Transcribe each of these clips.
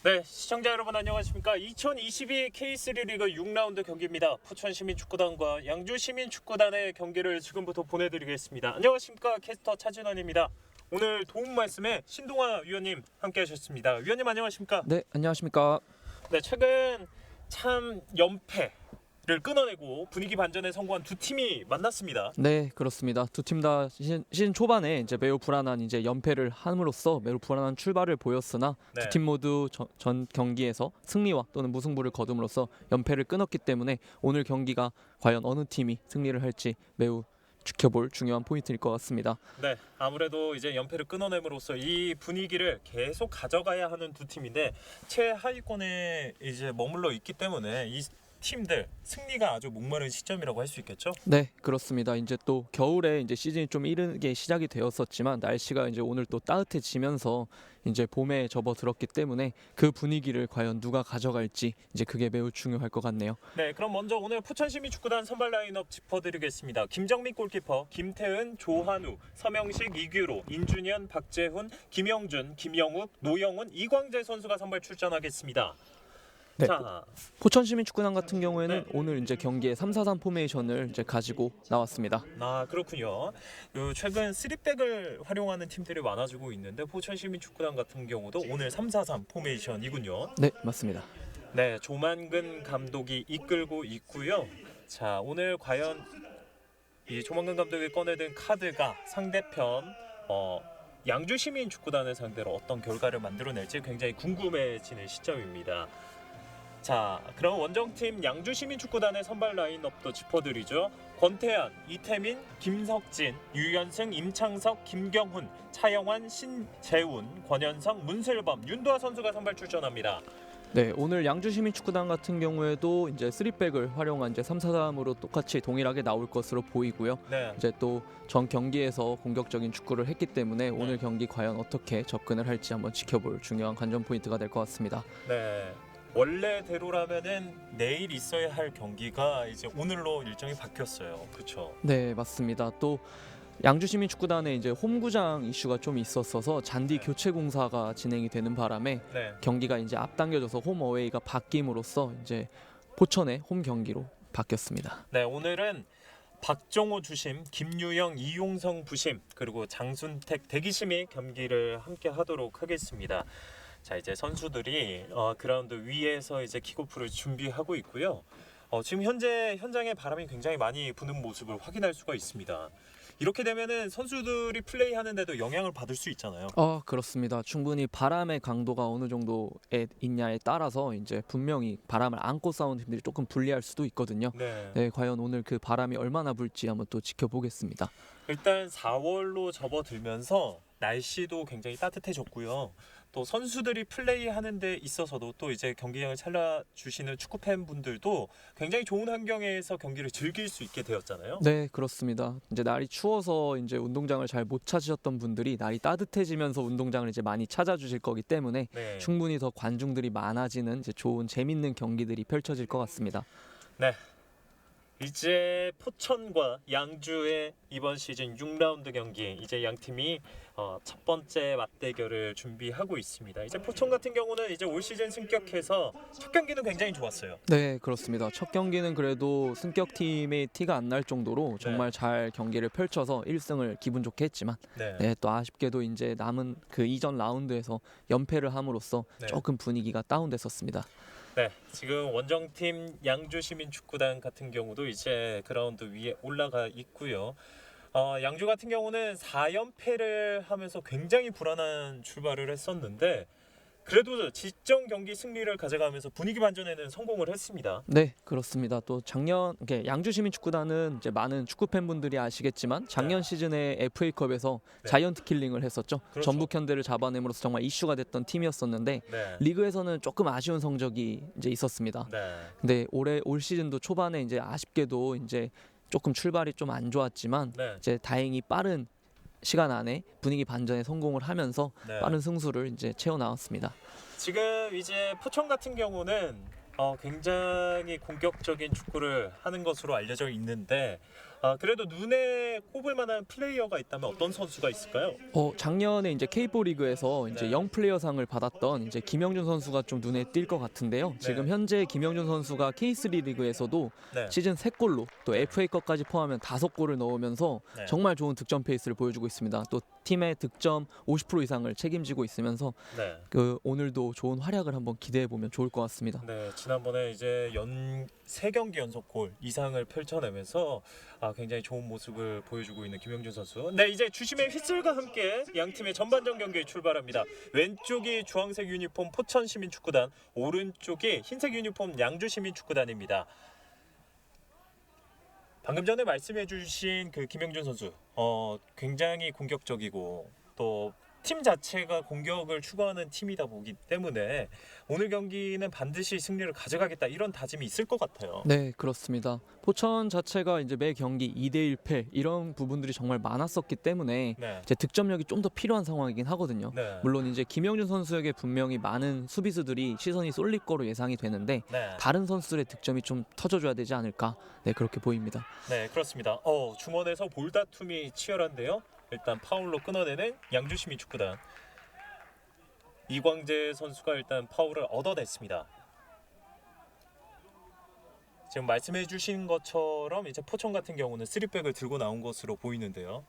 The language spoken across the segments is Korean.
네, 시청자 여러분 안녕하십니까? 2022 K3 리그 6라운드 경기입니다. 포천시민축구단과 양주시민축구단의 경기를 지금부터 보내드리겠습니다. 안녕하십니까? 캐스터 차진원입니다. 오늘 도움 말씀에 신동아 위원님 함께하셨습니다. 위원님 안녕하십니까? 네, 안녕하십니까? 네, 최근 참 연패를 끊어내고 분위기 반전에 성공한 두 팀이 만났습니다. 네, 그렇습니다. 두 팀 다 시즌 초반에 이제 매우 불안한 이제 연패를 함으로써 매우 불안한 출발을 보였으나 네. 두 팀 모두 전 경기에서 승리와 또는 무승부를 거둠으로써 연패를 끊었기 때문에 오늘 경기가 과연 어느 팀이 승리를 할지 매우 지켜볼 중요한 포인트일 것 같습니다. 네, 아무래도 이제 연패를 끊어냄으로써 이 분위기를 계속 가져가야 하는 두 팀인데 최하위권에 이제 머물러 있기 때문에 이 팀들 승리가 아주 목마른 시점이라고 할 수 있겠죠? 네, 그렇습니다. 이제 또 겨울에 이제 시즌이 좀 이르게 시작이 되었었지만 날씨가 이제 오늘 또 따뜻해지면서 이제 봄에 접어들었기 때문에 그 분위기를 과연 누가 가져갈지 이제 그게 매우 중요할 것 같네요. 네, 그럼 먼저 오늘 포천시민축구단 선발 라인업 짚어드리겠습니다. 김정민 골키퍼, 김태은, 조한우, 서명식, 이규로, 인준현, 박재훈, 김영준, 김영욱, 노영훈, 이광재 선수가 선발 출전하겠습니다. 네. 자, 포천시민축구단 같은 경우에는 네. 오늘 이제 경기에 3-4-3 포메이션을 이제 가지고 나왔습니다. 그렇군요. 최근 3백을 활용하는 팀들이 많아지고 있는데 포천시민축구단 같은 경우도 오늘 3-4-3 포메이션이군요. 네, 맞습니다. 네, 조만근 감독이 이끌고 있고요. 자, 오늘 과연 이 조만근 감독이 꺼내든 카드가 상대편 양주시민축구단을 상대로 어떤 결과를 만들어낼지 굉장히 궁금해지는 시점입니다. 자, 그럼 원정팀 양주시민축구단의 선발 라인업도 짚어드리죠. 권태환, 이태민, 김석진, 유연승, 임창석, 김경훈, 차영환, 신재훈, 권현성, 문슬범, 윤도하 선수가 선발 출전합니다. 네, 오늘 양주시민축구단 같은 경우에도 이제 3백을 활용한 이제 3-4-3으로 똑같이 동일하게 나올 것으로 보이고요. 네, 이제 또 전 경기에서 공격적인 축구를 했기 때문에 오늘 경기 과연 어떻게 접근을 할지 한번 지켜볼 중요한 관전 포인트가 될 것 같습니다. 네. 원래대로라면은 내일 있어야 할 경기가 이제 오늘로 일정이 바뀌었어요. 그렇죠? 네, 맞습니다. 또 양주시민축구단에 이제 홈구장 이슈가 좀 있었어서 잔디 네. 교체 공사가 진행이 되는 바람에 네. 경기가 이제 앞당겨져서 홈 어웨이가 바뀜으로써 이제 포천의 홈 경기로 바뀌었습니다. 네, 오늘은 박정호 주심, 김유영, 이용성 부심, 그리고 장순택 대기심이 경기를 함께 하도록 하겠습니다. 자, 이제 선수들이 그라운드 위에서 이제 킥오프를 준비하고 있고요. 지금 현재 현장에 바람이 굉장히 많이 부는 모습을 확인할 수가 있습니다. 이렇게 되면은 선수들이 플레이하는데도 영향을 받을 수 있잖아요. 그렇습니다. 충분히 바람의 강도가 어느 정도에 있냐에 따라서 이제 분명히 바람을 안고 싸우는 팀들이 조금 불리할 수도 있거든요. 네. 네, 과연 오늘 그 바람이 얼마나 불지 한번 또 지켜보겠습니다. 일단 4월로 접어들면서 날씨도 굉장히 따뜻해졌고요. 또 선수들이 플레이하는 데 있어서도 또 이제 경기장을 찾아주시는 축구 팬분들도 굉장히 좋은 환경에서 경기를 즐길 수 있게 되었잖아요. 네, 그렇습니다. 이제 날이 추워서 이제 운동장을 잘 못 찾으셨던 분들이 날이 따뜻해지면서 운동장을 이제 많이 찾아주실 거기 때문에 네. 충분히 더 관중들이 많아지는 이제 좋은 재밌는 경기들이 펼쳐질 것 같습니다. 네. 이제 포천과 양주의 이번 시즌 6라운드 경기 이제 양 팀이 첫 번째 맞대결을 준비하고 있습니다. 이제 포천 같은 경우는 이제 올 시즌 승격해서 첫 경기는 굉장히 좋았어요. 네, 그렇습니다. 첫 경기는 그래도 승격팀의 티가 안 날 정도로 정말 잘 경기를 펼쳐서 1승을 기분 좋게 했지만 네, 또 아쉽게도 이제 남은 그 이전 라운드에서 연패를 함으로써 네. 조금 분위기가 다운됐었습니다. 네, 지금 원정팀 양주시민축구단 같은 경우도 이제 그라운드 위에 올라가 있고요. 양주 같은 경우는 4연패를 하면서 굉장히 불안한 출발을 했었는데 그래도 지정 경기 승리를 가져가면서 분위기 반전에는 성공을 했습니다. 네, 그렇습니다. 또 작년 양주시민축구단은 이제 많은 축구 팬분들이 아시겠지만 작년 시즌에 FA컵에서 네. 자이언트 킬링을 했었죠. 그렇죠. 전북 현대를 잡아냄으로써 정말 이슈가 됐던 팀이었었는데 네. 리그에서는 조금 아쉬운 성적이 이제 있었습니다. 네. 근데 올 시즌도 초반에 이제 아쉽게도 이제 조금 출발이 좀 안 좋았지만 네. 이제 다행히 빠른 시간 안에 분위기 반전에 성공을 하면서 네. 빠른 승수를 이제 채워 나왔습니다. 지금 이제 포천 같은 경우는 굉장히 공격적인 축구를 하는 것으로 알려져 있는데 그래도 눈에 꼽을 만한 플레이어가 있다면 어떤 선수가 있을까요? 작년에 이제 K4 리그에서 이제 네. 영 플레이어상을 받았던 이제 김영준 선수가 좀 눈에 띌 것 같은데요. 지금 현재 김영준 선수가 K3 리그에서도 네. 시즌 3골로 또 네. FA컵까지 포함하면 5골을 넣으면서 네. 정말 좋은 득점 페이스를 보여주고 있습니다. 또 팀의 득점 50% 이상을 책임지고 있으면서 네. 오늘도 좋은 활약을 한번 기대해 보면 좋을 것 같습니다. 네, 지난번에 이제 3경기 연속 골 이상을 펼쳐내면서 굉장히 좋은 모습을 보여주고 있는 김영준 선수. 네, 이제 주심의 휘슬과 함께 양 팀의 전반전 경기에 출발합니다. 왼쪽이 주황색 유니폼 포천시민축구단, 오른쪽이 흰색 유니폼 양주시민축구단입니다. 방금 전에 말씀해주신 그 김영준 선수, 굉장히 공격적이고 또 팀 자체가 공격을 추구하는 팀이다 보기 때문에 오늘 경기는 반드시 승리를 가져가겠다 이런 다짐이 있을 것 같아요. 네, 그렇습니다. 포천 자체가 이제 매 경기 2대1 패 이런 부분들이 정말 많았었기 때문에 네, 이제 득점력이 좀 더 필요한 상황이긴 하거든요. 네, 물론 이제 김영준 선수에게 분명히 많은 수비수들이 시선이 쏠릴 거로 예상이 되는데 네, 다른 선수들의 득점이 좀 터져줘야 되지 않을까? 네, 그렇게 보입니다. 네, 그렇습니다. 중원에서 볼다툼이 치열한데요. 일단 파울로 끊어내는 양주시민축구단, 이광재 선수가 일단 파울을 얻어냈습니다. 지금 말씀해주신 것처럼 이제 포천 같은 경우는 3백을 들고 나온 것으로 보이는데요.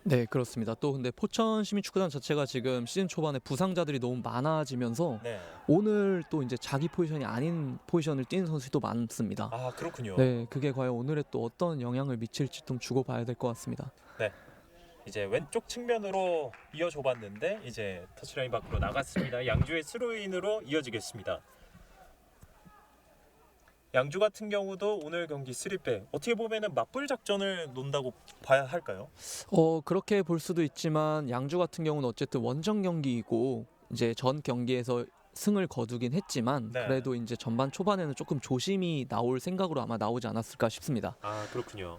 네, 그렇습니다. 또 근데 포천 시민축구단 자체가 지금 시즌 초반에 부상자들이 너무 많아지면서 네, 오늘 또 이제 자기 포지션이 아닌 포지션을 뛰는 선수도 많습니다. 그렇군요. 네, 그게 과연 오늘에 또 어떤 영향을 미칠지 좀 주고 봐야 될 것 같습니다. 이제 왼쪽 측면으로 이어줘봤는데 이제 터치라인 밖으로 나갔습니다. 양주의 스로인으로 이어지겠습니다. 양주 같은 경우도 오늘 경기 3백 어떻게 보면은 맞불 작전을 논다고 봐야 할까요? 그렇게 볼 수도 있지만 양주 같은 경우는 어쨌든 원정 경기이고 이제 전 경기에서 승을 거두긴 했지만 네. 그래도 이제 전반 초반에는 조금 조심히 나올 생각으로 아마 나오지 않았을까 싶습니다. 그렇군요.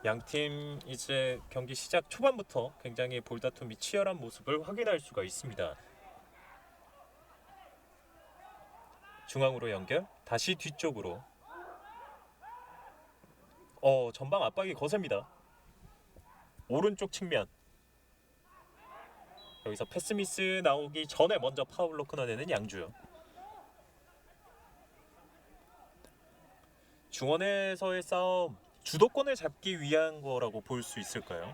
양팀 이제 경기 시작 초반부터 굉장히 볼다툼이 치열한 모습을 확인할 수가 있습니다. 중앙으로 연결, 다시 뒤쪽으로. 전방 압박이 거셉니다. 오른쪽 측면. 여기서 패스 미스 나오기 전에 먼저 파울로 끊어내는 양주. 중원에서의 싸움, 주도권을 잡기 위한 거라고 볼 수 있을까요?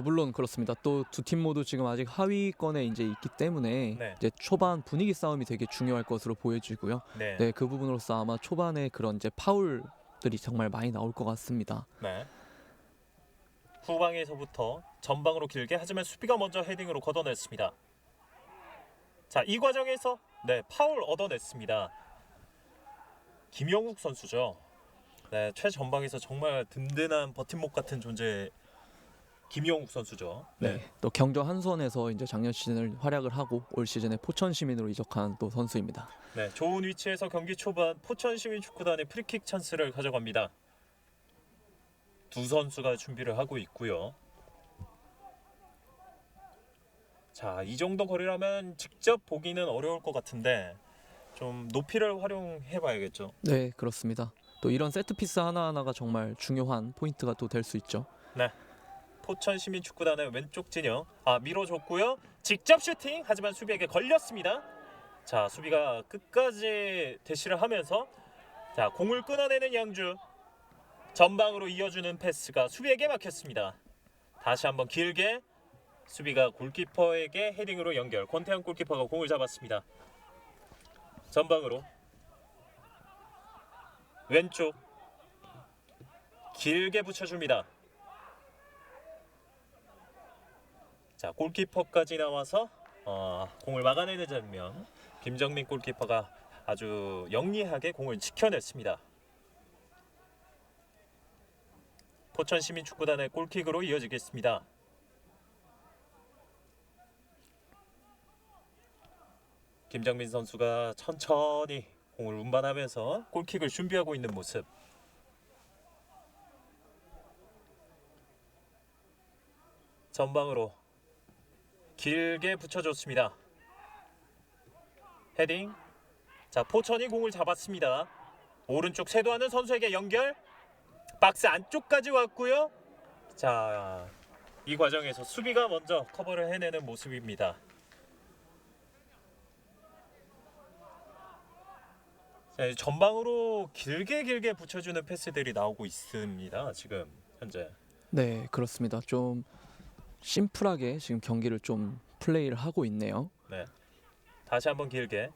물론 그렇습니다. 또 두 팀 모두 지금 아직 하위권에 이제 있기 때문에 네. 이제 초반 분위기 싸움이 되게 중요할 것으로 보여지고요. 네. 네, 그 부분으로서 아마 초반에 그런 이제 파울들이 정말 많이 나올 것 같습니다. 네. 후방에서부터 전방으로 길게, 하지만 수비가 먼저 헤딩으로 걷어냈습니다. 자, 이 과정에서 파울 얻어냈습니다. 김영욱 선수죠. 네, 최전방에서 정말 든든한 버팀목 같은 존재 김영욱 선수죠. 네. 또 경저 한수원에서 이제 작년 시즌을 활약을 하고 올 시즌에 포천 시민으로 이적한 또 선수입니다. 네, 좋은 위치에서 경기 초반 포천시민축구단의 프리킥 찬스를 가져갑니다. 두 선수가 준비를 하고 있고요. 자, 이 정도 거리라면 직접 보기는 어려울 것 같은데 좀 높이를 활용해 봐야겠죠. 네, 그렇습니다. 또 이런 세트 피스 하나하나가 정말 중요한 포인트가 또 될 수 있죠. 네. 포천시민축구단의 왼쪽 진영 밀어줬고요. 직접 슈팅, 하지만 수비에게 걸렸습니다. 자, 수비가 끝까지 대시를 하면서 자, 공을 끊어내는 양주. 전방으로 이어주는 패스가 수비에게 막혔습니다. 다시 한번 길게 수비가 골키퍼에게 헤딩으로 연결. 권태현 골키퍼가 공을 잡았습니다. 전방으로 왼쪽 길게 붙여줍니다. 자, 골키퍼까지 나와서 공을 막아내는 장면. 김정민 골키퍼가 아주 영리하게 공을 지켜냈습니다. 포천시민축구단의 골킥으로 이어지겠습니다. 김정민 선수가 천천히 공을 운반하면서 골킥을 준비하고 있는 모습. 전방으로 길게 붙여줬습니다. 헤딩. 자, 포천이 공을 잡았습니다. 오른쪽 쇄도하는 선수에게 연결. 박스 안쪽까지 왔고요. 자, 이 과정에서 수비가 먼저 커버를 해내는 모습입니다. 자, 이제 전방으로 길게 붙여주는 패스들이 나오고 있습니다. 지금 현재. 네, 그렇습니다. 좀 심플하게 지금 경기를 좀 플레이를 하고 있네요. 네. 다시 한번 길게.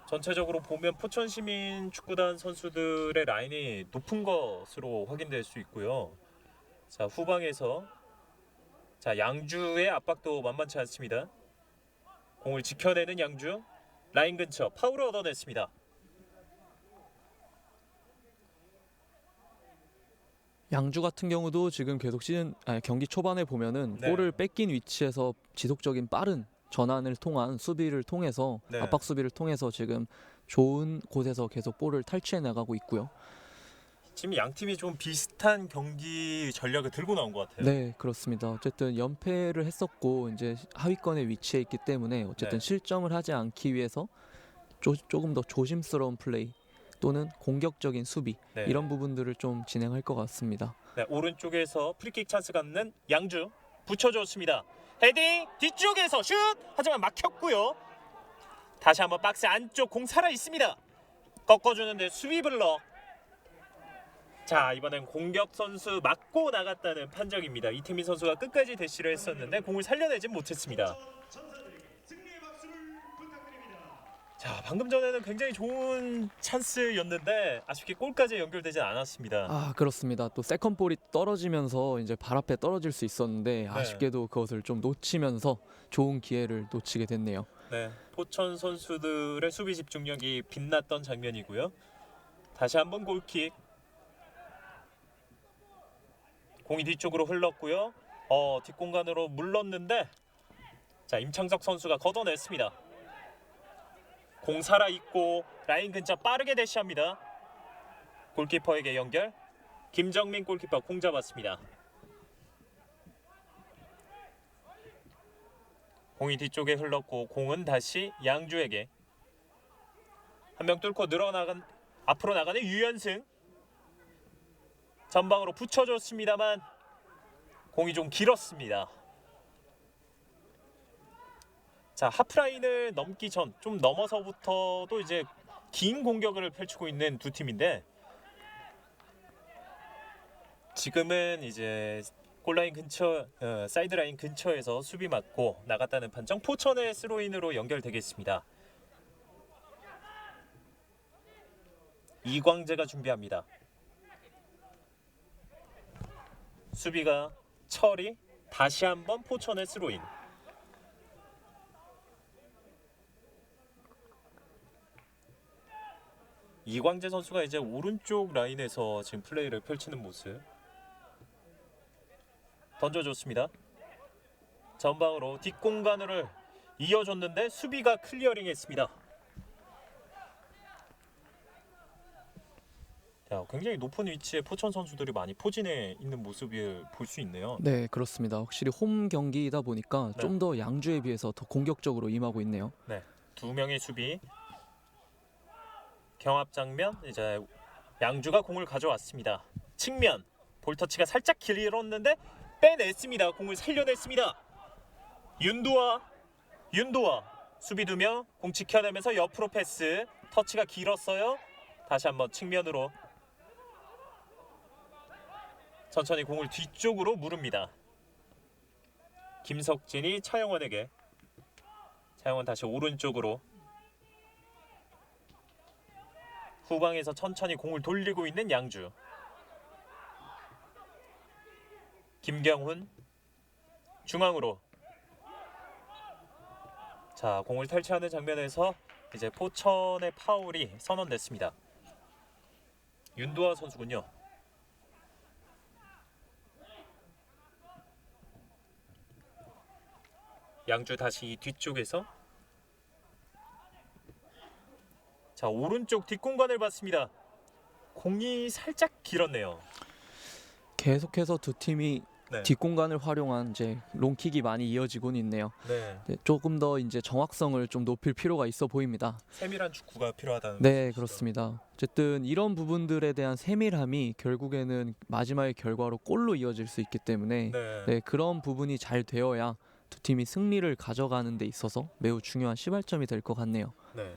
전체적으로 보면 포천시민 축구단 선수들의 라인이 높은 것으로 확인될 수 있고요. 자, 후방에서 자, 양주의 압박도 만만치 않습니다. 공을 지켜내는 양주. 라인 근처 파울을 얻어냈습니다. 양주 같은 경우도 지금 계속 경기 초반에 보면은 네. 볼을 뺏긴 위치에서 지속적인 빠른 전환을 통한 수비를 통해서 네. 압박 수비를 통해서 지금 좋은 곳에서 계속 볼을 탈취해 나가고 있고요. 지금 양 팀이 좀 비슷한 경기 전략을 들고 나온 것 같아요. 네, 그렇습니다. 어쨌든 연패를 했었고 이제 하위권에 위치해 있기 때문에 어쨌든 네. 실점을 하지 않기 위해서 조금 더 조심스러운 플레이 또는 공격적인 수비 네. 이런 부분들을 좀 진행할 것 같습니다. 네, 오른쪽에서 프리킥 찬스 갖는 양주 붙여줬습니다. 헤딩 뒤쪽에서 슛! 하지만 막혔고요. 다시 한번 박스 안쪽 공 살아 있습니다. 꺾어주는데 수비 블럭. 자, 이번엔 공격 선수 맞고 나갔다는 판정입니다. 이태민 선수가 끝까지 대시를 했었는데 공을 살려내진 못했습니다. 자, 방금 전에는 굉장히 좋은 찬스였는데 아쉽게 골까지 연결되지 않았습니다. 아, 그렇습니다. 또 세컨 볼이 떨어지면서 이제 발 앞에 떨어질 수 있었는데 아쉽게도 그것을 좀 놓치면서 좋은 기회를 놓치게 됐네요. 네, 포천 선수들의 수비 집중력이 빛났던 장면이고요. 다시 한번 골킥. 공이 뒤쪽으로 흘렀고요. 뒷공간으로 물렀는데 자, 임창석 선수가 걷어냈습니다. 공 살아 있고 라인 근처 빠르게 대시합니다. 골키퍼에게 연결. 김정민 골키퍼 공 잡았습니다. 공이 뒤쪽에 흘렀고 공은 다시 양주에게. 한 명 뚫고 앞으로 나가는 유연승. 전방으로 붙여줬습니다만 공이 좀 길었습니다. 자, 하프라인을 넘기 전 좀 넘어서부터도 이제 긴 공격을 펼치고 있는 두 팀인데 지금은 이제 골라인 근처, 사이드라인 근처에서 수비 맞고 나갔다는 판정. 포천의 스로인으로 연결되겠습니다. 이광재가 준비합니다. 수비가 처리. 다시 한번 포천의 스로인. 이광재 선수가 이제 오른쪽 라인에서 지금 플레이를 펼치는 모습. 던져줬습니다. 전방으로 뒷공간을 이어줬는데 수비가 클리어링했습니다. 자, 굉장히 높은 위치에 포천 선수들이 많이 포진해 있는 모습을 볼 수 있네요. 네, 그렇습니다. 확실히 홈 경기이다 보니까 네. 좀 더 양주에 비해서 더 공격적으로 임하고 있네요. 네, 두 명의 수비. 경합 장면. 이제 양주가 공을 가져왔습니다. 측면 볼터치가 살짝 길었는데 빼냈습니다. 공을 살려냈습니다. 윤도아 수비 두 명 공 지켜내면서 옆으로 패스. 터치가 길었어요. 다시 한번 측면으로 천천히 공을 뒤쪽으로 무릅니다. 김석진이 차영원에게. 차영원 다시 오른쪽으로. 후방에서 천천히 공을 돌리고 있는 양주. 김경훈 중앙으로. 자, 공을 탈취하는 장면에서 이제 포천의 파울이 선언됐습니다. 윤도아 선수군요. 양주 다시 이 뒤쪽에서. 자, 오른쪽 뒷공간을 봤습니다. 공이 살짝 길었네요. 계속해서 두 팀이 네. 뒷공간을 활용한 이제 롱킥이 많이 이어지곤 있네요. 네. 네, 조금 더 이제 정확성을 좀 높일 필요가 있어 보입니다. 세밀한 축구가 필요하다는 네, 말씀이시죠? 그렇습니다. 어쨌든 이런 부분들에 대한 세밀함이 결국에는 마지막의 결과로 골로 이어질 수 있기 때문에 네. 네, 그런 부분이 잘 되어야 두 팀이 승리를 가져가는 데 있어서 매우 중요한 시발점이 될 것 같네요. 네.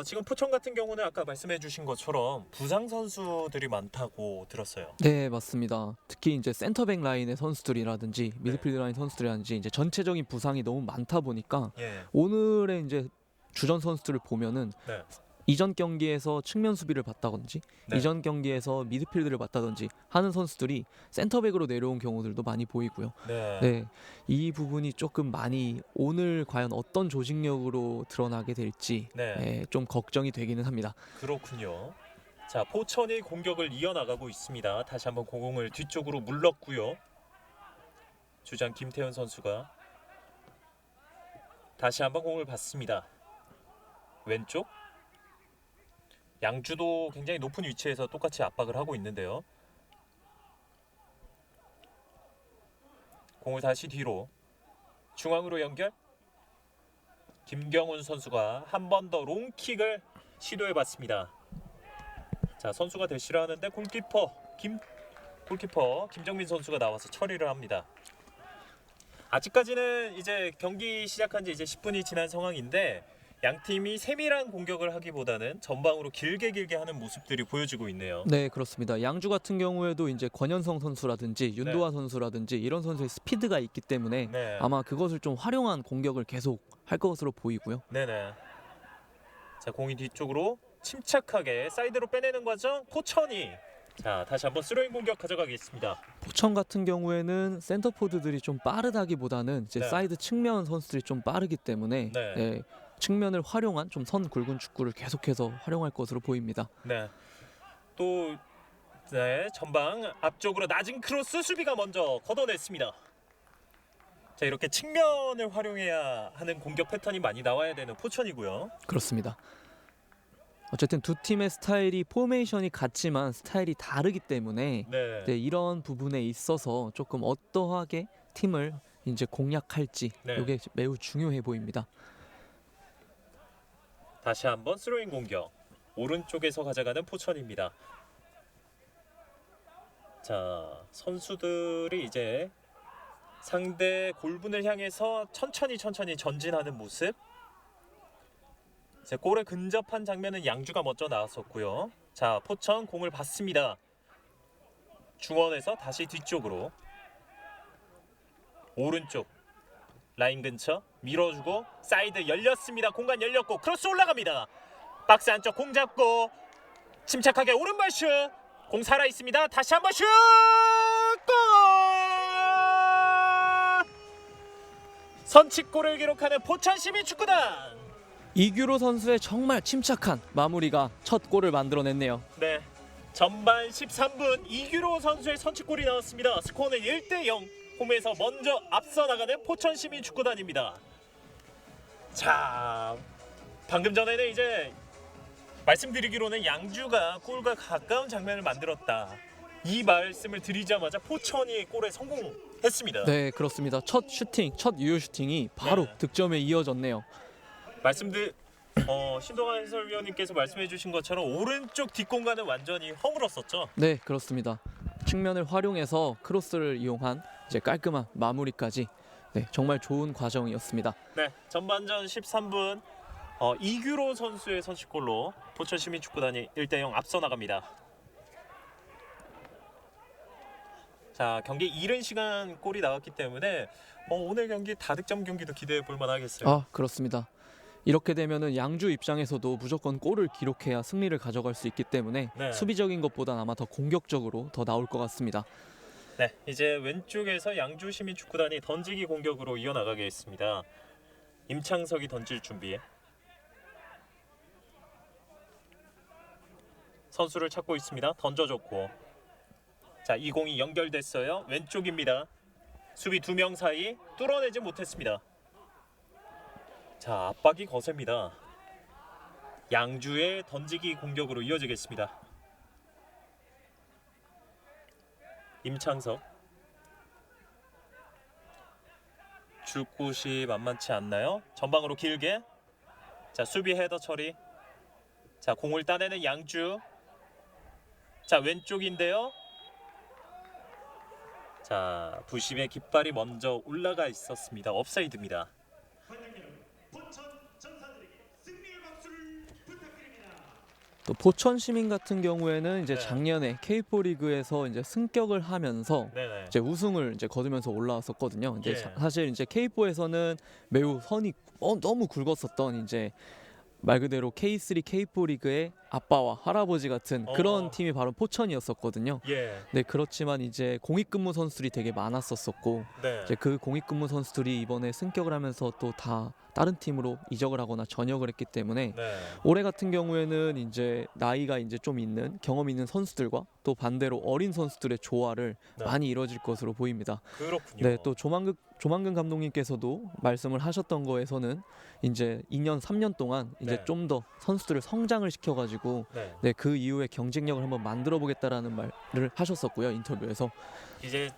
지금 포천 같은 경우는 아까 말씀해주신 것처럼 부상 선수들이 많다고 들었어요. 네, 맞습니다. 특히 이제 센터백 라인의 선수들이라든지 미드필드 라인 선수들이라든지 이제 전체적인 부상이 너무 많다 보니까 예. 오늘의 이제 주전 선수들을 보면은 네. 이전 경기에서 측면 수비를 봤다든지 네. 이전 경기에서 미드필드를 봤다든지 하는 선수들이 센터백으로 내려온 경우들도 많이 보이고요. 네. 네, 이 부분이 조금 많이 오늘 과연 어떤 조직력으로 드러나게 될지 네. 네, 좀 걱정이 되기는 합니다. 그렇군요. 자, 포천이 공격을 이어나가고 있습니다. 다시 한번 공을 뒤쪽으로 물렀고요. 주장 김태현 선수가 다시 한번 공을 받습니다. 왼쪽 양주도 굉장히 높은 위치에서 똑같이 압박을 하고 있는데요. 공을 다시 뒤로 중앙으로 연결. 김경훈 선수가 한 번 더 롱킥을 시도해봤습니다. 자, 선수가 대시를 하는데 골키퍼 김정민 선수가 나와서 처리를 합니다. 아직까지는 이제 경기 시작한 지 이제 10분이 지난 상황인데 양 팀이 세밀한 공격을 하기보다는 전방으로 길게 하는 모습들이 보여지고 있네요. 네, 그렇습니다. 양주 같은 경우에도 이제 권현성 선수라든지 윤도아 선수라든지 이런 선수의 스피드가 있기 때문에 네. 아마 그것을 좀 활용한 공격을 계속 할 것으로 보이고요. 네네. 자, 공이 뒤쪽으로 침착하게 사이드로 빼내는 과정 포천이 자 다시 한번 스로잉 공격 가져가겠습니다. 포천 같은 경우에는 센터포드들이 좀 빠르다기보다는 이제 네. 사이드 측면 선수들이 좀 빠르기 때문에 네. 네, 측면을 활용한 좀 선 굵은 축구를 계속해서 활용할 것으로 보입니다. 네. 또 네, 전방 앞쪽으로 낮은 크로스 수비가 먼저 걷어냈습니다. 자, 이렇게 측면을 활용해야 하는 공격 패턴이 많이 나와야 되는 포천이고요. 그렇습니다. 어쨌든 두 팀의 스타일이 포메이션이 같지만 스타일이 다르기 때문에 네. 네, 이런 부분에 있어서 조금 어떠하게 팀을 이제 공략할지 네. 이게 매우 중요해 보입니다. 다시 한번 스로잉 공격. 오른쪽에서 가져가는 포천입니다. 자, 선수들이 이제 상대 골문을 향해서 천천히 전진하는 모습. 이제 골에 근접한 장면은 양주가 먼저 나왔었고요. 자, 포천 공을 받습니다. 중원에서 다시 뒤쪽으로 오른쪽 라인 근처 밀어주고 사이드 열렸습니다. 공간 열렸고 크로스 올라갑니다. 박스 안쪽 공 잡고 침착하게 오른발 슛. 공 살아 있습니다. 다시 한번 슛. 골! 선취골을 기록하는 포천 시민축구단. 이규로 선수의 정말 침착한 마무리가 첫 골을 만들어냈네요. 네. 전반 13분 이규로 선수의 선취골이 나왔습니다. 스코어는 1대0. 홈에서 먼저 앞서 나가는 포천 시민축구단입니다. 자, 방금 전에는 이제 말씀드리기로는 양주가 골과 가까운 장면을 만들었다. 이 말씀을 드리자마자 포천이 골에 성공했습니다. 네, 그렇습니다. 첫 유효 슈팅이 바로 네. 득점에 이어졌네요. 신동환 해설위원님께서 말씀해주신 것처럼 오른쪽 뒷공간은 완전히 허물었었죠. 네, 그렇습니다. 측면을 활용해서 크로스를 이용한 이제 깔끔한 마무리까지 네, 정말 좋은 과정이었습니다. 네, 전반전 13분 이규로 선수의 선취골로 포천 시민축구단이 1대0 앞서 나갑니다. 자, 경기 이른 시간 골이 나왔기 때문에 오늘 경기 다득점 경기도 기대해 볼 만하겠어요. 아, 그렇습니다. 이렇게 되면은 양주 입장에서도 무조건 골을 기록해야 승리를 가져갈 수 있기 때문에 네. 수비적인 것보단 아마 더 공격적으로 더 나올 것 같습니다. 네, 이제 왼쪽에서 양주 시민축구단이 던지기 공격으로 이어나가겠습니다. 임창석이 던질 준비. 선수를 찾고 있습니다. 던져줬고, 자, 이 공이 연결됐어요. 왼쪽입니다. 수비 2명 사이 뚫어내지 못했습니다. 자, 압박이 거셉니다. 양주의 던지기 공격으로 이어지겠습니다. 임창석 줄 곳이 만만치 않나요? 전방으로 길게. 자, 수비 헤더 처리. 자, 공을 따내는 양주. 자, 왼쪽인데요. 자, 부심의 깃발이 먼저 올라가 있었습니다. 업사이드입니다. 또 포천 시민 같은 경우에는 이제 네. 작년에 K4 리그에서 이제 승격을 하면서 네네. 이제 우승을 이제 거두면서 올라왔었거든요. 근데 예. 사실 이제 K4에서는 매우 선이 너무 굵었었던 이제 말 그대로 K3, K4 리그의 아빠와 할아버지 같은 그런 팀이 바로 포천이었었거든요. 예. 네, 그렇지만 이제 공익근무 선수들이 되게 많았었고 네. 이제 그 공익근무 선수들이 이번에 승격을 하면서 또 다 다른 팀으로 이적을 하거나 전역을 했기 때문에 네. 올해 같은 경우에는 이제 나이가 이제 좀 있는 경험 있는 선수들과 또 반대로 어린 선수들의 조화를 네. 많이 이뤄질 것으로 보입니다. 그렇군요. 네, 또 조만근 감독님께서도 말씀을 하셨던 거에서는 이제 2년, 3년 동안 이제 네. 좀 더 선수들을 성장을 시켜가지고 네. 네, 그 이후에 경쟁력을 한번 만들어 보겠다라는 말을 하셨었고요, 인터뷰에서. 이제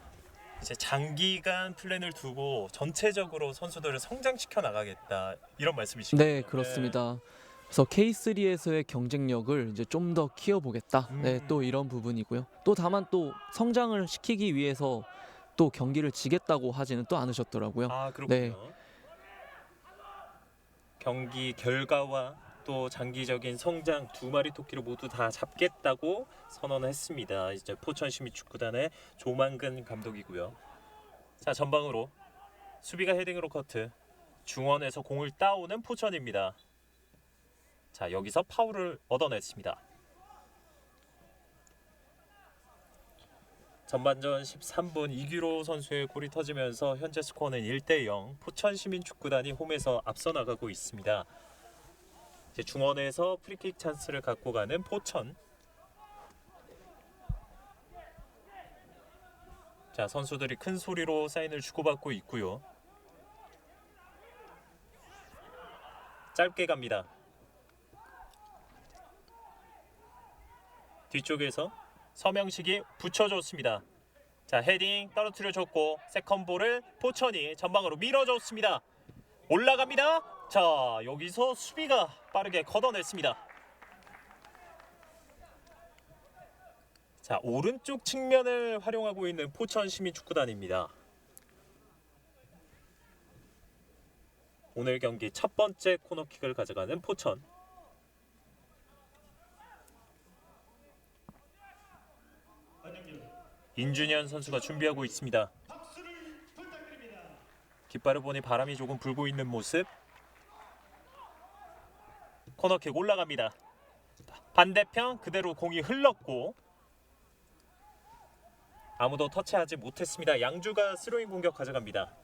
장기간 플랜을 두고 전체적으로 선수들을 성장시켜 나가겠다 이런 말씀이시죠? 네, 그렇습니다. 그래서 K3에서의 경쟁력을 이제 좀 더 키워보겠다. 네, 또 이런 부분이고요. 또 다만 또 성장을 시키기 위해서 또 경기를 지겠다고 하지는 또 않으셨더라고요. 아, 그렇군요. 네. 경기 결과와 또 장기적인 성장 두 마리 토끼를 모두 다 잡겠다고 선언했습니다. 이제 포천 시민축구단의 조만근 감독이고요. 자, 전방으로 수비가 헤딩으로 커트. 중원에서 공을 따오는 포천입니다. 자, 여기서 파울을 얻어냈습니다. 전반전 13분 이규로 선수의 골이 터지면서 현재 스코어는 1대0. 포천 시민축구단이 홈에서 앞서 나가고 있습니다. 이제 중원에서 프리킥 찬스를 갖고 가는 포천. 자, 선수들이 큰 소리로 사인을 주고받고 있고요. 짧게 갑니다. 뒤쪽에서 서명식이 붙여줬습니다. 자, 헤딩 떨어뜨려줬고 세컨볼을 포천이 전방으로 밀어줬습니다. 올라갑니다. 자, 여기서 수비가 빠르게 걷어냈습니다. 자, 오른쪽 측면을 활용하고 있는 포천 시민축구단입니다. 오늘 경기 첫 번째 코너킥을 가져가는 포천. 인준현 선수가 준비하고 있습니다. 깃발을 보니 바람이 조금 불고 있는 모습. 코너킥 올라갑니다. 반대편 그대로 공이 흘렀고 아무도 터치하지 못했습니다. 양주가 스로잉 공격 가져갑니다.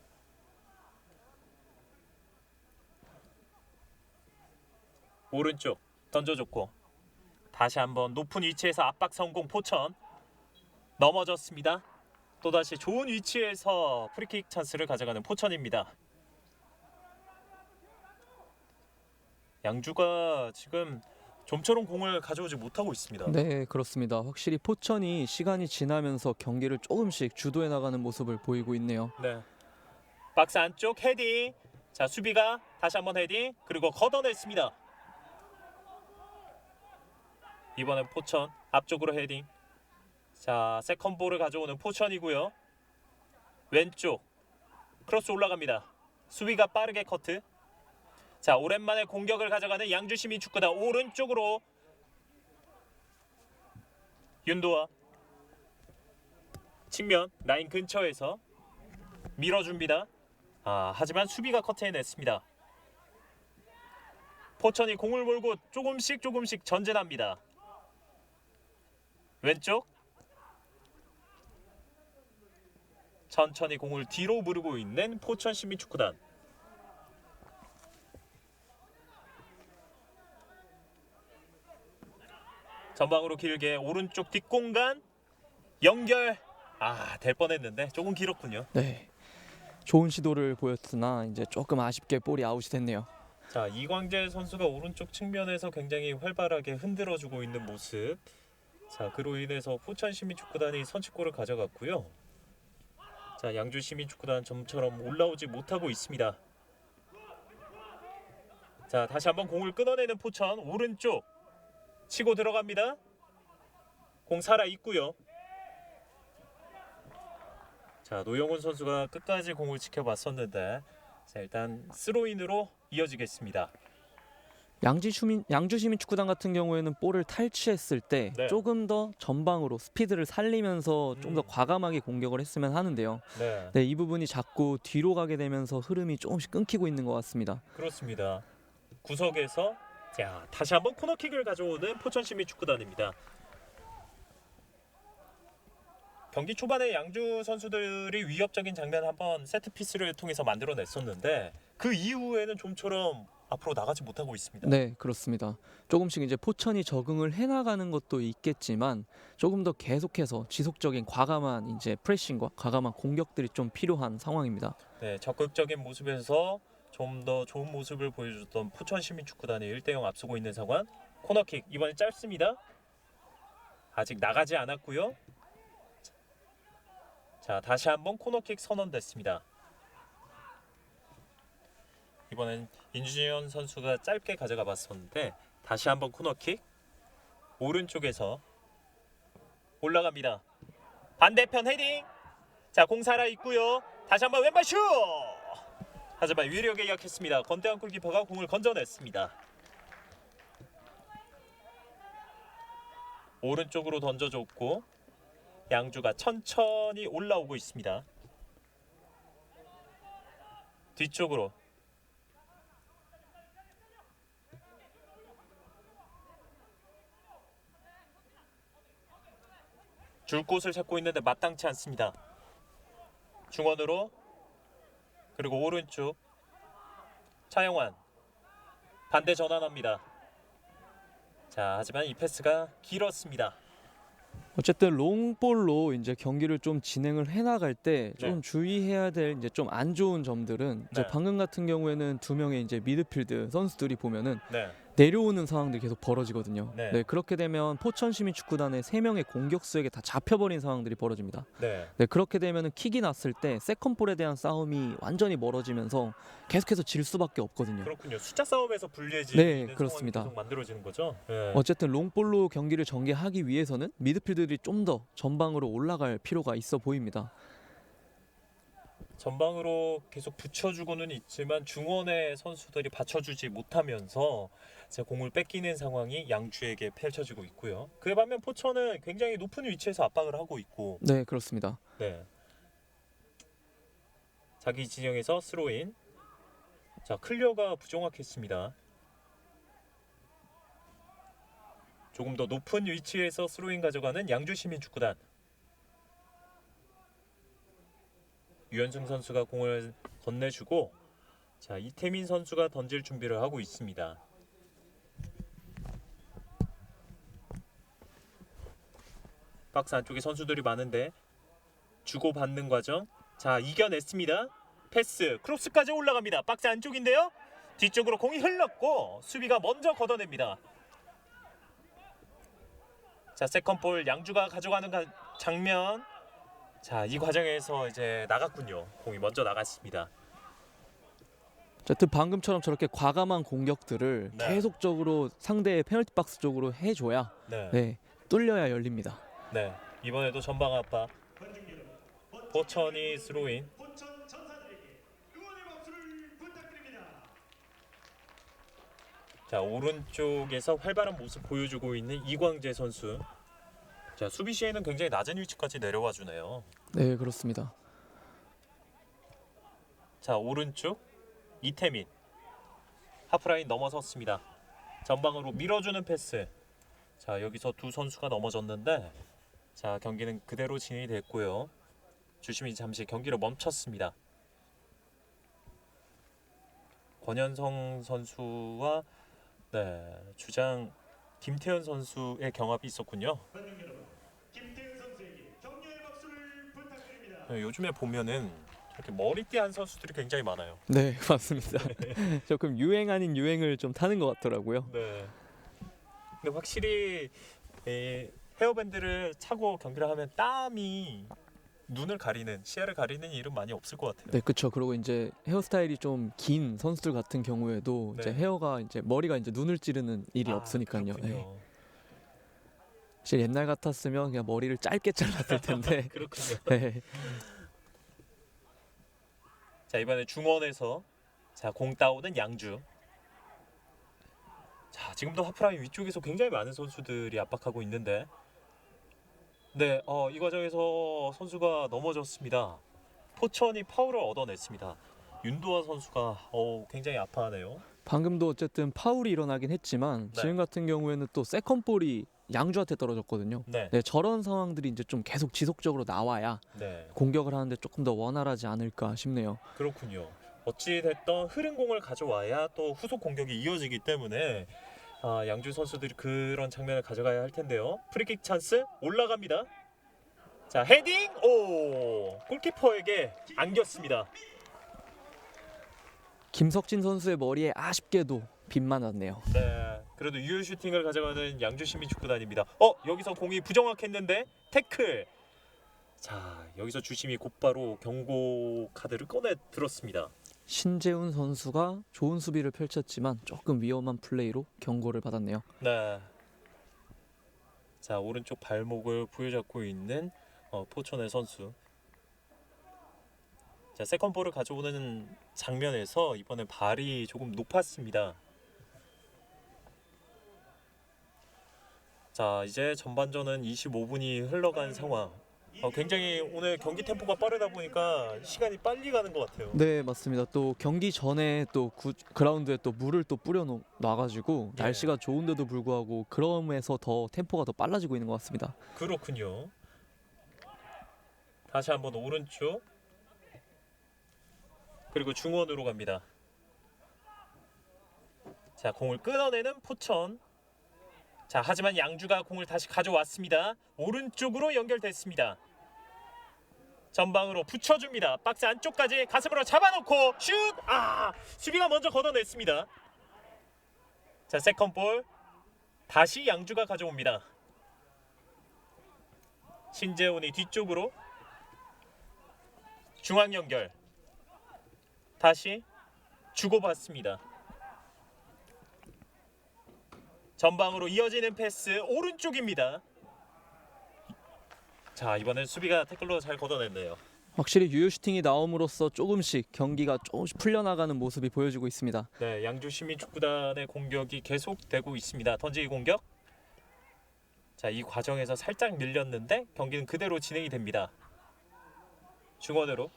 오른쪽 던져줬고 다시 한번 높은 위치에서 압박 성공. 포천 넘어졌습니다. 또다시 좋은 위치에서 프리킥 찬스를 가져가는 포천입니다. 양주가 지금 좀처럼 공을 가져오지 못하고 있습니다. 네, 그렇습니다. 확실히 포천이 시간이 지나면서 경기를 조금씩 주도해 나가는 모습을 보이고 있네요. 네. 박스 안쪽 헤딩. 자, 수비가 다시 한번 헤딩. 그리고 걷어냈습니다. 이번엔 포천 앞쪽으로 헤딩. 자, 세컨볼을 가져오는 포천이고요. 왼쪽 크로스 올라갑니다. 수비가 빠르게 커트. 자, 오랜만에 공격을 가져가는 양주시민축구단. 오른쪽으로 윤도아 측면 라인 근처에서 밀어줍니다. 하지만 수비가 커트해냈습니다. 포천이 공을 몰고 조금씩 전진합니다. 왼쪽 천천히 공을 뒤로 무르고 있는 포천 시민축구단. 전방으로 길게 오른쪽 뒷공간 연결. 될 뻔했는데 조금 길었군요. 네, 좋은 시도를 보였으나 이제 조금 아쉽게 볼이 아웃이 됐네요. 자, 이광재 선수가 오른쪽 측면에서 굉장히 활발하게 흔들어주고 있는 모습. 자, 그로 인해서 포천 시민축구단이 선취골을 가져갔고요. 자, 양주 시민축구단 좀처럼 올라오지 못하고 있습니다. 자, 다시 한번 공을 끊어내는 포천. 오른쪽 치고 들어갑니다. 공 살아 있고요. 자, 노영훈 선수가 끝까지 공을 지켜봤었는데, 자, 일단 스로인으로 이어지겠습니다. 양주시민축구단 같은 경우에는 볼을 탈취했을 때 네. 조금 더 전방으로 스피드를 살리면서 좀 더 과감하게 공격을 했으면 하는데요. 네, 네, 이 부분이 자꾸 뒤로 가게 되면서 흐름이 조금씩 끊기고 있는 것 같습니다. 그렇습니다. 구석에서 자, 다시 한번 코너킥을 가져오는 포천시민축구단입니다. 경기 초반에 양주 선수들이 위협적인 장면 한번 세트피스를 통해서 만들어냈었는데 그 이후에는 좀처럼 앞으로 나가지 못하고 있습니다. 네, 그렇습니다. 조금씩 이제 포천이 적응을 해나가는 것도 있겠지만 조금 더 계속해서 지속적인 과감한 이제 프레싱과 과감한 공격들이 좀 필요한 상황입니다. 네, 적극적인 모습에서 좀 더 좋은 모습을 보여줬던 포천시민축구단이 1대0 앞서고 있는 상황. 코너킥 이번에 짧습니다. 아직 나가지 않았고요. 자, 다시 한번 코너킥 선언됐습니다. 이번엔 인주현 선수가 짧게 가져가 봤었는데 다시 한번 코너킥 오른쪽에서 올라갑니다. 반대편 헤딩. 자, 공 살아 있고요. 다시 한번 왼발 슛. 하지만 위력에 약했습니다. 권대한 골키퍼가 공을 건져냈습니다. 오른쪽으로 던져줬고 양주가 천천히 올라오고 있습니다. 뒤쪽으로 줄 곳을 찾고 있는데 마땅치 않습니다. 중원으로 그리고 오른쪽 차영환 반대 전환합니다. 자, 하지만 이 패스가 길었습니다. 어쨌든 롱볼로 이제 경기를 좀 진행을 해나갈 때 좀 네. 주의해야 될 이제 좀 안 좋은 점들은 이제 네. 방금 같은 경우에는 두 명의 이제 미드필드 선수들이 보면은 네, 내려오는 상황들이 계속 벌어지거든요. 네. 네, 그렇게 되면 포천시민축구단의 3명의 공격수에게 다 잡혀버린 상황들이 벌어집니다. 네, 네, 그렇게 되면은 킥이 났을 때 세컨볼에 대한 싸움이 완전히 멀어지면서 계속해서 질 수밖에 없거든요. 그렇군요. 숫자 싸움에서 불리해지는 네, 상황이 그렇습니다. 계속 만들어지는 거죠. 네. 어쨌든 롱볼로 경기를 전개하기 위해서는 미드필드들이 좀 더 전방으로 올라갈 필요가 있어 보입니다. 전방으로 계속 붙여주고는 있지만 중원의 선수들이 받쳐주지 못하면서 이제 공을 뺏기는 상황이 양주에게 펼쳐지고 있고요. 그에 반면 포천은 굉장히 높은 위치에서 압박을 하고 있고, 네, 그렇습니다. 네, 자기 진영에서 스로인. 자, 클리어가 부정확했습니다. 조금 더 높은 위치에서 스로인 가져가는 양주시민축구단. 유현승 선수가 공을 건네주고, 자, 이태민 선수가 던질 준비를 하고 있습니다. 박스 안쪽에 선수들이 많은데 주고받는 과정. 자, 이겨냈습니다. 패스 크로스까지 올라갑니다. 박스 안쪽인데요. 뒤쪽으로 공이 흘렀고 수비가 먼저 걷어냅니다. 자, 세컨볼 양주가 가져가는 장면. 자, 이 과정에서 이제 나갔군요. 공이 먼저 나갔습니다. 어쨌든 방금처럼 저렇게 과감한 공격들을 네. 계속적으로 상대의 페널티 박스 쪽으로 해줘야 네. 네, 뚫려야 열립니다. 네. 이번에도 전방 압박. 포천이 스로인. 자, 오른쪽에서 활발한 모습 보여주고 있는 이광재 선수. 자, 수비 시에는 굉장히 낮은 위치까지 내려와 주네요. 네, 그렇습니다. 자, 오른쪽 이태민. 하프라인 넘어섰습니다. 전방으로 밀어주는 패스. 자, 여기서 두 선수가 넘어졌는데, 자, 경기는 그대로 진행이 됐고요. 주심이 잠시 경기를 멈췄습니다. 권현성 선수와 주장 김태현 선수의 경합이 있었군요. 요즘에 보면은 이렇게 머리띠 한 선수들이 굉장히 많아요. 네, 맞습니다. 조금 유행 아닌 유행을 좀 타는 것 같더라고요. 네. 근데 확실히 헤어밴드를 차고 경기를 하면 땀이 눈을 가리는 시야를 가리는 일은 많이 없을 것 같아요. 네, 그렇죠. 그리고 이제 헤어스타일이 좀 긴 선수들 같은 경우에도 이제 네. 헤어가 이제 머리가 이제 눈을 찌르는 일이 없으니까요. 그렇군요. 네. 사실 옛날 같았으면 그냥 머리를 짧게 잘랐을 텐데. 그렇군요. 네. 자, 이번에 중원에서 공 따오는 양주. 자, 지금도 하프라인 위쪽에서 굉장히 많은 선수들이 압박하고 있는데, 네, 이 과정에서 선수가 넘어졌습니다. 포천이 파울을 얻어냈습니다. 윤도아 선수가 굉장히 아파하네요. 방금도 어쨌든 파울이 일어나긴 했지만 네. 지금 같은 경우에는 또 세컨볼이 양주한테 떨어졌거든요. 네, 네, 저런 상황들이 이제 좀 계속 지속적으로 나와야 네, 공격을 하는데 조금 더 원활하지 않을까 싶네요. 그렇군요. 어찌 됐던 흐른 공을 가져와야 또 후속 공격이 이어지기 때문에 양주 선수들이 그런 장면을 가져가야 할 텐데요. 프리킥 찬스 올라갑니다. 자, 헤딩! 오! 골키퍼에게 안겼습니다. 김석진 선수의 머리에 아쉽게도 빗만 왔네요. 네, 그래도 유효 슈팅을 가져가는 양주 시민축구단입니다. 여기서 공이 부정확했는데 태클. 자, 여기서 주심이 곧바로 경고 카드를 꺼내 들었습니다. 신재훈 선수가 좋은 수비를 펼쳤지만 조금 위험한 플레이로 경고를 받았네요. 네. 자, 오른쪽 발목을 부여잡고 있는 포천의 선수. 자, 세컨볼을 가져오는 장면에서 이번에 발이 조금 높았습니다. 자, 이제 전반전은 25분이 흘러간 상황. 굉장히 오늘 경기 템포가 빠르다 보니까 시간이 빨리 가는 것 같아요. 네, 맞습니다. 또 경기 전에 또 그라운드에 또 물을 또 뿌려 놔가지고 예. 날씨가 좋은데도 불구하고 그럼에서 더 템포가 더 빨라지고 있는 것 같습니다. 그렇군요. 다시 한번 오른쪽. 그리고 중원으로 갑니다. 자, 공을 끊어내는 포천. 자, 하지만 양주가 공을 다시 가져왔습니다. 오른쪽으로 연결됐습니다. 전방으로 붙여줍니다. 박스 안쪽까지 가슴으로 잡아놓고 슛! 수비가 먼저 걷어냈습니다. 자, 세컨볼 다시 양주가 가져옵니다. 신재훈이 뒤쪽으로 중앙 연결. 다시 주고받습니다. 전방으로 이어지는 패스 오른쪽입니다. 자, 이번엔 수비가 태클로 잘 걷어냈네요. 확실히 유효 슈팅이 나옴으로써 조금씩 경기가 조금씩 풀려나가는 모습이 보여지고 있습니다. 네, 양주 시민축구단의 공격이 계속되고 있습니다. 던지기 공격. 자, 이 과정에서 살짝 밀렸는데 경기는 그대로 진행이 됩니다. 중원으로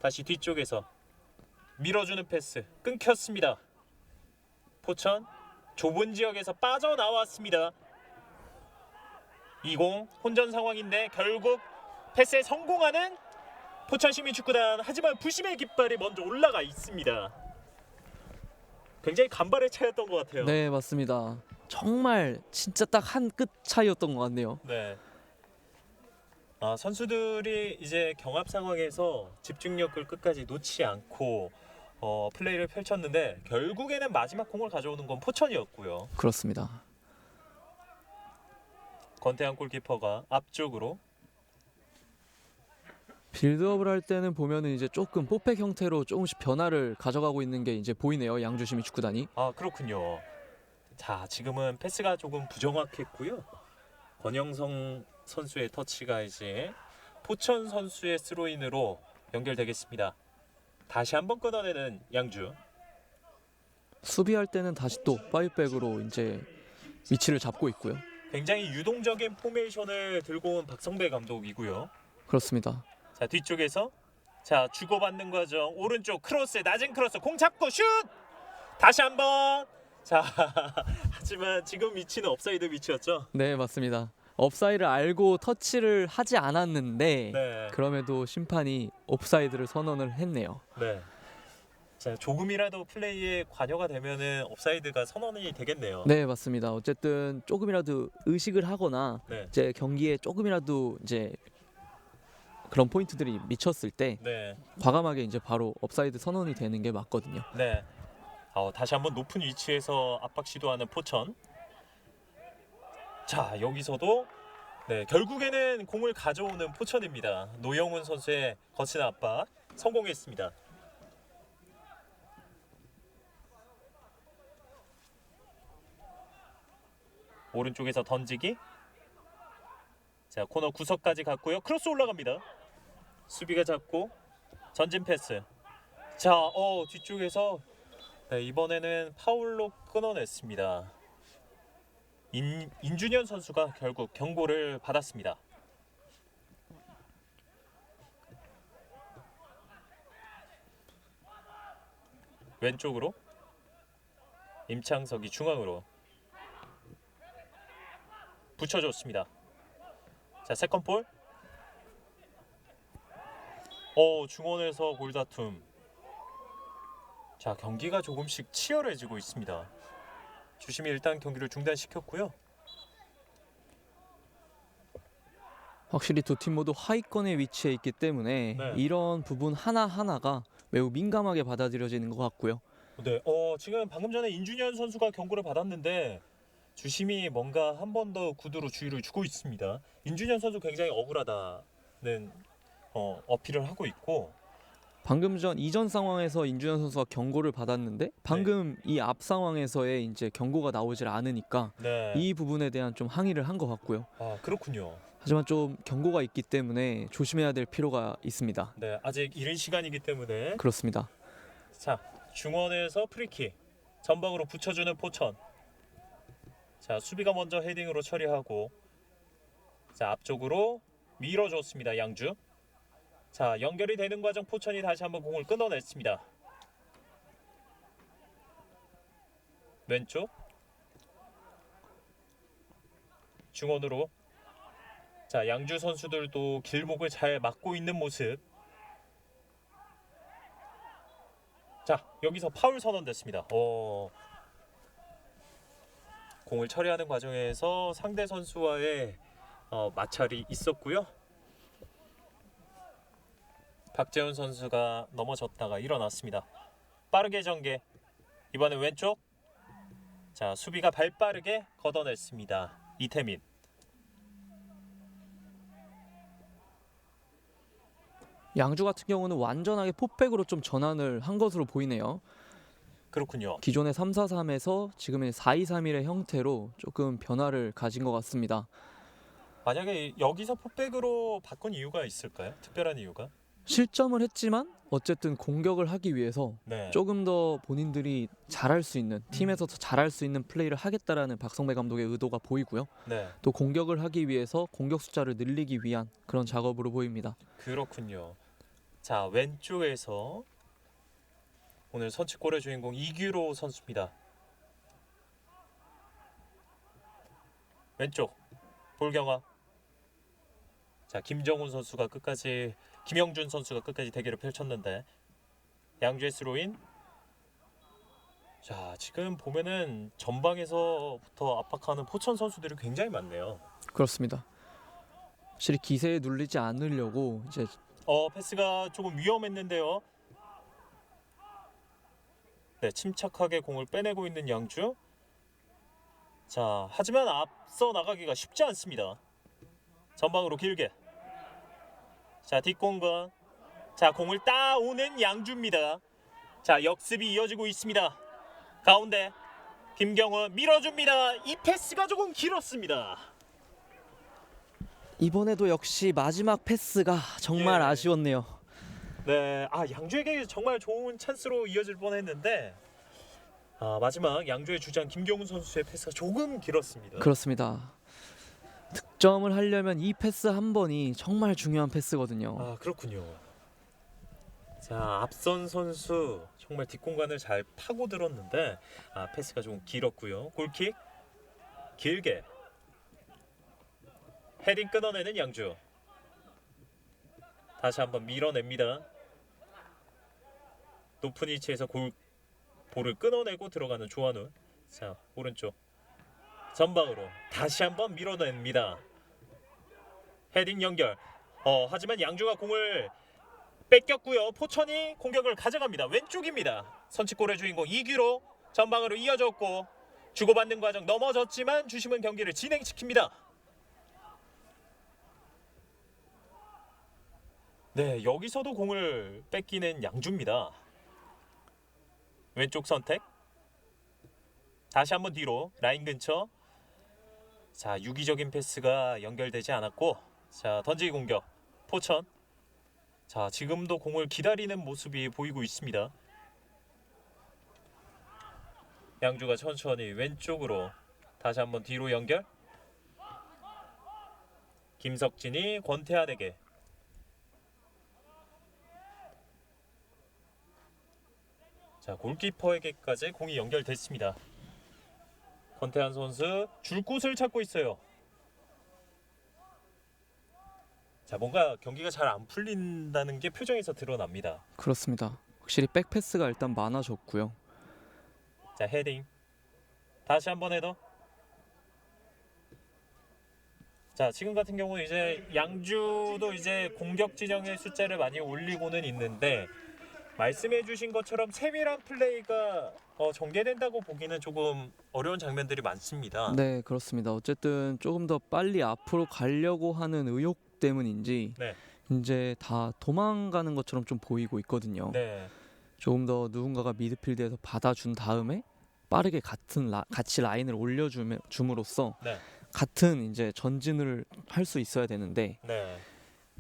다시 뒤쪽에서 밀어주는 패스 끊겼습니다. 포천 좁은 지역에서 빠져나왔습니다. 20 혼전 상황인데 결국 패스에 성공하는 포천시민축구단. 하지만 부심의 깃발이 먼저 올라가 있습니다. 굉장히 간발의 차이였던 것 같아요. 네, 맞습니다. 정말 진짜 딱 한 끗 차이였던 것 같네요. 네. 선수들이 이제 경합 상황에서 집중력을 끝까지 놓지 않고 플레이를 펼쳤는데 결국에는 마지막 공을 가져오는 건 포천이었고요. 그렇습니다. 권태환 골키퍼가 앞쪽으로. 빌드업을 할 때는 보면은 이제 조금 뽀백 형태로 조금씩 변화를 가져가고 있는 게 이제 보이네요. 양주 시민축구단이. 그렇군요. 자, 지금은 패스가 조금 부정확했고요. 권영성 선수의 터치가 이제 포천 선수의 스로인으로 연결되겠습니다. 다시 한번 끊어내는 양주. 수비할 때는 다시 또 파이백으로 이제 위치를 잡고 있고요. 굉장히 유동적인 포메이션을 들고 온 박성배 감독이고요. 그렇습니다. 자, 뒤쪽에서 자, 주고받는 과정. 오른쪽 크로스, 낮은 크로스, 공 잡고 슛! 다시 한번. 자, 하지만 지금 위치는 업사이드 위치였죠. 네, 맞습니다. 업사이드를 알고 터치를 하지 않았는데 네. 그럼에도 심판이 옵사이드를 선언을 했네요. 네. 자, 조금이라도 플레이에 관여가 되면은 옵사이드가 선언이 되겠네요. 네, 맞습니다. 어쨌든 조금이라도 의식을 하거나 네. 이제 경기에 조금이라도 이제 그런 포인트들이 미쳤을 때 네. 과감하게 이제 바로 업사이드 선언이 되는 게 맞거든요. 네. 다시 한번 높은 위치에서 압박 시도하는 포천. 자, 여기서도 네, 결국에는 공을 가져오는 포천입니다. 노영훈 선수의 거친 압박 성공했습니다. 오른쪽에서 던지기. 자, 코너 구석까지 갔고요. 크로스 올라갑니다. 수비가 잡고 전진 패스. 자, 뒤쪽에서 네, 이번에는 파울로 끊어냈습니다. 인준현 선수가 결국 경고를 받았습니다. 왼쪽으로 임창석이 중앙으로 붙여줬습니다. 자, 세컨볼. 중원에서 골다툼. 자, 경기가 조금씩 치열해지고 있습니다. 주심이 일단 경기를 중단시켰고요. 확실히 두 팀 모두 하위권에 위치해 있기 때문에 네. 이런 부분 하나하나가 매우 민감하게 받아들여지는 것 같고요. 네, 지금 방금 전에 인준현 선수가 경고를 받았는데 주심이 뭔가 한 번 더 구두로 주의를 주고 있습니다. 인준현 선수 굉장히 억울하다는 어필을 하고 있고, 방금 전 이전 상황에서 인준현 선수가 경고를 받았는데 방금 이 앞 상황에서의 이제 경고가 나오질 않으니까 네, 이 부분에 대한 좀 항의를 한 것 같고요. 그렇군요. 하지만 좀 경고가 있기 때문에 조심해야 될 필요가 있습니다. 네, 아직 이른 시간이기 때문에. 그렇습니다. 자, 중원에서 프리킥 전방으로 붙여주는 포천. 자, 수비가 먼저 헤딩으로 처리하고, 자, 앞쪽으로 밀어줬습니다. 양주. 자, 연결이 되는 과정 포천이 다시 한번 공을 끊어냈습니다. 왼쪽 중원으로. 자, 양주 선수들도 길목을 잘 막고 있는 모습. 자, 여기서 파울 선언됐습니다. 공을 처리하는 과정에서 상대 선수와의 마찰이 있었고요. 박재훈 선수가 넘어졌다가 일어났습니다. 빠르게 전개. 이번엔 왼쪽. 자, 수비가 발빠르게 걷어냈습니다. 이태민. 양주 같은 경우는 완전하게 포백으로 좀 전환을 한 것으로 보이네요. 그렇군요. 기존의 3-4-3에서 지금의 4-2-3-1의 형태로 조금 변화를 가진 것 같습니다. 만약에 여기서 포백으로 바꾼 이유가 있을까요? 특별한 이유가? 실점을 했지만 어쨌든 공격을 하기 위해서 네. 조금 더 본인들이 잘할 수 있는 팀에서 더 잘할 수 있는 플레이를 하겠다라는 박성배 감독의 의도가 보이고요. 네. 또 공격을 하기 위해서 공격 숫자를 늘리기 위한 그런 작업으로 보입니다. 그렇군요. 자, 왼쪽에서 오늘 선취골의 주인공 이규로 선수입니다. 왼쪽 볼경화. 자, 김정훈 선수가 끝까지, 김영준 선수가 끝까지 대결을 펼쳤는데 양주의 스로인. 자, 지금 보면은 전방에서부터 압박하는 포천 선수들이 굉장히 많네요. 그렇습니다. 확실히 기세에 눌리지 않으려고 이제 패스가 조금 위험했는데요. 네, 침착하게 공을 빼내고 있는 양주. 자, 하지만 앞서 나가기가 쉽지 않습니다. 전방으로 길게. 자, 뒷공간. 자, 공을 따오는 양주입니다. 자, 역습이 이어지고 있습니다. 가운데 김경훈 밀어줍니다. 이 패스가 조금 길었습니다. 이번에도 역시 마지막 패스가 정말 예. 아쉬웠네요. 네, 양주에게 정말 좋은 찬스로 이어질 뻔했는데 마지막 양주의 주장 김경훈 선수의 패스가 조금 길었습니다. 그렇습니다. 득점을 하려면 이 패스 한 번이 정말 중요한 패스거든요. 그렇군요. 자, 앞선 선수 정말 뒷공간을 잘 파고들었는데 패스가 좀 길었고요. 골킥 길게 헤딩 끊어내는 양주. 다시 한번 밀어냅니다. 높은 위치에서 볼을 끊어내고 들어가는 조한우. 자, 오른쪽 전방으로 다시 한번 밀어냅니다. 헤딩 연결. 하지만 양주가 공을 뺏겼고요. 포천이 공격을 가져갑니다. 왼쪽입니다. 선취골의 주인공 이규로 전방으로 이어졌고 주고받는 과정 넘어졌지만 주심은 경기를 진행시킵니다. 네, 여기서도 공을 뺏기는 양주입니다. 왼쪽 선택. 다시 한번 뒤로 라인 근처. 자, 유기적인 패스가 연결되지 않았고, 자, 던지기 공격. 포천. 자, 지금도 공을 기다리는 모습이 보이고 있습니다. 양주가 천천히 왼쪽으로 다시 한번 뒤로 연결. 김석진이 권태환에게. 자, 골키퍼에게까지 공이 연결됐습니다. 권태환 선수 줄 곳을 찾고 있어요. 자, 뭔가 경기가 잘 안 풀린다는 게 표정에서 드러납니다. 그렇습니다. 확실히 백패스가 일단 많아졌고요. 자, 헤딩. 다시 한번 헤더. 자, 지금 같은 경우는 이제 양주도 이제 공격 진영의 숫자를 많이 올리고는 있는데, 말씀해주신 것처럼 세밀한 플레이가 전개된다고 보기는 조금 어려운 장면들이 많습니다. 네, 그렇습니다. 어쨌든 조금 더 빨리 앞으로 가려고 하는 의욕 때문인지 네. 이제 다 도망가는 것처럼 좀 보이고 있거든요. 네. 조금 더 누군가가 미드필드에서 받아준 다음에 빠르게 같이 라인을 올려줌으로써 네. 같은 이제 전진을 할 수 있어야 되는데 네.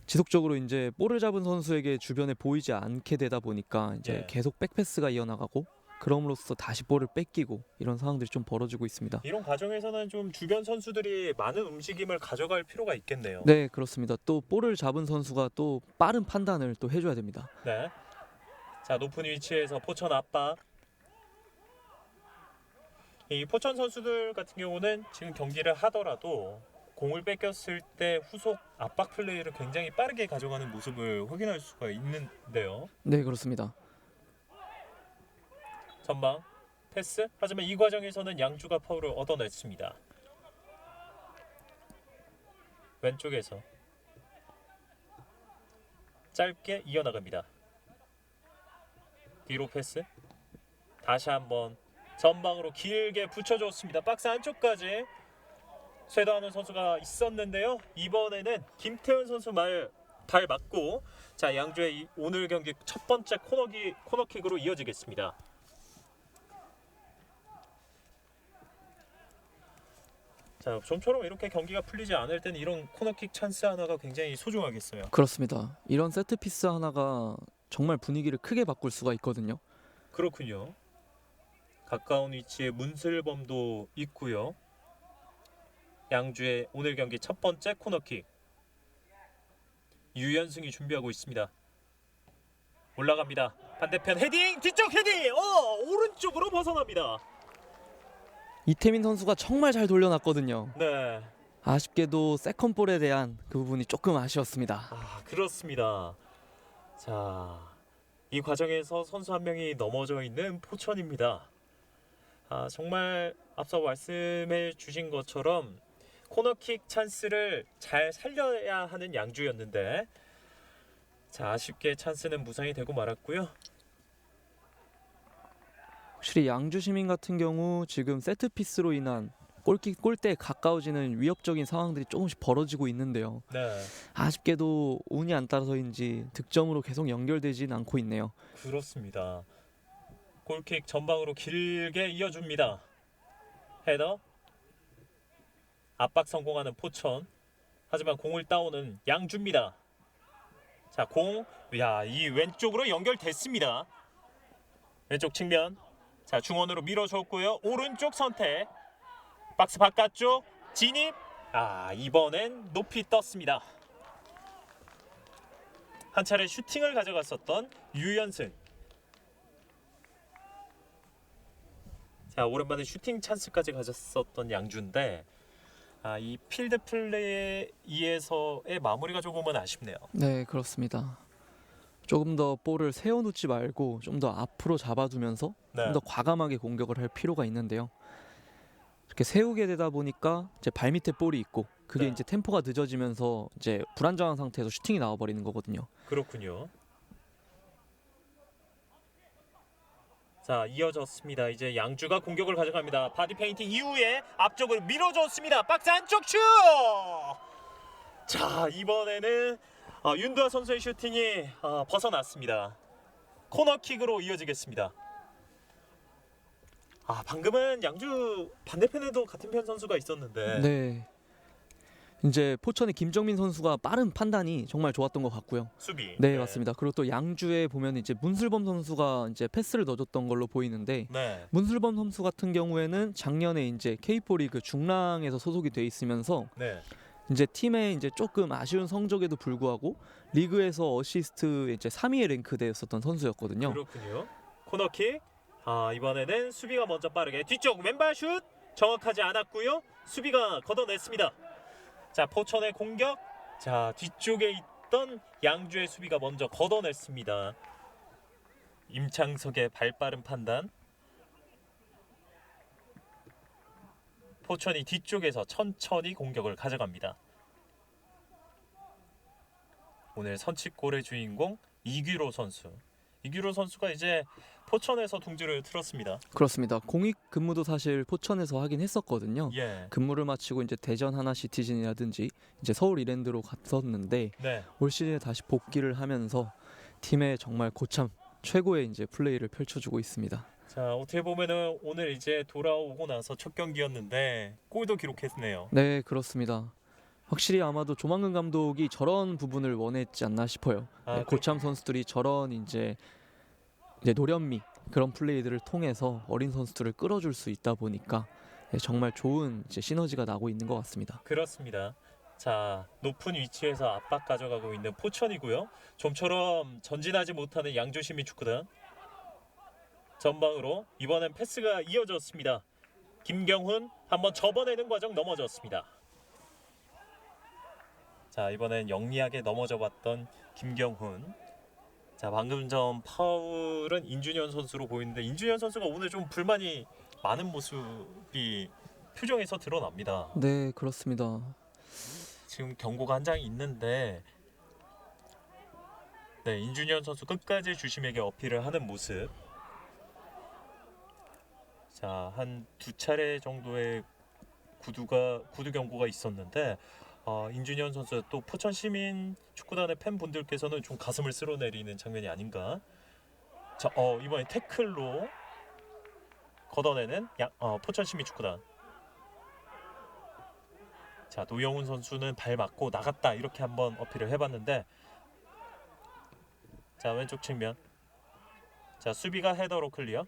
지속적으로 이제 볼을 잡은 선수에게 주변에 보이지 않게 되다 보니까 이제 네. 계속 백패스가 이어나가고 그럼으로써 다시 볼을 뺏기고 이런 상황들이 좀 벌어지고 있습니다. 이런 과정에서는 좀 주변 선수들이 많은 움직임을 가져갈 필요가 있겠네요. 네, 그렇습니다. 또 볼을 잡은 선수가 또 빠른 판단을 또 해줘야 됩니다. 네. 자, 높은 위치에서 포천 압박. 이 포천 선수들 같은 경우는 지금 경기를 하더라도 공을 뺏겼을 때 후속 압박 플레이를 굉장히 빠르게 가져가는 모습을 확인할 수가 있는데요. 네, 그렇습니다. 전방 패스. 하지만 이 과정에서는 양주가 파울을 얻어냈습니다. 왼쪽에서 짧게 이어나갑니다. 뒤로 패스. 다시 한번 전방으로 길게 붙여줬습니다. 박스 안쪽까지 쇄도하는 선수가 있었는데요. 이번에는 김태훈 선수 발 맞고, 자, 양주의 오늘 경기 첫 번째 코너킥으로 이어지겠습니다. 자, 좀처럼 이렇게 경기가 풀리지 않을 때는 이런 코너킥 찬스 하나가 굉장히 소중하겠어요. 그렇습니다. 이런 세트 피스 하나가 정말 분위기를 크게 바꿀 수가 있거든요. 그렇군요. 가까운 위치에 문슬범도 있고요. 양주의 오늘 경기 첫 번째 코너킥. 유연승이 준비하고 있습니다. 올라갑니다. 반대편 헤딩, 뒤쪽 헤딩. 오른쪽으로 벗어납니다. 이태민 선수가 정말 잘 돌려놨거든요. 네. 아쉽게도 세컨볼에 대한 그 부분이 조금 아쉬웠습니다. 그렇습니다. 자, 이 과정에서 선수 한 명이 넘어져 있는 포천입니다. 정말 앞서 말씀해 주신 것처럼 코너킥 찬스를 잘 살려야 하는 양주였는데, 자, 아쉽게 찬스는 무산이 되고 말았고요. 확실히 양주 시민 같은 경우 지금 세트 피스로 인한 골대에 가까워지는 위협적인 상황들이 조금씩 벌어지고 있는데요. 네, 아쉽게도 운이 안 따라서인지 득점으로 계속 연결되진 않고 있네요. 그렇습니다. 골킥 전방으로 길게 이어줍니다. 헤더. 압박 성공하는 포천. 하지만 공을 따오는 양주입니다. 자, 이 왼쪽으로 연결됐습니다. 왼쪽 측면. 자, 중원으로 밀어줬고요. 오른쪽 선택. 박스 바깥쪽 진입. 이번엔 높이 떴습니다. 한 차례 슈팅을 가져갔었던 유연승. 자, 오랜만에 슈팅 찬스까지 가졌었던 양주인데, 이 필드 플레이에서의 마무리가 조금은 아쉽네요. 네, 그렇습니다. 조금 더 볼을 세워놓지 말고 좀 더 앞으로 잡아두면서 네. 좀 더 과감하게 공격을 할 필요가 있는데요. 이렇게 세우게 되다 보니까 이제 발밑에 볼이 있고 그게 네. 이제 템포가 늦어지면서 이제 불안정한 상태에서 슈팅이 나와버리는 거거든요. 그렇군요. 자, 이어졌습니다. 이제 양주가 공격을 가져갑니다. 바디 페인팅 이후에 앞쪽으로 밀어줬습니다. 박스 안쪽 슛! 자, 이번에는 윤두아 선수의 슈팅이 벗어났습니다. 코너킥으로 이어지겠습니다. 방금은 양주 반대편에도 같은 편 선수가 있었는데. 네. 이제 포천의 김정민 선수가 빠른 판단이 정말 좋았던 것 같고요. 수비. 네, 맞습니다. 그리고 또 양주에 보면 이제 문슬범 선수가 이제 패스를 넣어줬던 걸로 보이는데 네. 문슬범 선수 같은 경우에는 작년에 이제 K4 리그 중랑에서 소속이 돼 있으면서 네. 이제 팀의 이제 조금 아쉬운 성적에도 불구하고 리그에서 어시스트 이제 3위에 랭크되었었던 선수였거든요. 그렇군요. 코너킥. 이번에는 수비가 먼저 빠르게 뒤쪽 왼발 슛 정확하지 않았고요. 수비가 걷어냈습니다. 자, 포천의 공격. 자, 뒤쪽에 있던 양주의 수비가 먼저 걷어냈습니다. 임창석의 발빠른 판단. 포천이 뒤쪽에서 천천히 공격을 가져갑니다. 오늘 선취골의 주인공 이규로 선수. 이규로 선수가 이제 포천에서 둥지를 틀었습니다. 그렇습니다. 공익 근무도 사실 포천에서 하긴 했었거든요. 예. 근무를 마치고 이제 대전 하나시티즌이라든지 이제 서울 이랜드로 갔었는데 네. 올 시즌에 다시 복귀를 하면서 팀의 정말 고참 최고의 이제 플레이를 펼쳐주고 있습니다. 자, 어떻게 보면은 오늘 이제 돌아오고 나서 첫 경기였는데 골도 기록했네요. 네, 그렇습니다. 확실히 아마도 조만근 감독이 저런 부분을 원했지 않나 싶어요. 네, 고참 선수들이 저런 이제 노련미 그런 플레이들을 통해서 어린 선수들을 끌어줄 수 있다 보니까 정말 좋은 이제 시너지가 나고 있는 것 같습니다. 그렇습니다. 자, 높은 위치에서 압박 가져가고 있는 포천이고요. 좀처럼 전진하지 못하는 양주시민축구단. 전방으로 이번엔 패스가 이어졌습니다. 김경훈 한번 접어내는 과정 넘어졌습니다. 자, 이번엔 영리하게 넘어져 봤던 김경훈. 자, 방금 전 파울은 인준현 선수로 보이는데 인준현 선수가 오늘 좀 불만이 많은 모습이 표정에서 드러납니다. 네, 그렇습니다. 지금 경고가 한 장이 있는데 네, 인준현 선수 끝까지 주심에게 어필을 하는 모습. 자, 한 두 차례 정도의 구두 경고가 있었는데 인준현 선수 또 포천 시민 축구단의 팬분들께서는 좀 가슴을 쓸어내리는 장면이 아닌가. 자, 이번에 태클로 걷어내는 포천 시민 축구단. 자, 노영훈 선수는 발 맞고 나갔다 이렇게 한번 어필을 해봤는데 자, 왼쪽 측면. 자, 수비가 헤더로 클리어.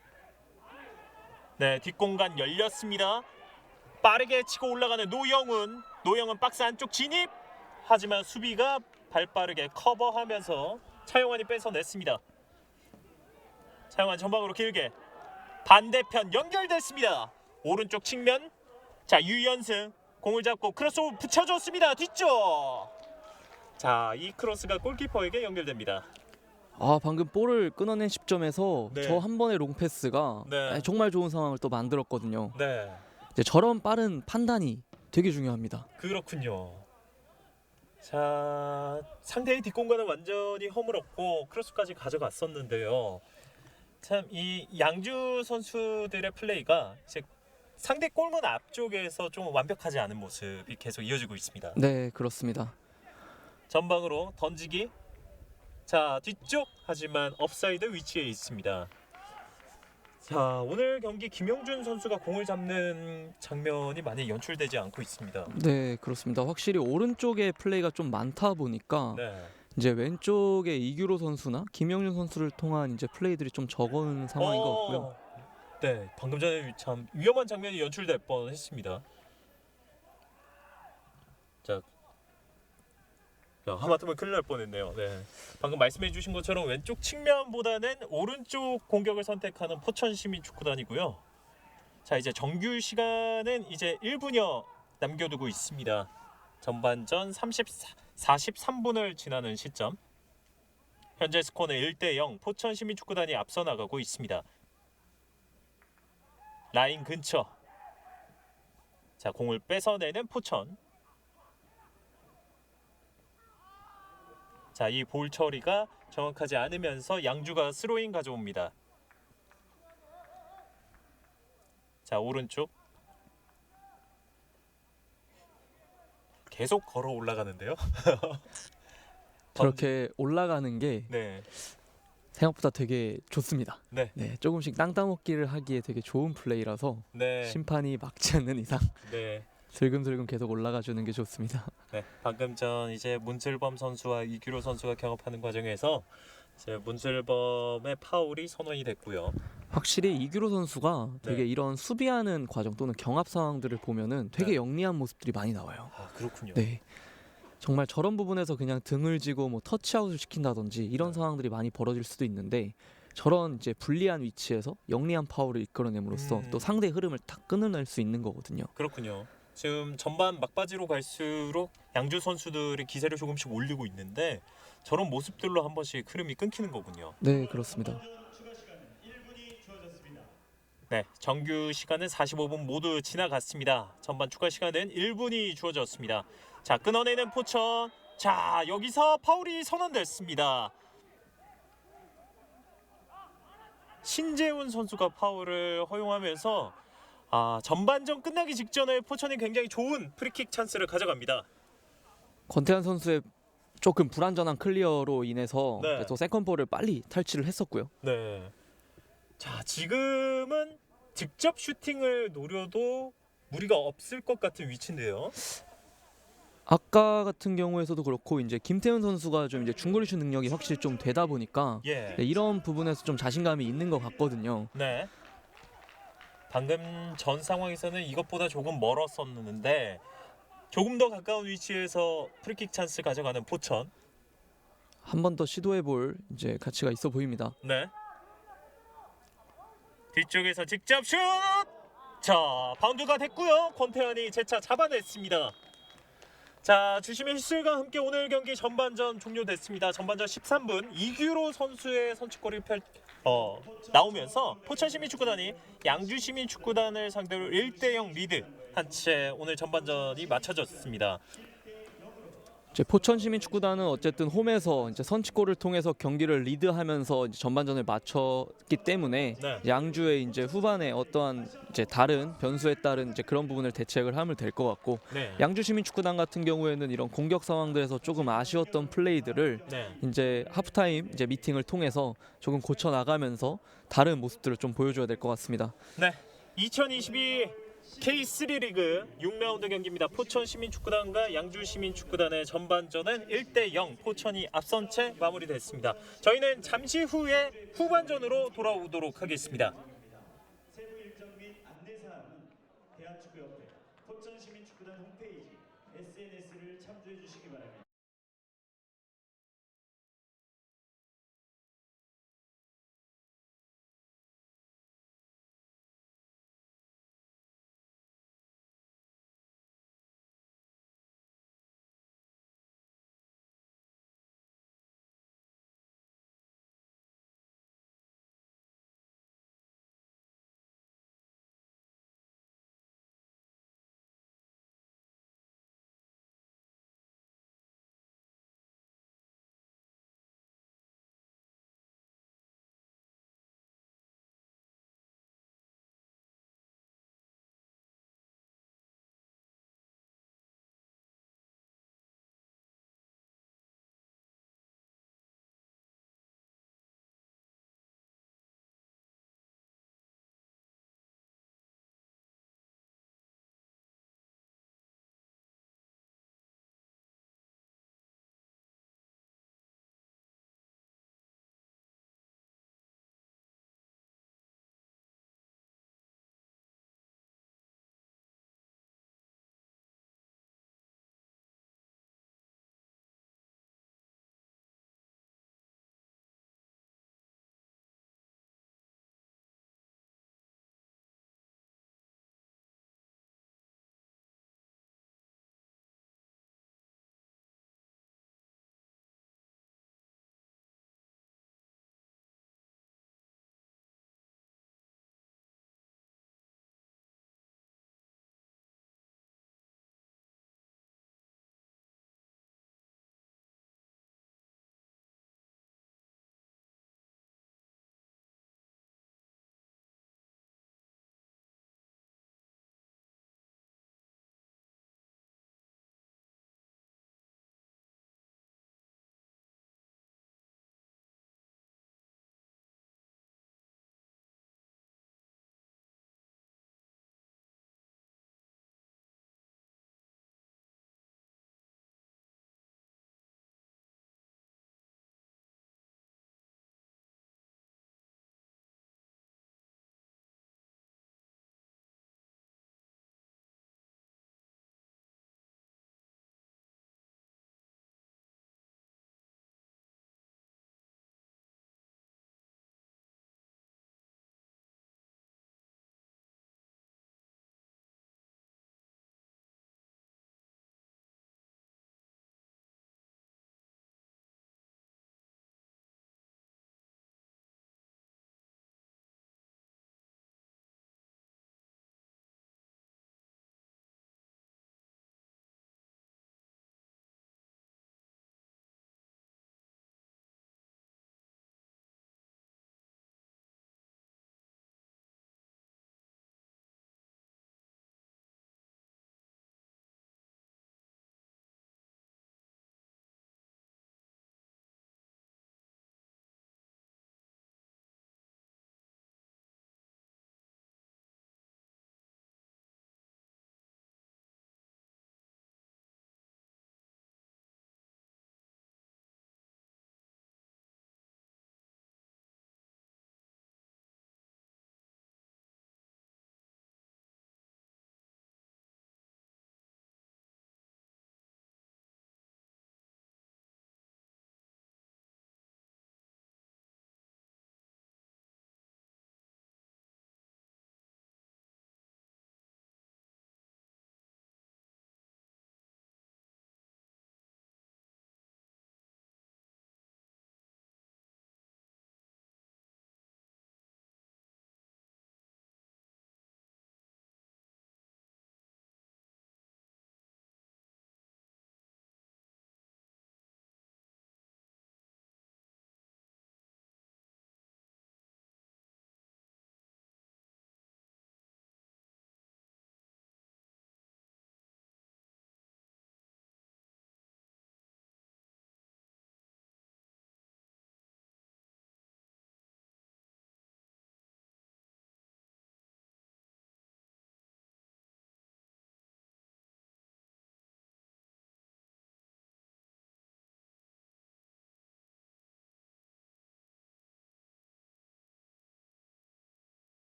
네, 뒷공간 열렸습니다. 빠르게 치고 올라가는 노영훈 박스 안쪽 진입. 하지만 수비가 발빠르게 커버하면서 차용환이 뺏어냈습니다. 차용환 전방으로 길게 반대편 연결됐습니다. 오른쪽 측면. 자, 유연승 공을 잡고 크로스오버 붙여줬습니다. 뒤쪽. 자, 이 크로스가 골키퍼에게 연결됩니다. 방금 볼을 끊어낸 시점에서 네. 저 한 번의 롱패스가 네. 정말 좋은 상황을 또 만들었거든요. 네, 이제 저런 빠른 판단이 되게 중요합니다. 그렇군요. 자, 상대의 뒷공간을 완전히 허물었고 크로스까지 가져갔었는데요. 참 이 양주 선수들의 플레이가 이제 상대 골문 앞쪽에서 좀 완벽하지 않은 모습이 계속 이어지고 있습니다. 네, 그렇습니다. 전방으로 던지기. 자, 뒤쪽 하지만 업사이드 위치에 있습니다. 자, 오늘 경기 김용준 선수가 공을 잡는 장면이 많이 연출되지 않고 있습니다. 네, 그렇습니다. 확실히 오른쪽에 플레이가 좀 많다 보니까 네. 이제 왼쪽에 이규로 선수나 김영준 선수를 통한 이제 플레이들이 좀 적은 상황인 것 같고요. 네, 방금 전에 참 위험한 장면이 연출될 뻔했습니다. 자, 하마터면 큰일 날 뻔했네요. 네, 방금 말씀해주신 것처럼 왼쪽 측면보다는 오른쪽 공격을 선택하는 포천 시민 축구단이고요. 자, 이제 정규 시간은 이제 1분여 남겨두고 있습니다. 전반전 43분을 지나는 시점. 현재 스코어는 1대0 포천 시민 축구단이 앞서 나가고 있습니다. 라인 근처. 자, 공을 뺏어내는 포천. 자, 이 볼 처리가 정확하지 않으면서 양주가 스로인 가져옵니다. 자, 오른쪽. 계속 걸어 올라가는데요. 저렇게 올라가는 게 네. 생각보다 되게 좋습니다. 네. 네, 조금씩 땅 따먹기를 하기에 되게 좋은 플레이라서 네. 심판이 막지 않는 이상 네. 슬금슬금 계속 올라가 주는 게 좋습니다. 네. 방금 전 이제 문슬범 선수와 이규로 선수가 경합하는 과정에서 이제 문슬범의 파울이 선언이 됐고요. 확실히 이규로 선수가 되게 네. 이런 수비하는 과정 또는 경합 상황들을 보면은 되게 네. 영리한 모습들이 많이 나와요. 아, 그렇군요. 네. 정말 저런 부분에서 그냥 등을 쥐고 뭐 터치아웃을 시킨다든지 이런 네. 상황들이 많이 벌어질 수도 있는데 저런 이제 불리한 위치에서 영리한 파울을 이끌어냄으로써 음. 또 상대의 흐름을 탁 끊어낼 수 있는 거거든요. 그렇군요. 지금 전반 막바지로 갈수록 양주 선수들이 기세를 조금씩 올리고 있는데 저런 모습들로 한 번씩 흐름이 끊기는 거군요. 네, 그렇습니다. 네, 정규 시간은 45분 모두 지나갔습니다. 전반 추가 시간은 1분이 주어졌습니다. 자, 끊어내는 포천. 자, 여기서 파울이 선언됐습니다. 신재훈 선수가 파울을 허용하면서 전반전 끝나기 직전에 포천이 굉장히 좋은 프리킥 찬스를 가져갑니다. 권태환 선수의 조금 불안전한 클리어로 인해서 네. 또 세컨볼을 빨리 탈취를 했었고요. 네. 자, 지금은 직접 슈팅을 노려도 무리가 없을 것 같은 위치인데요. 아까 같은 경우에서도 그렇고 이제 김태훈 선수가 좀 이제 중거리 슛 능력이 확실히 좀 되다 보니까 예. 네, 이런 부분에서 좀 자신감이 있는 것 같거든요. 네. 방금 전 상황에서는 이것보다 조금 멀었었는데 조금 더 가까운 위치에서 프리킥 찬스 가져가는 포천. 한 번 더 시도해 볼 이제 가치가 있어 보입니다. 네. 뒤쪽에서 직접 슛! 자, 바운드가 됐고요. 권태환이 재차 잡아냈습니다. 자, 주심의 휘슬과 함께 오늘 경기 전반전 종료됐습니다. 전반전 13분 이규로 선수의 선취골이 나오면서 포천시민축구단이 양주시민축구단을 상대로 1대0 리드 한 채 오늘 전반전이 마쳐졌습니다. 이제 포천시민축구단은 어쨌든 홈에서 이제 선취골을 통해서 경기를 리드하면서 이제 전반전을 마쳤기 때문에 네. 양주의 이제 후반에 어떠한 이제 다른 변수에 따른 이제 그런 부분을 대책을 하면 될 것 같고 네. 양주시민축구단 같은 경우에는 이런 공격 상황들에서 조금 아쉬웠던 플레이들을 네. 이제 하프타임 이제 미팅을 통해서 조금 고쳐 나가면서 다른 모습들을 좀 보여줘야 될 것 같습니다. 네. 2022 K3 리그 6라운드 경기입니다. 포천시민축구단과 양주시민축구단의 전반전은 1대0 포천이 앞선 채 마무리됐습니다. 저희는 잠시 후에 후반전으로 돌아오도록 하겠습니다. 세부 일정 및 안내 사항은 대한축구협회 포천시민축구단 홈페이지 SNS를 참조해 주시기 바랍니다.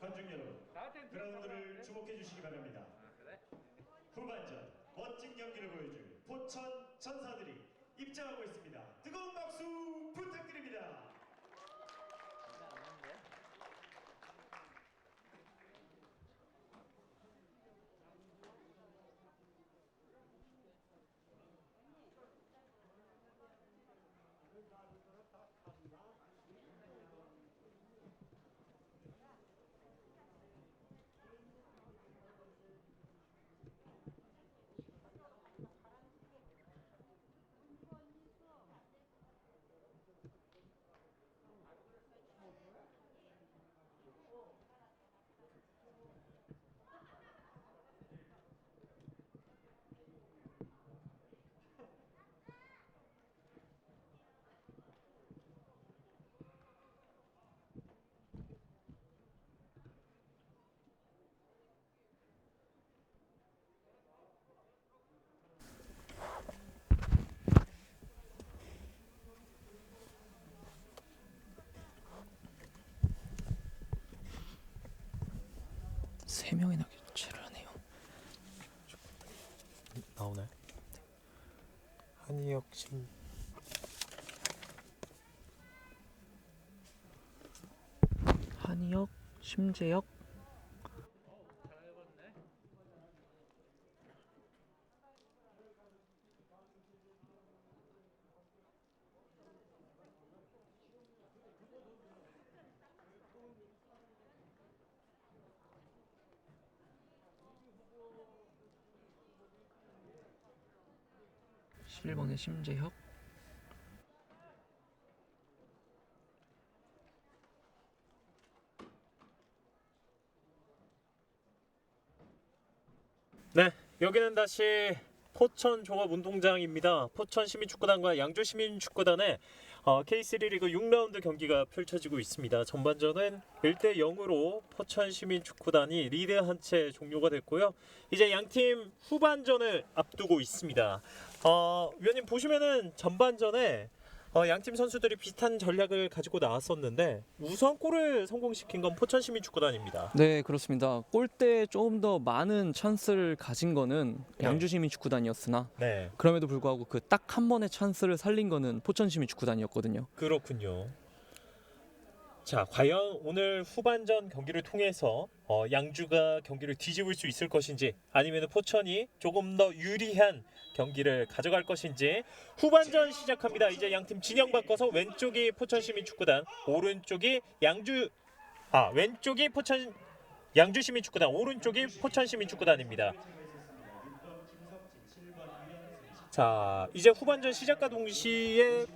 관중 여러분, 그라운드를 주목해 주시기 바랍니다. 후반전 멋진 경기를 보여줄 포천 전사들이 입장하고 있습니다. 뜨거운 박수 부탁드립니다. 세 명이나 교체를 하네요. 나오나요? 한이혁 한이혁, 심재혁. (11번의) 심재혁. 네, 여기는 다시 포천 종합운동장입니다. 포천 시민축구단과 양주 시민축구단의 K3 리그 6라운드 경기가 펼쳐지고 있습니다. 전반전은 1대 0으로 포천 시민축구단이 리드한 채 종료가 됐고요. 이제 양팀 후반전을 앞두고 있습니다. 위원님 보시면은 전반전에 양팀 선수들이 비슷한 전략을 가지고 나왔었는데 우선 골을 성공시킨 건 포천 시민축구단입니다. 네, 그렇습니다. 골대에 조금 더 많은 찬스를 가진 거는 네. 양주시민축구단이었으나 네, 그럼에도 불구하고 그 딱 한 번의 찬스를 살린 거는 포천시민축구단이었거든요. 그렇군요. 자, 과연 오늘 후반전 경기를 통해서 양주가 경기를 뒤집을 수 있을 것인지 아니면 포천이 조금 더 유리한 경기를 가져갈 것인지 후반전 시작합니다. 이제 양팀 진영 바꿔서 왼쪽이 포천시민축구단, 오른쪽이 왼쪽이 양주시민축구단, 오른쪽이 포천시민축구단입니다. 자, 이제 후반전 시작과 동시에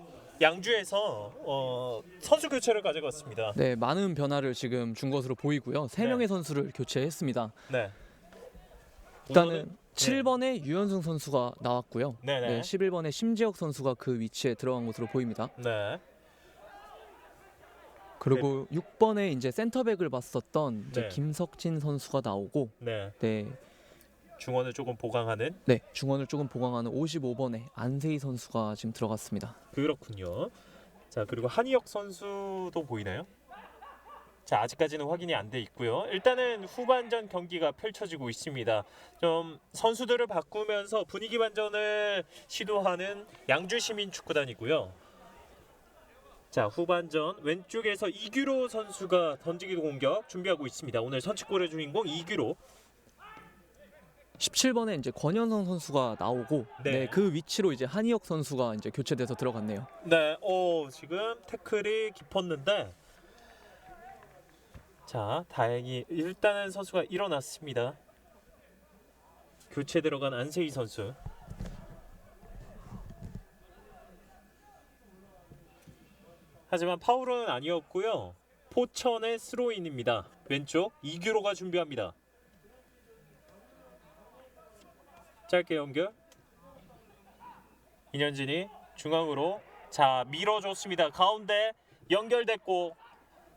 양주에서 선수 교체를 가져갔습니다. 네, 많은 변화를 지금 준 것으로 보이고요. 세 네. 명의 선수를 교체했습니다. 네. 일단은 7번의 유현승 선수가 나왔고요. 네네. 네, 11번의 심재혁 선수가 그 위치에 들어간 것으로 보입니다. 네. 그리고 6번에 이제 센터백을 맡았던 이제 네. 김석진 선수가 나오고, 네. 네, 중원을 조금 보강하는. 네 중원을 조금 보강하는 55번의 안세희 선수가 지금 들어갔습니다. 그렇군요. 자, 그리고 한이혁 선수도 보이나요? 자, 아직까지는 확인이 안 돼 있고요. 일단은 후반전 경기가 펼쳐지고 있습니다. 좀 선수들을 바꾸면서 분위기 반전을 시도하는 양주시민축구단이고요. 자, 후반전 왼쪽에서 이규로 선수가 던지기 공격 준비하고 있습니다. 오늘 선취골의 주인공 이규로. 17번에 이제 권현성 선수가 나오고, 네. 네, 그 위치로 이제 한희혁 선수가 이제 교체돼서 들어갔네요. 네, 지금 태클이 깊었는데, 자, 다행히 일단은 선수가 일어났습니다. 교체 들어간 안세희 선수. 하지만 파울은 아니었고요. 포천의 스로인입니다. 왼쪽 이규로가 준비합니다. 짧게 연결. 인현진이 중앙으로 자 밀어줬습니다. 가운데 연결됐고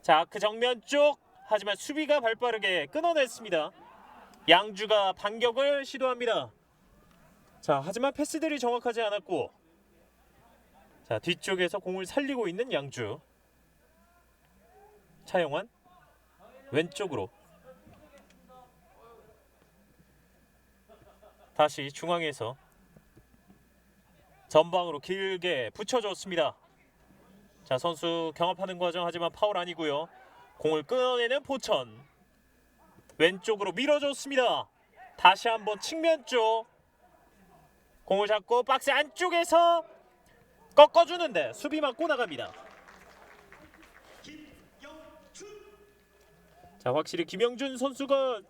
자 그 정면 쪽 하지만 수비가 발빠르게 끊어냈습니다. 양주가 반격을 시도합니다. 자 하지만 패스들이 정확하지 않았고 자, 뒤쪽에서 공을 살리고 있는 양주. 차영환 왼쪽으로 다시 중앙에서 전방으로 길게 붙여줬습니다. 자, 선수 경합하는 과정 하지만 파울 아니고요. 공을 끊어내는 포천. 왼쪽으로 밀어줬습니다. 다시 한번 측면 쪽 공을 잡고 박스 안쪽에서 꺾어주는데 수비 맞고 나갑니다. 자, 확실히 김영준 선수가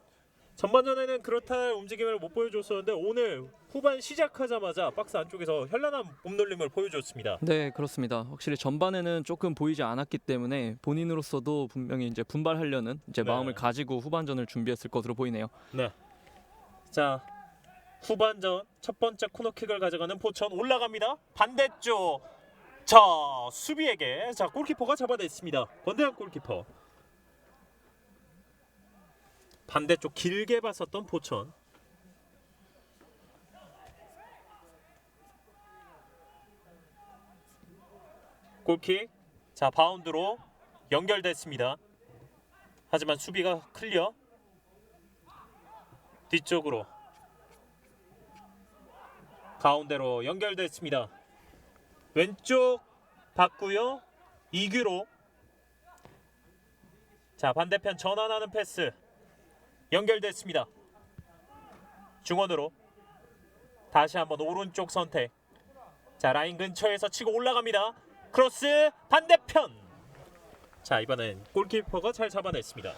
전반전에는 그렇다 할 움직임을 못 보여줬었는데 오늘 후반 시작하자마자 박스 안쪽에서 현란한 몸놀림을 보여줬습니다. 네, 그렇습니다. 확실히 전반에는 조금 보이지 않았기 때문에 본인으로서도 분명히 이제 분발하려는 이제 네. 마음을 가지고 후반전을 준비했을 것으로 보이네요. 네. 자, 후반전 첫 번째 코너킥을 가져가는 포천 올라갑니다. 반대쪽. 자, 수비에게 자 골키퍼가 잡아냈습니다. 권대한 골키퍼. 반대쪽 길게 봤었던 포천. 골킥. 자, 바운드로 연결됐습니다. 하지만 수비가 클리어. 뒤쪽으로 가운데로 연결됐습니다. 왼쪽 받고요. 이규로. 자, 반대편 전환하는 패스 연결됐습니다. 중원으로 다시 한번 오른쪽 선택. 자, 라인 근처에서 치고 올라갑니다. 크로스 반대편. 자, 이번엔 골키퍼가 잘 잡아냈습니다.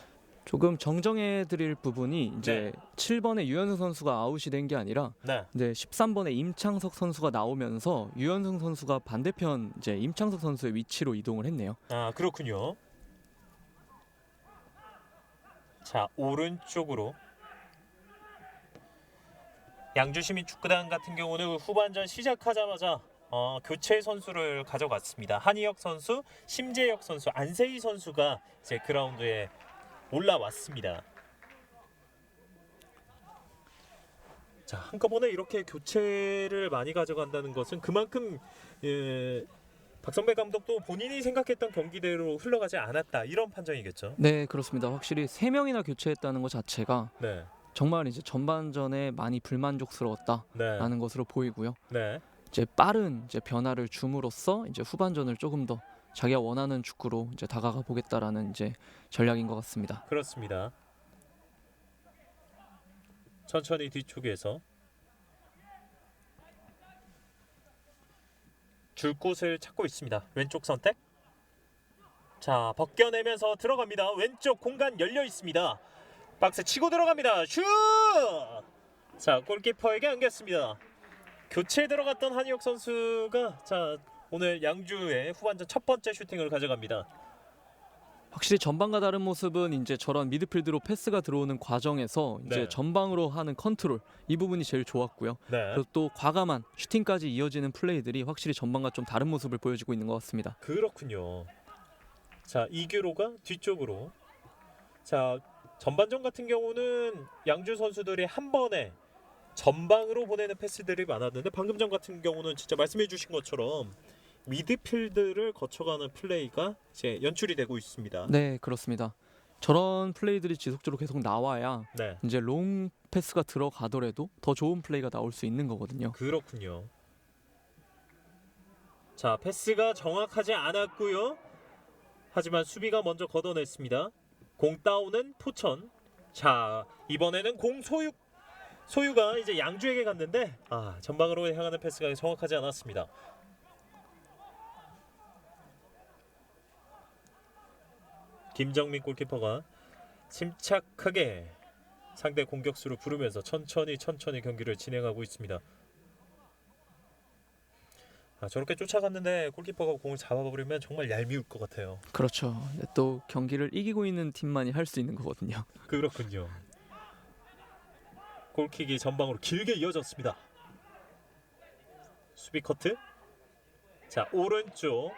조금 정정해 드릴 부분이 이제 네. 7번의 유현승 선수가 아웃이 된 게 아니라 네. 이제 13번의 임창석 선수가 나오면서 유현승 선수가 반대편 이제 임창석 선수의 위치로 이동을 했네요. 아, 그렇군요. 자, 오른쪽으로 양주시민축구단 같은 경우는 후반전 시작하자마자 교체 선수를 가져갔습니다. 한희혁 선수, 심재혁 선수, 안세희 선수가 이제 그라운드에 올라왔습니다. 자, 한꺼번에 이렇게 교체를 많이 가져간다는 것은 그만큼 박성배 감독도 본인이 생각했던 경기대로 흘러가지 않았다 이런 판정이겠죠. 네, 그렇습니다. 확실히 3명이나 교체했다는 것 자체가 네, 정말 이제 전반전에 많이 불만족스러웠다라는 네, 것으로 보이고요. 네. 이제 빠른 이제 변화를 줌으로써 이제 후반전을 조금 더 자기가 원하는 축구로 이제 다가가 보겠다라는 이제 전략인 것 같습니다. 그렇습니다. 천천히 뒤쪽에서 줄 곳을 찾고 있습니다. 왼쪽 선택. 자, 벗겨내면서 들어갑니다. 왼쪽 공간 열려 있습니다. 박스 치고 들어갑니다. 슛! 자, 골키퍼에게 안겼습니다. 교체에 들어갔던 한희혁 선수가 자, 오늘 양주의 후반전 첫 번째 슈팅을 가져갑니다. 확실히 전반과 다른 모습은 이제 저런 미드필드로 패스가 들어오는 과정에서 이제 네. 전방으로 하는 컨트롤 이 부분이 제일 좋았고요. 네. 그리고 또 과감한 슈팅까지 이어지는 플레이들이 확실히 전반과 좀 다른 모습을 보여주고 있는 것 같습니다. 그렇군요. 자, 이규로가 뒤쪽으로. 자, 전반전 같은 경우는 양주 선수들이 한 번에 전방으로 보내는 패스들이 많았는데 방금 전 같은 경우는 진짜 말씀해 주신 것처럼 미드필드를 거쳐가는 플레이가 이제 연출이 되고 있습니다. 네, 그렇습니다. 저런 플레이들이 지속적으로 계속 나와야 네. 이제 롱 패스가 들어가더라도 더 좋은 플레이가 나올 수 있는 거거든요. 그렇군요. 자, 패스가 정확하지 않았고요. 하지만 수비가 먼저 걷어냈습니다. 공 다운은 포천. 자, 이번에는 공 소유가 이제 양주에게 갔는데 전방으로 향하는 패스가 정확하지 않았습니다. 김정민 골키퍼가 침착하게 상대 공격수를 부르면서 천천히 경기를 진행하고 있습니다. 저렇게 쫓아갔는데 골키퍼가 공을 잡아버리면 정말 얄미울 것 같아요. 그렇죠. 근데 또 경기를 이기고 있는 팀만이 할 수 있는 거거든요. 그렇군요. 골킥이 전방으로 길게 이어졌습니다. 수비 커트. 자, 오른쪽.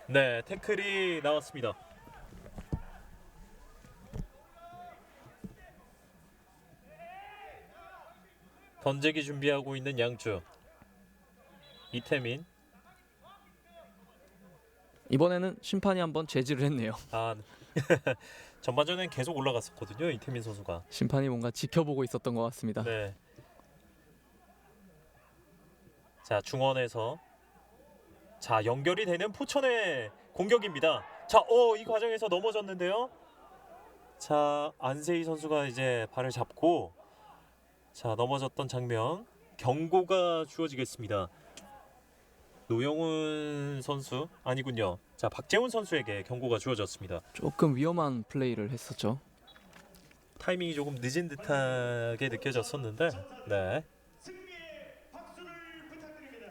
네, 태클이 나왔습니다. 던지기 준비하고 있는 양주. 이태민. 이번에는 심판이 한번 제지를 했네요. 아 전반전엔 계속 올라갔었거든요. 이태민 선수가. 심판이 뭔가 지켜보고 있었던 것 같습니다. 네. 자 중원에서 자 연결이 되는 포천의 공격입니다. 자, 이 과정에서 넘어졌는데요. 자 안세희 선수가 이제 발을 잡고 자 넘어졌던 장면 경고가 주어지겠습니다. 노영훈 선수 아니군요. 자 박재훈 선수에게 경고가 주어졌습니다. 조금 위험한 플레이를 했었죠. 타이밍이 조금 늦은 듯하게 느껴졌었는데 네. 승리의 박수를 부탁드립니다.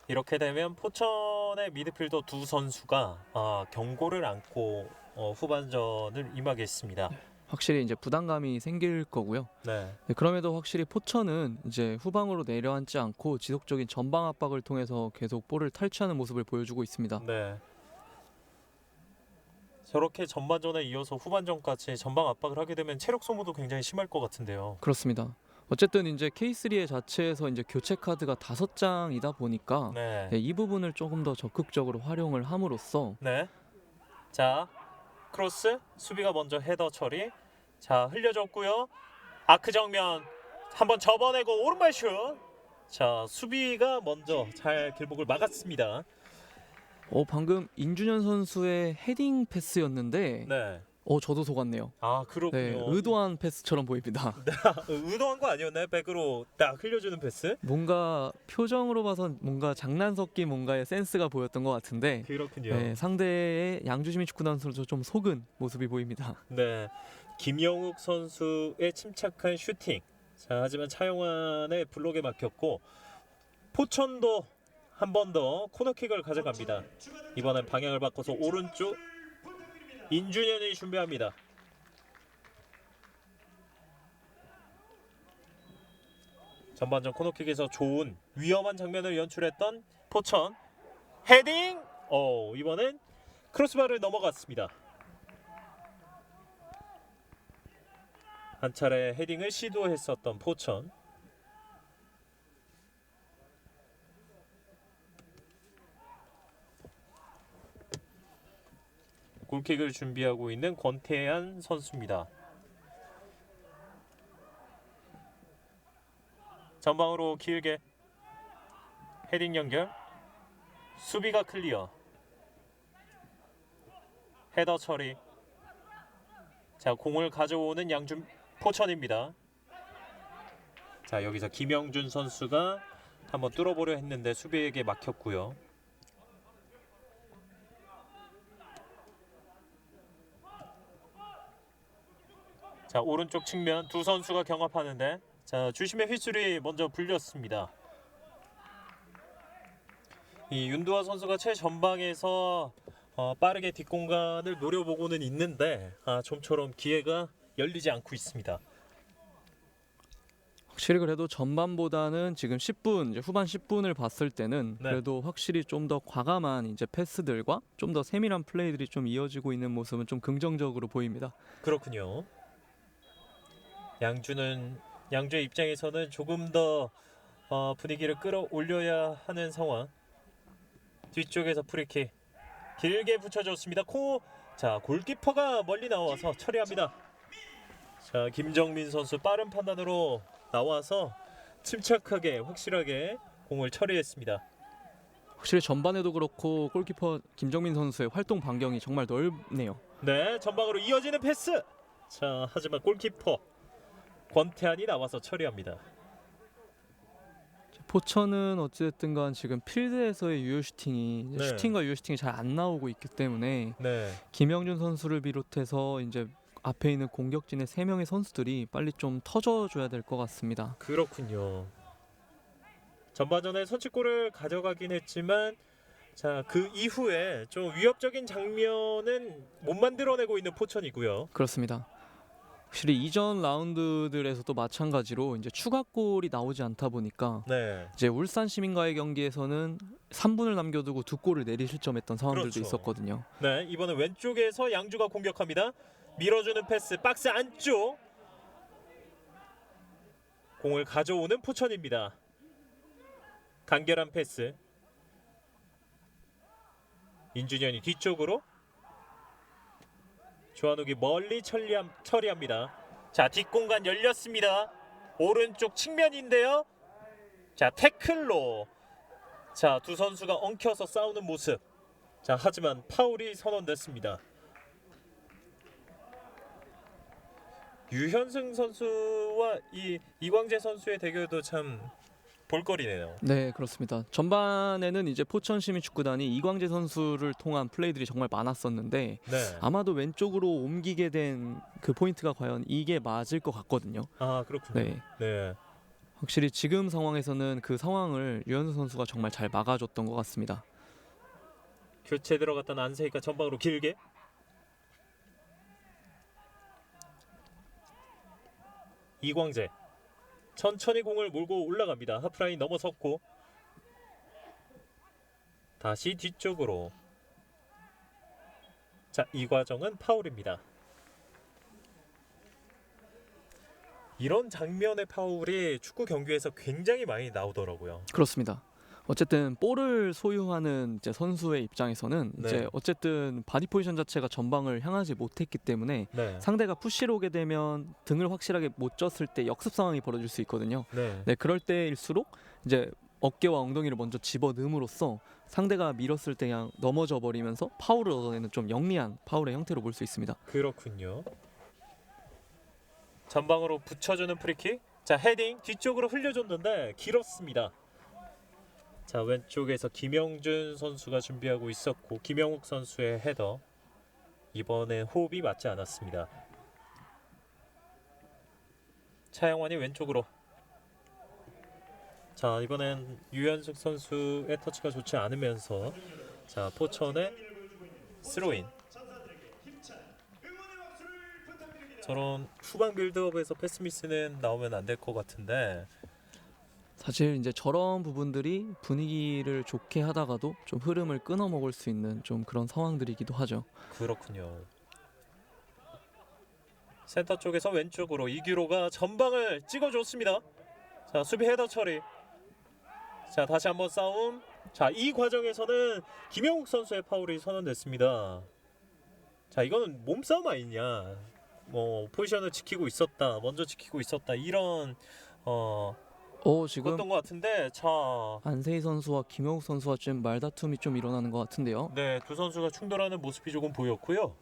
이렇게 되면 포천의 미드필더 두 선수가 경고를 안고 후반전을 임하겠습니다. 확실히 이제 부담감이 생길 거고요. 네. 네, 그럼에도 확실히 포천은 이제 후방으로 내려앉지 않고 지속적인 전방 압박을 통해서 계속 볼을 탈취하는 모습을 보여주고 있습니다. 네. 저렇게 전반전에 이어서 후반전까지 전방 압박을 하게 되면 체력 소모도 굉장히 심할 것 같은데요. 그렇습니다. 어쨌든 이제 K3의 자체에서 이제 교체 카드가 5장이다 보니까 네. 네, 이 부분을 조금 더 적극적으로 활용을 함으로써 네. 자, 크로스 수비가 먼저 헤더 처리. 자, 흘려줬고요. 아크 정면 한번 접어내고 오른발 슛. 자, 수비가 먼저 잘 길목을 막았습니다. 방금 인준현 선수의 헤딩 패스였는데 네. 저도 속았네요. 아, 네, 그렇군요. 의도한 패스처럼 보입니다. 의도한 거 아니었나요? 백으로 딱 흘려주는 패스? 뭔가 표정으로 봐선 뭔가 장난 섞인 뭔가의 센스가 보였던 것 같은데 그렇군요. 네, 상대의 양주시민 축구단 선수 좀 속은 모습이 보입니다. 네, 김영욱 선수의 침착한 슈팅. 자, 하지만 차용환의 블록에 막혔고 포천도 한 번 더 코너킥을 가져갑니다. 이번엔 방향을 바꿔서 오른쪽 인준현이 준비합니다. 전반전 코너킥에서 좋은 위험한 장면을 연출했던 포천 헤딩. 이번엔 크로스바를 넘어갔습니다. 한 차례 헤딩을 시도했었던 포천. 골킥을 준비하고 있는 권태한 선수입니다. 전방으로 길게 헤딩 연결. 수비가 클리어. 헤더 처리. 자, 공을 가져오는 양준 포천입니다. 자, 여기서 김영준 선수가 한번 뚫어보려 했는데 수비에게 막혔고요. 자, 오른쪽 측면 두 선수가 경합하는데 자, 주심의 휘슬이 먼저 불렸습니다. 이 윤두아 선수가 최전방에서 빠르게 뒷공간을 노려보고는 있는데 좀처럼 기회가 열리지 않고 있습니다. 확실히 그래도 전반보다는 지금 10분 이제 후반 10분을 봤을 때는 네. 그래도 확실히 좀 더 과감한 이제 패스들과 좀 더 세밀한 플레이들이 좀 이어지고 있는 모습은 좀 긍정적으로 보입니다. 그렇군요. 양주의 입장에서는 조금 더 분위기를 끌어올려야 하는 상황. 뒤쪽에서 프리킥 길게 붙여줬습니다. 자, 골키퍼가 멀리 나와서 처리합니다. 자, 김정민 선수 빠른 판단으로 나와서 침착하게 확실하게 공을 처리했습니다. 확실히 전반에도 그렇고 골키퍼 김정민 선수의 활동 반경이 정말 넓네요. 네, 전방으로 이어지는 패스. 자, 하지만 골키퍼 권태한이 나와서 처리합니다. 포천은 어쨌든 간 지금 필드에서의 유효 슈팅이 네. 슈팅과 유효 슈팅이 잘 안 나오고 있기 때문에 네, 김영준 선수를 비롯해서 이제 앞에 있는 공격진의 3명의 선수들이 빨리 좀 터져줘야 될 것 같습니다. 그렇군요. 전반전에 선취골을 가져가긴 했지만 자, 그 이후에 좀 위협적인 장면은 못 만들어내고 있는 포천이고요. 그렇습니다. 확실히 이전 라운드들에서도 마찬가지로 이제 추가골이 나오지 않다 보니까 네, 이제 울산 시민과의 경기에서는 3분을 남겨두고 2골을 내리 실점했던 상황들도 그렇죠. 있었거든요. 네, 이번엔 왼쪽에서 양주가 공격합니다. 밀어주는 패스 박스 안쪽. 공을 가져오는 포천입니다. 간결한 패스. 인준현이 뒤쪽으로. 조한욱이 멀리 처리합니다. 자, 뒷공간 열렸습니다. 오른쪽 측면인데요. 자, 태클로 자, 두 선수가 엉켜서 싸우는 모습. 자, 하지만 파울이 선언됐습니다. 유현승 선수와 이광재 선수의 대결도 참 볼거리네요. 네, 그렇습니다. 전반에는 이제 포천시민축구단이 이광재 선수를 통한 플레이들이 정말 많았었는데 네. 아마도 왼쪽으로 옮기게 된 그 포인트가 과연 이게 맞을 것 같거든요. 아, 그렇군요. 네. 네. 확실히 지금 상황에서는 그 상황을 유현승 선수가 정말 잘 막아줬던 것 같습니다. 교체 들어갔던 안세희가 전방으로 길게. 이광재 천천히 공을 몰고 올라갑니다. 하프라인 넘어섰고 다시 뒤쪽으로. 자, 이 과정은 파울입니다. 이런 장면의 파울이 축구 경기에서 굉장히 많이 나오더라고요. 그렇습니다. 어쨌든 볼을 소유하는 이제 선수의 입장에서는 네. 이제 어쨌든 바디 포지션 자체가 전방을 향하지 못했기 때문에 네. 상대가 푸시로 오게 되면 등을 확실하게 못 졌을 때 역습 상황이 벌어질 수 있거든요. 네. 네, 그럴 때일수록 이제 어깨와 엉덩이를 먼저 집어 넣음으로써 상대가 밀었을 때 그냥 넘어져 버리면서 파울을 얻어내는 좀 영리한 파울의 형태로 볼 수 있습니다. 그렇군요. 전방으로 붙여주는 프리킥. 자, 헤딩 뒤쪽으로 흘려줬는데 길었습니다. 자, 왼쪽에서 김영준 선수가 준비하고 있었고 김영욱 선수의 헤더. 이번엔 호흡이 맞지 않았습니다. 차영환이 왼쪽으로. 자, 이번엔 유현숙 선수의 터치가 좋지 않으면서 자, 포천의 스로인. 저런 후방 빌드업에서 패스미스는 나오면 안 될 것 같은데. 사실 이제 저런 부분들이 분위기를 좋게 하다가도 좀 흐름을 끊어 먹을 수 있는 좀 그런 상황들이기도 하죠. 그렇군요. 센터 쪽에서 왼쪽으로 이규로가 전방을 찍어줬습니다. 자, 수비 헤더 처리. 자, 다시 한번 싸움. 자, 이 과정에서는 김영욱 선수의 파울이 선언됐습니다. 자, 이거는 몸싸움 아니냐. 뭐 포지션을 지키고 있었다, 먼저 지키고 있었다, 이런 지금 그랬던 것 같은데. 자, 안세희 선수와 김영욱 선수와 좀 말다툼이 좀 일어나는 것 같은데요. 네, 두 선수가 충돌하는 모습이 조금 보였고요.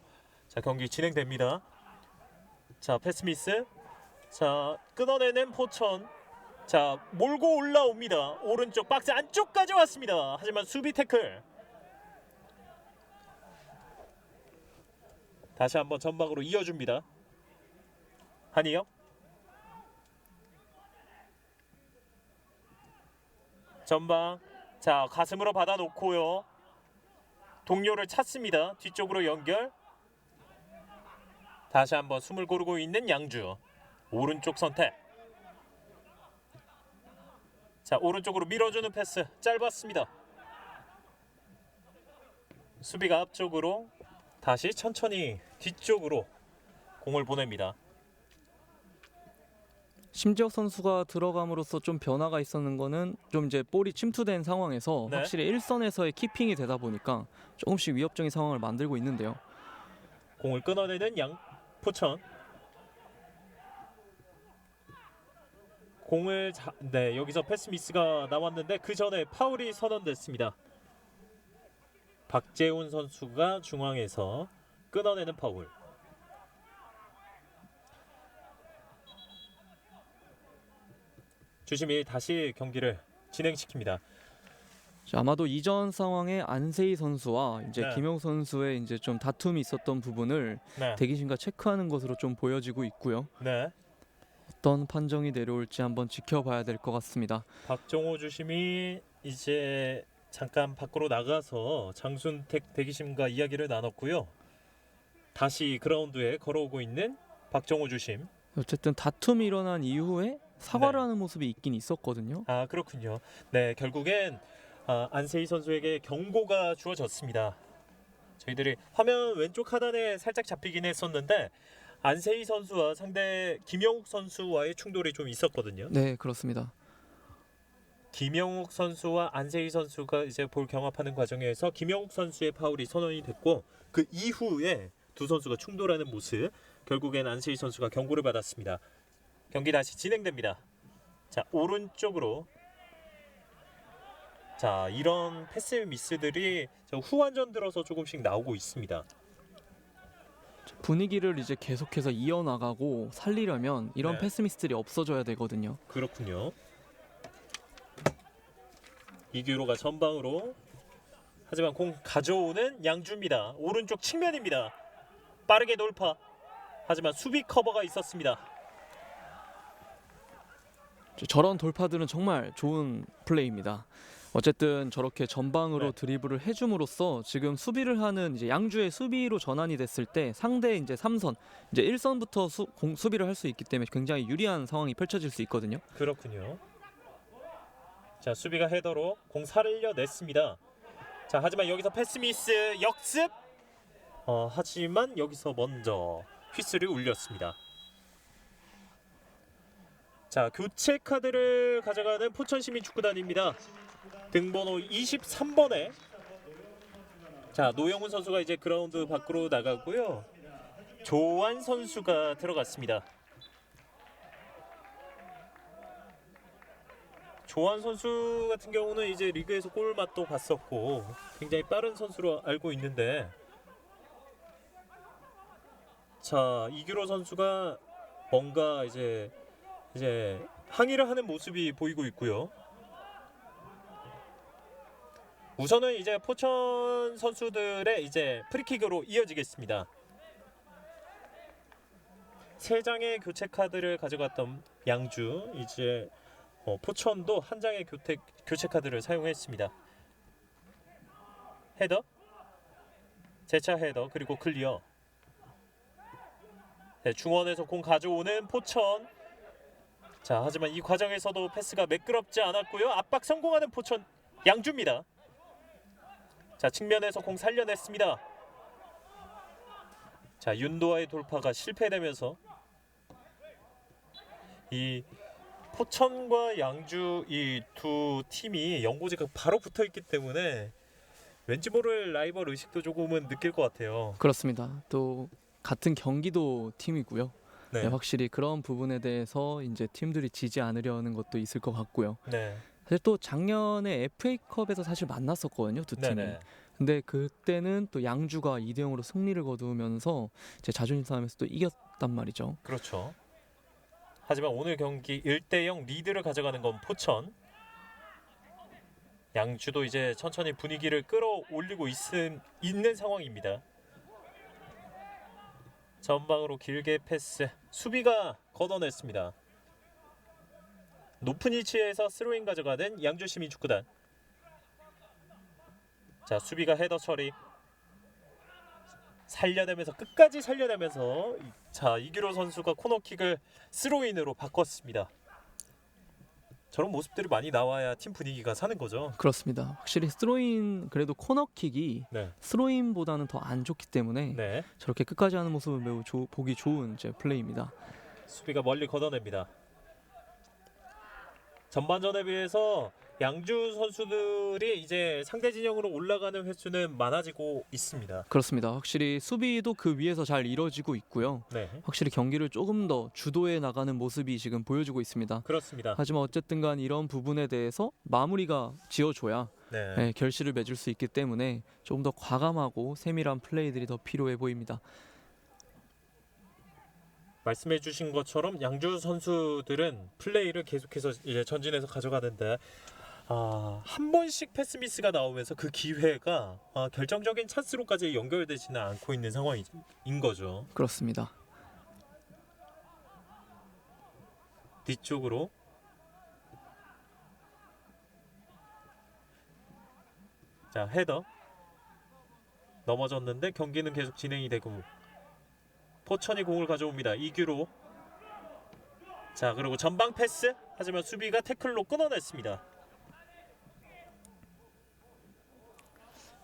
자, 경기 진행됩니다. 자, 패스미스. 자, 끊어내는 포천. 자, 몰고 올라옵니다. 오른쪽 박스 안쪽까지 왔습니다. 하지만 수비 태클. 다시 한번 전방으로 이어줍니다. 한이영. 전방. 자, 가슴으로 받아놓고요. 동료를 찾습니다. 뒤쪽으로 연결. 다시 한번 숨을 고르고 있는 양주. 오른쪽 선택. 자, 오른쪽으로 밀어주는 패스 짧았습니다. 수비가 앞쪽으로 다시 천천히 뒤쪽으로 공을 보냅니다. 심지혁 선수가 들어감으로써 좀 변화가 있었는 거는 좀 이제 볼이 침투된 상황에서 네. 확실히 일선에서의 키핑이 되다 보니까 조금씩 위협적인 상황을 만들고 있는데요. 공을 끊어내는 포천. 네, 여기서 패스 미스가 나왔는데 그 전에 파울이 선언됐습니다. 박재훈 선수가 중앙에서 끊어내는 파울. 주심이 다시 경기를 진행시킵니다. 자, 아마도 이전 상황에 안세희 선수와 이제 네. 김영 선수의 이제 좀 다툼이 있었던 부분을 네. 대기심과 체크하는 것으로 좀 보여지고 있고요. 네. 어떤 판정이 내려올지 한번 지켜봐야 될 것 같습니다. 박정호 주심이 이제 잠깐 밖으로 나가서 장순택 대기심과 이야기를 나눴고요. 다시 그라운드에 걸어오고 있는 박정호 주심. 어쨌든 다툼이 일어난 이후에 사과를 네. 하는 모습이 있긴 있었거든요. 아, 그렇군요. 네, 결국엔 안세희 선수에게 경고가 주어졌습니다. 저희들이 화면 왼쪽 하단에 살짝 잡히긴 했었는데 안세희 선수와 상대 김영욱 선수와의 충돌이 좀 있었거든요. 네, 그렇습니다. 김영욱 선수와 안세희 선수가 이제 볼 경합하는 과정에서 김영욱 선수의 파울이 선언이 됐고 그 이후에 두 선수가 충돌하는 모습, 결국엔 안세희 선수가 경고를 받았습니다. 경기 다시 진행됩니다. 자, 오른쪽으로. 자, 이런 패스 미스들이 후반전 들어서 조금씩 나오고 있습니다. 분위기를 이제 계속해서 이어나가고 살리려면 이런 네. 패스미스들이 없어져야 되거든요. 그렇군요. 이규로가 전방으로, 하지만 공 가져오는 양주입니다. 오른쪽 측면입니다. 빠르게 돌파. 하지만 수비 커버가 있었습니다. 저런 돌파들은 정말 좋은 플레이입니다. 어쨌든 저렇게 전방으로 네. 드리블을 해줌으로써 지금 수비를 하는 이제 양주의 수비로 전환이 됐을 때 상대 이제 3선, 이제 1선부터 수비를 할 수 있기 때문에 굉장히 유리한 상황이 펼쳐질 수 있거든요. 그렇군요. 자, 수비가 헤더로 공 살려냈습니다. 자, 하지만 여기서 패스 미스 역습. 하지만 여기서 먼저 휘슬을 울렸습니다. 자, 교체 카드를 가져가는 포천시민축구단입니다. 등번호 23번에 자, 노영훈 선수가 이제 그라운드 밖으로 나가고요. 조한 선수가 들어갔습니다. 조한 선수 같은 경우는 이제 리그에서 골 맛도 봤었고 굉장히 빠른 선수로 알고 있는데, 자, 이규로 선수가 뭔가 이제 항의를 하는 모습이 보이고 있고요. 우선은 이제 포천 선수들의 이제 프리킥으로 이어지겠습니다. 세 장의 교체 카드를 가져갔던 양주, 이제 포천도 한 장의 교체 카드를 사용했습니다. 헤더, 재차 헤더, 그리고 클리어. 네, 중원에서 공 가져오는 포천. 자, 하지만 이 과정에서도 패스가 매끄럽지 않았고요. 압박 성공하는 포천 양주입니다. 자, 측면에서 공 살려냈습니다. 자, 윤도아의 돌파가 실패되면서 이 포천과 양주 이 두 팀이 연고지가 바로 붙어있기 때문에 왠지 모를 라이벌 의식도 조금은 느낄 것 같아요. 그렇습니다. 또 같은 경기도 팀이고요. 네. 네, 확실히 그런 부분에 대해서 이제 팀들이 지지 않으려는 것도 있을 것 같고요. 네. 사실 또 작년에 FA컵에서 사실 만났었거든요, 두 팀이. 네네. 근데 그때는 또 양주가 2대0으로 승리를 거두면서 제 자존심 싸움에서 또 이겼단 말이죠. 그렇죠. 하지만 오늘 경기 1대0 리드를 가져가는 건 포천. 양주도 이제 천천히 분위기를 끌어올리고 있는 상황입니다. 전방으로 길게 패스, 수비가 걷어냈습니다. 높은 위치에서 스로잉 가져가는 양주시민축구단. 자, 수비가 헤더 처리, 살려내면서 끝까지 살려내면서, 자, 이규로 선수가 코너킥을 스로인으로 바꿨습니다. 저런 모습들이 많이 나와야 팀 분위기가 사는 거죠. 그렇습니다. 확실히 스로인, 그래도 코너킥이 네. 스로인보다는 더 안 좋기 때문에 네. 저렇게 끝까지 하는 모습은 매우 보기 좋은 이제 플레이입니다. 수비가 멀리 걷어냅니다. 전반전에 비해서 양주 선수들이 이제 상대 진영으로 올라가는 횟수는 많아지고 있습니다. 그렇습니다. 확실히 수비도 그 위에서 잘 이루어지고 있고요. 네, 확실히 경기를 조금 더 주도해 나가는 모습이 지금 보여지고 있습니다. 그렇습니다. 하지만 어쨌든 간 이런 부분에 대해서 마무리가 지어줘야 네. 결실을 맺을 수 있기 때문에 조금 더 과감하고 세밀한 플레이들이 더 필요해 보입니다. 말씀해주신 것처럼 양주 선수들은 플레이를 계속해서 이제 전진해서 가져가는데, 한 번씩 패스 미스가 나오면서 그 기회가 결정적인 찬스로까지 연결되지는 않고 있는 상황인 거죠. 그렇습니다. 뒤쪽으로. 자, 헤더 넘어졌는데 경기는 계속 진행이 되고, 포천이 공을 가져옵니다. 이규로. 자, 그리고 전방 패스, 하지만 수비가 태클로 끊어냈습니다.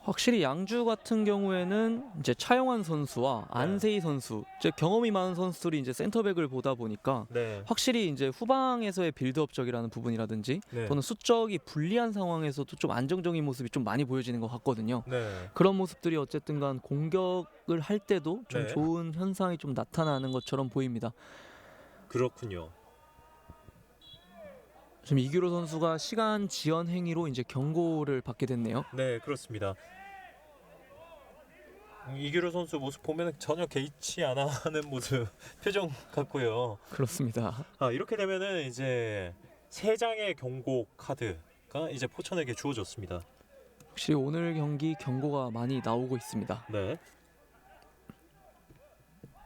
확실히 양주 같은 경우에는 이제 차영환 선수와 안세희 선수, 이제 경험이 많은 선수들이 이제 센터백을 보다 보니까 네. 확실히 이제 후방에서의 빌드업적이라는 부분이라든지 네. 또는 수적이 불리한 상황에서도 좀 안정적인 모습이 좀 많이 보여지는 것 같거든요. 네. 그런 모습들이 어쨌든간 공격을 할 때도 좀 네. 좋은 현상이 좀 나타나는 것처럼 보입니다. 그렇군요. 지금 이규로 선수가 시간 지연 행위로 이제 경고를 받게 됐네요. 네, 그렇습니다. 이규로 선수 모습 보면 전혀 개의치 않아 하는 모습 표정 같고요. 그렇습니다. 이렇게 되면은 이제 세 장의 경고 카드가 이제 포천에게 주어졌습니다. 확실히 오늘 경기 경고가 많이 나오고 있습니다. 네.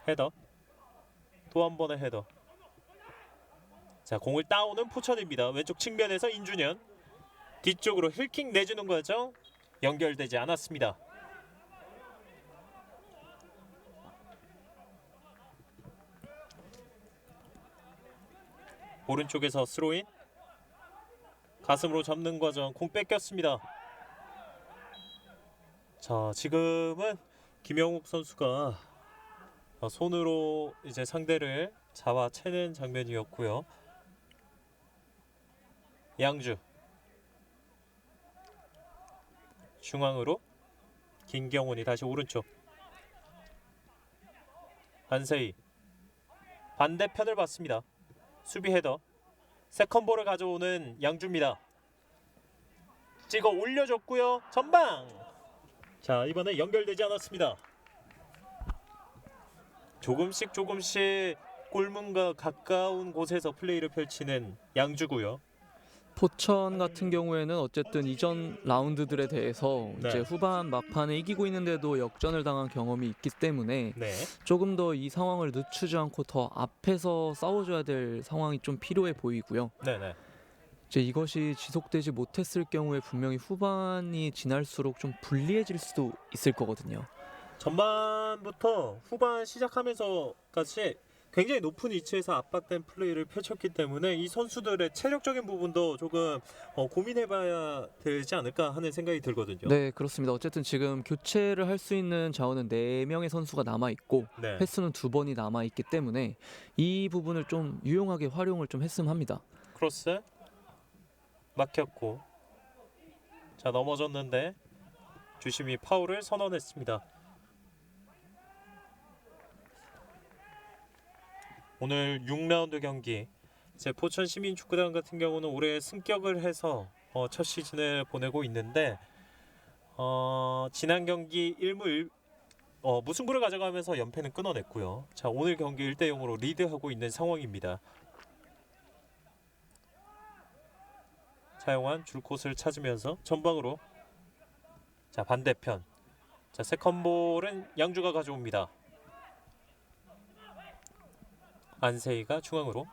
헤더. 또 한 번의 헤더. 자, 공을 따오는 포천입니다. 왼쪽 측면에서 인준현. 뒤쪽으로 힐킥 내주는 과정 연결되지 않았습니다. 오른쪽에서 스로인. 가슴으로 잡는 과정 공 뺏겼습니다. 자, 지금은 김영욱 선수가 손으로 이제 상대를 잡아채는 장면이었고요. 양주 중앙으로 김경훈이 다시 오른쪽. 안세희 반대편을 봤습니다. 수비 헤더. 세컨볼을 가져오는 양주입니다. 찍어 올려줬고요. 전방. 자, 이번에 연결되지 않았습니다. 조금씩 골문과 가까운 곳에서 플레이를 펼치는 양주고요. 포천 같은 경우에는 어쨌든 이전 라운드들에 대해서 네. 이제 후반 막판에 이기고 있는데도 역전을 당한 경험이 있기 때문에 네. 조금 더 이 상황을 늦추지 않고 더 앞에서 싸워줘야 될 상황이 좀 필요해 보이고요. 네네. 이제 이것이 지속되지 못했을 경우에 분명히 후반이 지날수록 좀 불리해질 수도 있을 거거든요. 전반부터 후반 시작하면서까지 굉장히 높은 위치에서 압박된 플레이를 펼쳤기 때문에 이 선수들의 체력적인 부분도 조금 고민해봐야 되지 않을까 하는 생각이 들거든요. 네, 그렇습니다. 어쨌든 지금 교체를 할 수 있는 자원은 4명의 선수가 남아 있고 네. 횟수는 2번이 남아 있기 때문에 이 부분을 좀 유용하게 활용을 좀 했으면 합니다. 크로스 막혔고, 자, 넘어졌는데 주심이 파울을 선언했습니다. 오늘 6라운드 경기, 이제 포천 시민축구단 같은 경우는 올해 승격을 해서 첫 시즌을 보내고 있는데 지난 경기 1무 무승부를 가져가면서 연패는 끊어냈고요. 자, 오늘 경기 1대0으로 리드하고 있는 상황입니다. 차용환 줄코스를 찾으면서 전방으로, 자, 반대편, 자, 세컨볼은 양주가 가져옵니다. 안세희가 중앙으로.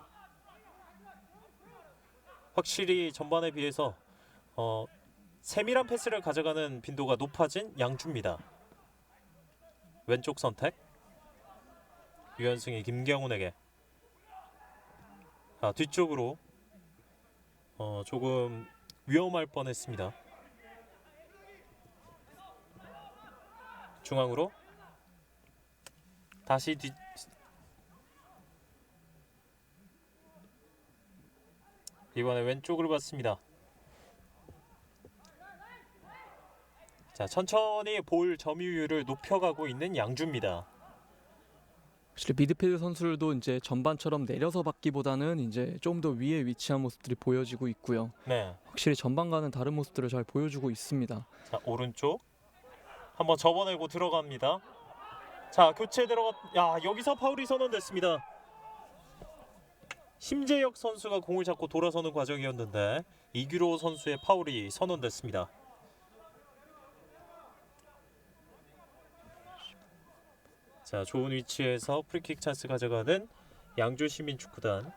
확실히 전반에 비해서 세밀한 패스를 가져가는 빈도가 높아진 양주입니다. 왼쪽 선택. 유현승이 김경훈에게. 뒤쪽으로 조금 위험할 뻔했습니다. 중앙으로 다시 이번에 왼쪽을 봤습니다. 자, 천천히 볼 점유율을 높여가고 있는 양주입니다. 확실히 미드필드 선수들도 이제 전반처럼 내려서 받기보다는 이제 좀 더 위에 위치한 모습들이 보여지고 있고요. 네. 확실히 전반과는 다른 모습들을 잘 보여주고 있습니다. 자, 오른쪽 한번 접어내고 들어갑니다. 자, 교체 여기서 파울이 선언됐습니다. 심재혁 선수가 공을 잡고 돌아서는 과정이었는데 이규로 선수의 파울이 선언됐습니다. 자, 좋은 위치에서 프리킥 찬스 가져가는 양주 시민축구단.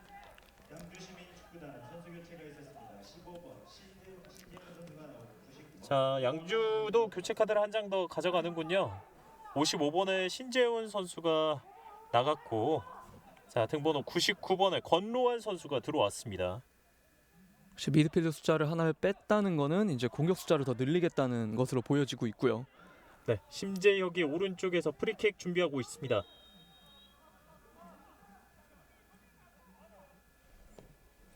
양주 시민축구단 선수 교체가 있었습니다. 15번 신재훈 선수가 나오고 99번. 자, 양주도 교체 카드를 한 장 더 가져가는군요. 55번의 신재훈 선수가 나갔고, 자, 등번호 99번의 권로환 선수가 들어왔습니다. 혹시 미드필드 숫자를 하나를 뺐다는 거는 이제 공격 숫자를 더 늘리겠다는 것으로 보여지고 있고요. 네, 심재혁이 오른쪽에서 프리킥 준비하고 있습니다.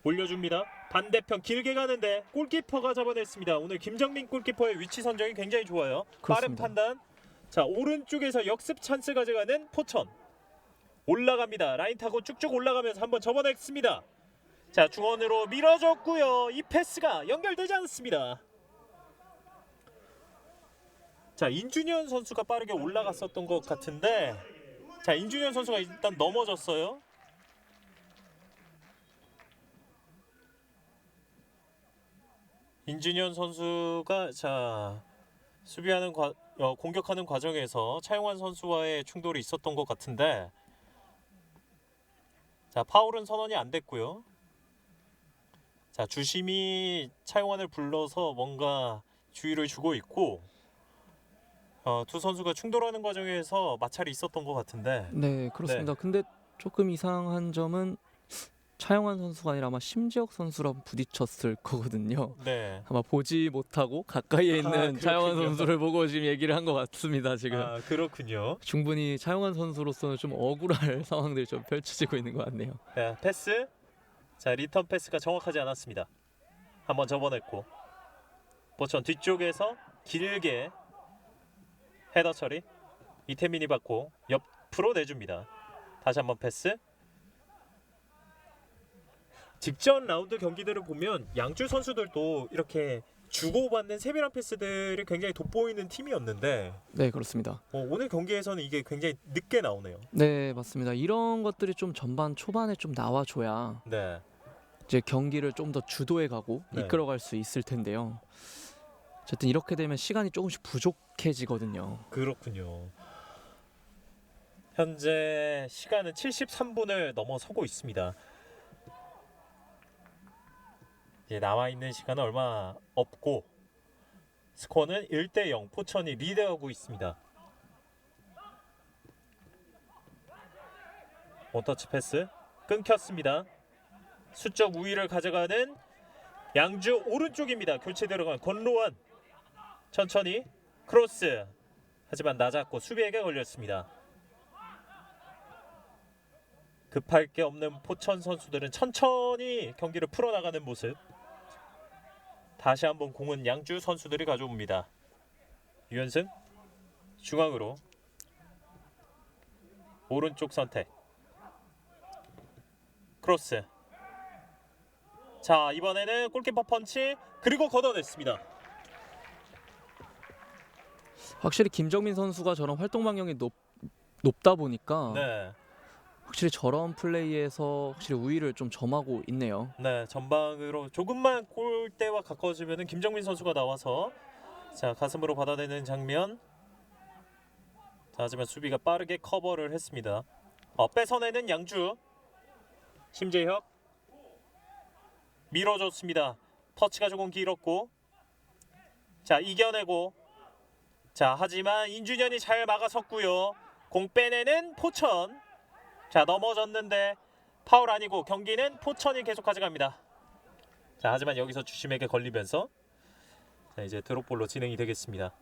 올려줍니다. 반대편 길게 가는데 골키퍼가 잡아냈습니다. 오늘 김정민 골키퍼의 위치 선정이 굉장히 좋아요. 빠른 그렇습니다. 판단. 자, 오른쪽에서 역습 찬스 가져가는 포천. 올라갑니다. 라인 타고 쭉쭉 올라가면서 한번 접어냈습니다. 자, 중원으로 밀어줬고요. 이 패스가 연결되지 않습니다. 자, 인준현 선수가 빠르게 올라갔었던 것 같은데, 자, 인준현 선수가 일단 넘어졌어요. 인준현 선수가 자 수비하는 공격하는 과정에서 차용환 선수와의 충돌이 있었던 것 같은데, 자, 파울은 선언이 안 됐고요. 자, 주심이 차용환을 불러서 뭔가 주의를 주고 있고, 두 선수가 충돌하는 과정에서 마찰이 있었던 것 같은데, 네, 그렇습니다. 근데 조금 이상한 점은 차영환 선수가 아니라 아마 심지혁 선수랑 부딪혔을 거거든요. 네. 아마 보지 못하고 가까이에 있는 차영환 그렇군요. 선수를 보고 지금 얘기를 한 것 같습니다. 지금 아, 그렇군요. 충분히 차영환 선수로서는 좀 억울할 상황들이 좀 펼쳐지고 있는 것 같네요. 자, 패스. 자, 리턴 패스가 정확하지 않았습니다. 한번 접어냈고, 포천 뒤쪽에서 길게 헤더 처리. 이태민이 받고 옆으로 내줍니다. 다시 한번 패스. 직전 라운드 경기들을 보면 양주 선수들도 이렇게 주고받는 세밀한 패스들이 굉장히 돋보이는 팀이었는데, 네, 그렇습니다. 오늘 경기에서는 이게 굉장히 늦게 나오네요. 네, 맞습니다. 이런 것들이 좀 전반 초반에 좀 나와줘야 네. 이제 경기를 좀 더 주도해가고 네. 이끌어갈 수 있을 텐데요. 어쨌든 이렇게 되면 시간이 조금씩 부족해지거든요. 그렇군요. 현재 시간은 73분을 넘어서고 있습니다. 이제 남아 있는 시간은 얼마 없고, 스코어는 1대0 포천이 리드하고 있습니다. 원터치 패스 끊겼습니다. 수적 우위를 가져가는 양주 오른쪽입니다. 교체 들어간 권로환, 천천히 크로스, 하지만 낮았고 수비에게 걸렸습니다. 급할 게 없는 포천 선수들은 천천히 경기를 풀어나가는 모습. 다시 한번 공은 양주 선수들이 가져옵니다. 유현승 중앙으로, 오른쪽 선택, 크로스. 자, 이번에는 골키퍼 펀치, 그리고 걷어냈습니다. 확실히 김정민 선수가 저런 활동 반경이 높다 보니까 네, 확실히 저런 플레이에서 확실히 우위를 좀 점하고 있네요. 네, 전방으로 조금만 골대와 가까워지면은 김정민 선수가 나와서 자 가슴으로 받아내는 장면. 자, 하지만 수비가 빠르게 커버를 했습니다. 뺏어내는 양주. 심재혁 밀어줬습니다. 터치가 조금 길었고, 자 이겨내고, 자 하지만 인준현이 잘 막아섰고요. 공 빼내는 포천. 자, 넘어졌는데 파울 아니고 경기는 포천이 계속 가져갑니다. 자, 하지만 여기서 주심에게 걸리면서 자, 이제 드롭볼로 진행이 되겠습니다.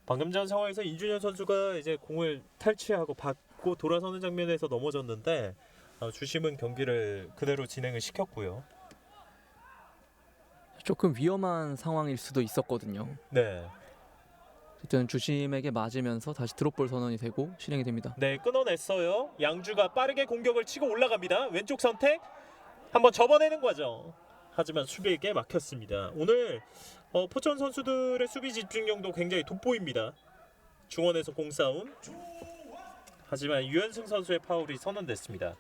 방금 전 상황에서 인준현 선수가 이제 공을 탈취하고 받고 돌아서는 장면에서 넘어졌는데, 주심은 경기를 그대로 진행을 시켰고요. 조금 위험한 상황일 수도 있었거든요. 네, 어쨌든 주심에게 맞으면서 다시 드롭볼 선언이 되고 실행이 됩니다. 네, 끊어냈어요. 양주가 빠르게 공격을 치고 올라갑니다. 왼쪽 선택 한번 접어내는 과정. 하지만 수비에게 막혔습니다. 오늘 포천 선수들의 수비 집중력도 굉장히 돋보입니다. 중원에서 공싸움. 하지만 유현승 선수의 파울이 선언됐습니다.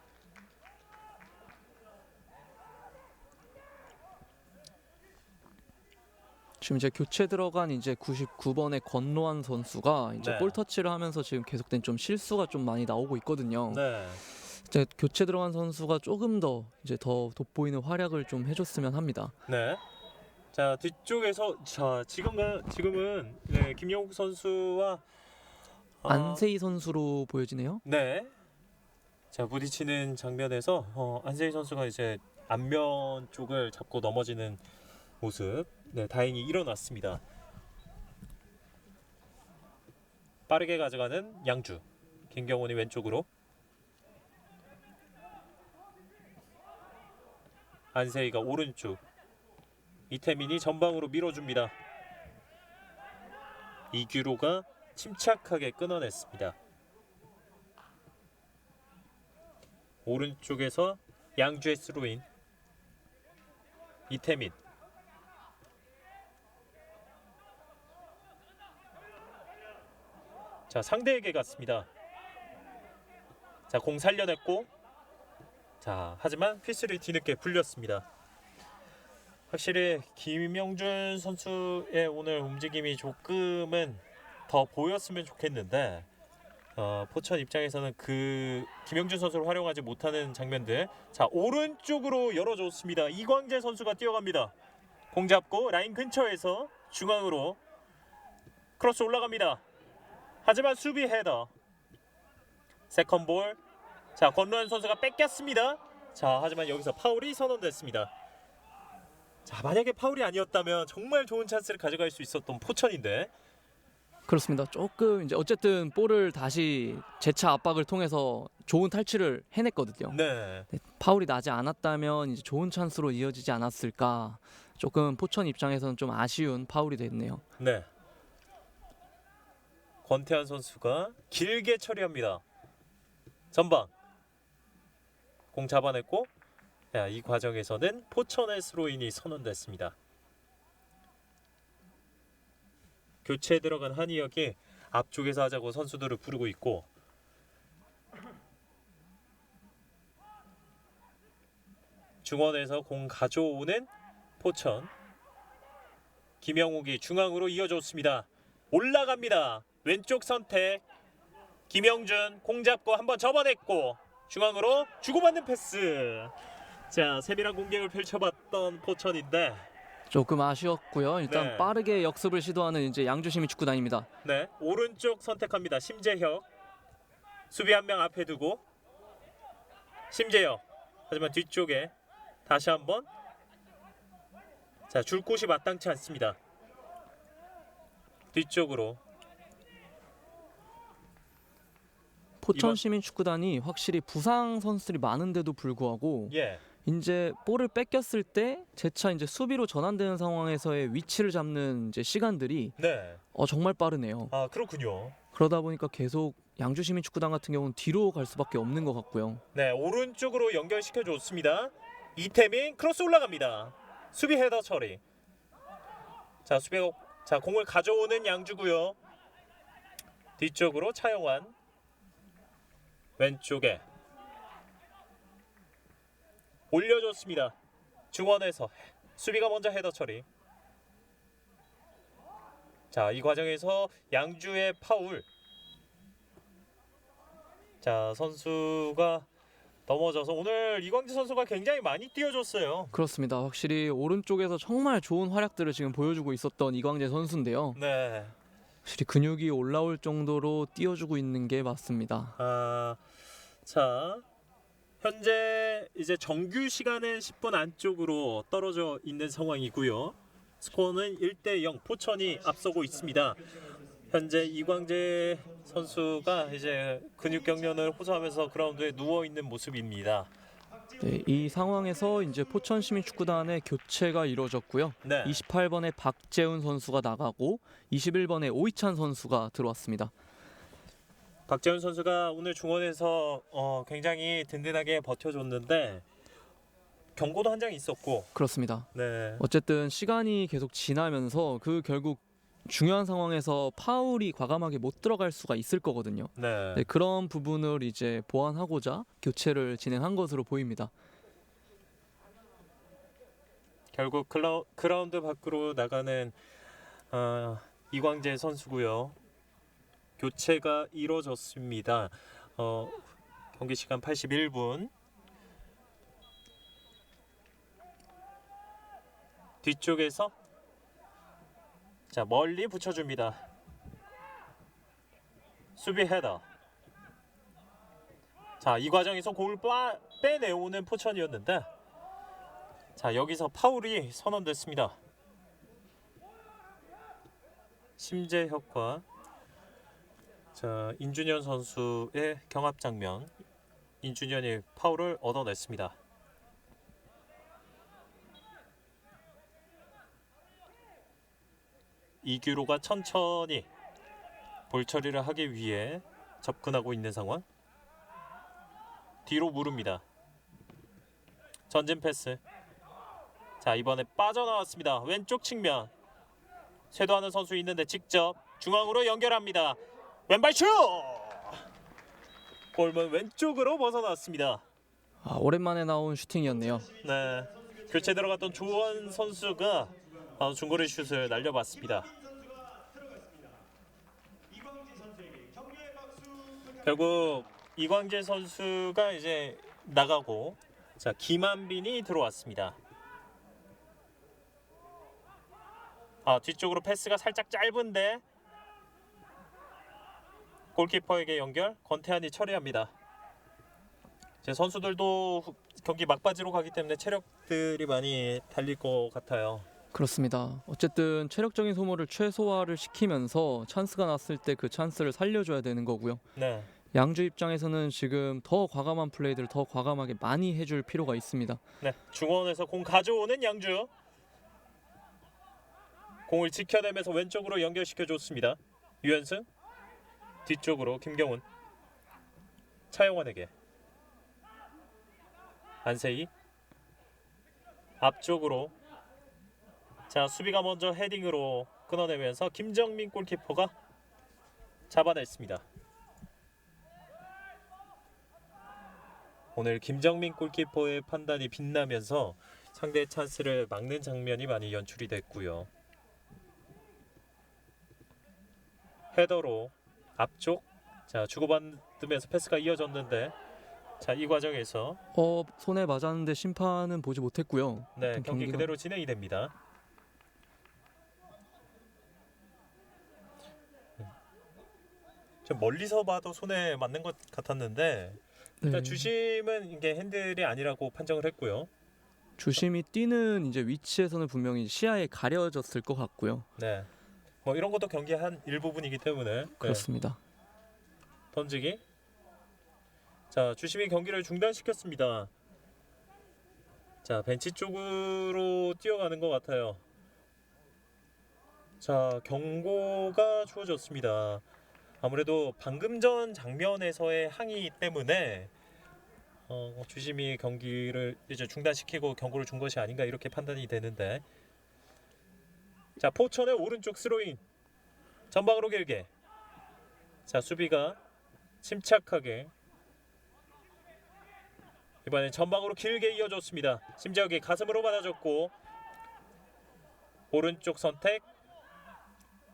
지금 이제 교체 들어간 이제 99번의 권로환 선수가 이제 네. 볼 터치를 하면서 지금 계속된 좀 실수가 좀 많이 나오고 있거든요. 네, 이제 교체 들어간 선수가 조금 더 이제 더 돋보이는 활약을 좀 해줬으면 합니다. 네. 자, 뒤쪽에서 자 지금은 네, 김영욱 선수와 안세희 선수로 보여지네요. 네. 자, 부딪히는 장면에서 안세희 선수가 이제 앞면 쪽을 잡고 넘어지는 모습. 네, 다행히 일어났습니다. 빠르게 가져가는 양주. 김경훈이 왼쪽으로. 안세희가 오른쪽. 이태민이 전방으로 밀어줍니다. 이규로가 침착하게 끊어냈습니다. 오른쪽에서 양주의 스로인. 이태민. 자, 상대에게 갔습니다. 자, 공 살려냈고, 자, 하지만 피스를 뒤늦게 불렸습니다. 확실히 김영준 선수의 오늘 움직임이 조금은 더 보였으면 좋겠는데, 포천 입장에서는 그 김영준 선수를 활용하지 못하는 장면들. 자, 오른쪽으로 열어줬습니다. 이광재 선수가 뛰어갑니다. 공 잡고 라인 근처에서 중앙으로 크로스 올라갑니다. 하지만 수비 헤더. 세컨볼. 자, 권로현 선수가 뺏겼습니다. 자, 하지만 여기서 파울이 선언됐습니다. 자, 만약에 파울이 아니었다면 정말 좋은 찬스를 가져갈 수 있었던 포천인데. 그렇습니다. 조금 이제 어쨌든 볼을 다시 재차 압박을 통해서 좋은 탈취를 해냈거든요. 네. 네, 파울이 나지 않았다면 이제 좋은 찬스로 이어지지 않았을까. 조금 포천 입장에서는 좀 아쉬운 파울이 됐네요. 네. 권태환 선수가 길게 처리합니다. 전방. 공 잡아냈고, 야, 이 과정에서는 포천의 스로인이 선언됐습니다. 교체에 들어간 한희혁이 앞쪽에서 하자고 선수들을 부르고 있고, 중원에서 공 가져오는 포천. 김영욱이 중앙으로 이어줬습니다. 올라갑니다. 왼쪽 선택. 김영준 공 잡고 한번 접어냈고, 중앙으로 주고받는 패스. 자, 세밀한 공격을 펼쳐봤던 포천인데, 조금 아쉬웠고요. 일단 네. 빠르게 역습을 시도하는 이제 양주시민 축구단입니다. 네, 오른쪽 선택합니다. 심재혁. 수비 한 명 앞에 두고 심재혁. 하지만 뒤쪽에 다시 한번. 자, 줄 곳이 마땅치 않습니다. 뒤쪽으로. 포천 시민 축구단이 확실히 부상 선수들이 많은데도 불구하고 예. 이제 볼을 뺏겼을 때 재차 이제 수비로 전환되는 상황에서의 위치를 잡는 이제 시간들이 네. 정말 빠르네요. 아, 그렇군요. 그러다 보니까 계속 양주시민 축구단 같은 경우는 뒤로 갈 수밖에 없는 것 같고요. 네, 오른쪽으로 연결시켜 줬습니다. 이태민 크로스 올라갑니다. 수비 헤더 처리. 자, 자, 공을 가져오는 양주고요. 뒤쪽으로 차영환. 왼쪽에 올려줬습니다. 중원에서 수비가 먼저 헤더 처리. 자, 이 과정에서 양주의 파울. 자, 선수가 넘어져서 오늘 이광재 선수가 굉장히 많이 뛰어줬어요. 그렇습니다. 확실히 오른쪽에서 정말 좋은 활약들을 지금 보여주고 있었던 이광재 선수인데요. 네. 확실히 근육이 올라올 정도로 뛰어주고 있는 게 맞습니다. 자, 현재 이제 정규 시간은 10분 안쪽으로 떨어져 있는 상황이고요. 스코어는 1대0 포천이 앞서고 있습니다. 현재 이광재 선수가 이제 근육 경련을 호소하면서 그라운드에 누워 있는 모습입니다. 네, 이 상황에서 이제 포천 시민 축구단의 교체가 이루어졌고요. 네. 28번의 박재훈 선수가 나가고 21번의 오이찬 선수가 들어왔습니다. 박재훈 선수가 오늘 중원에서 굉장히 든든하게 버텨줬는데 경고도 한 장 있었고. 그렇습니다. 네. 어쨌든 시간이 계속 지나면서 그 결국 중요한 상황에서 파울이 과감하게 못 들어갈 수가 있을 거거든요. 네. 네, 그런 부분을 이제 보완하고자 교체를 진행한 것으로 보입니다. 결국 그라운드 밖으로 나가는 이광재 선수고요. 교체가 이루어졌습니다. 경기 시간 81분. 뒤쪽에서 자, 멀리 붙여줍니다. 수비 헤더. 자, 이 과정에서 공을 빼내오는 포천이었는데 자, 여기서 파울이 선언됐습니다. 심재혁과 자, 인준현 선수의 경합 장면. 인준현이 파울을 얻어냈습니다. 이규로가 천천히 볼 처리를 하기 위해 접근하고 있는 상황. 뒤로 무릅니다. 전진 패스. 자, 이번에 빠져나왔습니다. 왼쪽 측면. 쇄도하는 선수 있는데 직접 중앙으로 연결합니다. 왼발 슛! 골문 왼쪽으로 벗어났습니다. 오랜만에 나온 슈팅이었네요. 네, 교체 들어갔던 조원 선수가 중거리 슛을 날려봤습니다. 결국 이광재 선수가 이제 나가고 자, 김한빈이 들어왔습니다. 뒤쪽으로 패스가 살짝 짧은데 골키퍼에게 연결. 권태환이 처리합니다. 제 선수들도 경기 막바지로 가기 때문에 체력들이 많이 달릴 것 같아요. 그렇습니다. 어쨌든 체력적인 소모를 최소화를 시키면서 찬스가 났을 때 그 찬스를 살려줘야 되는 거고요. 네, 양주 입장에서는 지금 더 과감한 플레이들을 더 과감하게 많이 해줄 필요가 있습니다. 네, 중원에서 공 가져오는 양주. 공을 지켜내면서 왼쪽으로 연결시켜줬습니다. 유현승. 뒤쪽으로 김경훈. 차영원에게. 안세희. 앞쪽으로. 자, 수비가 먼저 헤딩으로 끊어내면서 김정민 골키퍼가 잡아냈습니다. 오늘 김정민 골키퍼의 판단이 빛나면서 상대의 찬스를 막는 장면이 많이 연출이 됐고요. 헤더로 앞쪽. 자, 주고받으면서 패스가 이어졌는데 자, 이 과정에서 손에 맞았는데 심판은 보지 못했고요. 네, 어떤 경기 경기가- 그대로 진행이 됩니다. 좀 멀리서 봐도 손에 맞는 것 같았는데 일단 네. 주심은 이게 핸들이 아니라고 판정을 했고요. 주심이 뛰는 이제 위치에서는 분명히 시야에 가려졌을 것 같고요. 네, 뭐 이런 것도 경기의 한 일부분이기 때문에 네. 그렇습니다. 던지기. 자, 주심이 경기를 중단시켰습니다. 자, 벤치 쪽으로 뛰어가는 것 같아요. 자, 경고가 주어졌습니다. 아무래도 방금 전 장면에서의 항의 때문에 주심이 경기를 이제 중단시키고 경고를 준 것이 아닌가 이렇게 판단이 되는데 자, 포천의 오른쪽 스로잉 전방으로 길게. 자, 수비가 침착하게 이번엔 전방으로 길게 이어줬습니다. 심지어기 가슴으로 받아줬고 오른쪽 선택.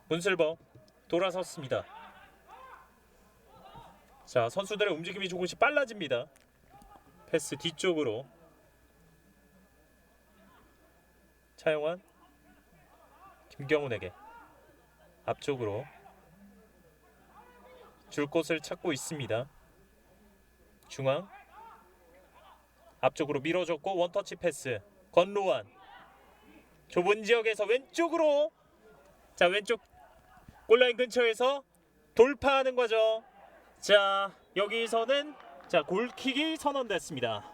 문슬버 돌아섰습니다. 자, 선수들의 움직임이 조금씩 빨라집니다. 패스 뒤쪽으로 차영환. 김경훈에게 앞쪽으로 줄 곳을 찾고 있습니다. 중앙 앞쪽으로 밀어줬고 원터치 패스. 권로환 좁은 지역에서 왼쪽으로. 자, 왼쪽 골라인 근처에서 돌파하는 거죠. 자, 여기서는 자, 골킥이 선언됐습니다.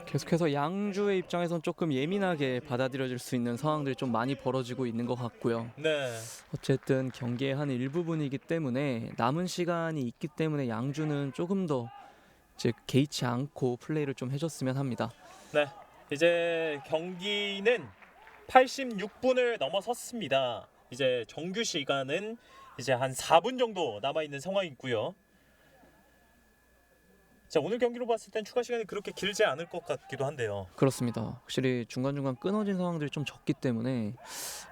계속해서 양주의 입장에선 조금 예민하게 받아들여질 수 있는 상황들이 좀 많이 벌어지고 있는 것 같고요. 네, 어쨌든 경기의 한 일부분이기 때문에 남은 시간이 있기 때문에 양주는 조금 더 이제 개의치 않고 플레이를 좀 해줬으면 합니다. 네. 이제 경기는 86분을 넘어섰습니다. 이제 정규 시간은 이제 한 4분 정도 남아 있는 상황이고요. 자, 오늘 경기로 봤을 땐 추가 시간이 그렇게 길지 않을 것 같기도 한데요. 그렇습니다. 확실히 중간중간 끊어진 상황들이 좀 적기 때문에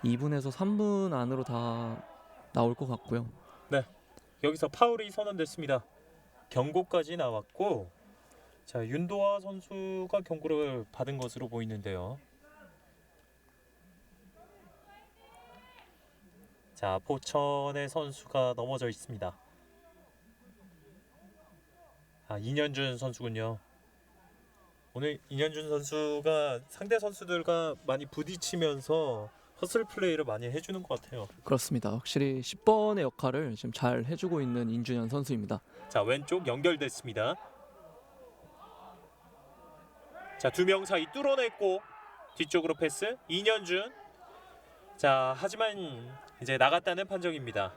2분에서 3분 안으로 다 나올 것 같고요. 여기서 파울이 선언됐습니다. 경고까지 나왔고 자, 윤도하 선수가 경고를 받은 것으로 보이는데요. 자, 포천의 선수가 넘어져 있습니다. 이년준 선수군요. 오늘 인현준 선수가 상대 선수들과 많이 부딪히면서 허슬 플레이를 많이 해주는 것 같아요. 그렇습니다. 확실히 10번의 역할을 지금 잘 해주고 있는 인준현 선수입니다. 자, 왼쪽 연결됐습니다. 자, 두 명 사이 뚫어냈고 뒤쪽으로 패스 인현준. 자, 하지만 이제 나갔다는 판정입니다.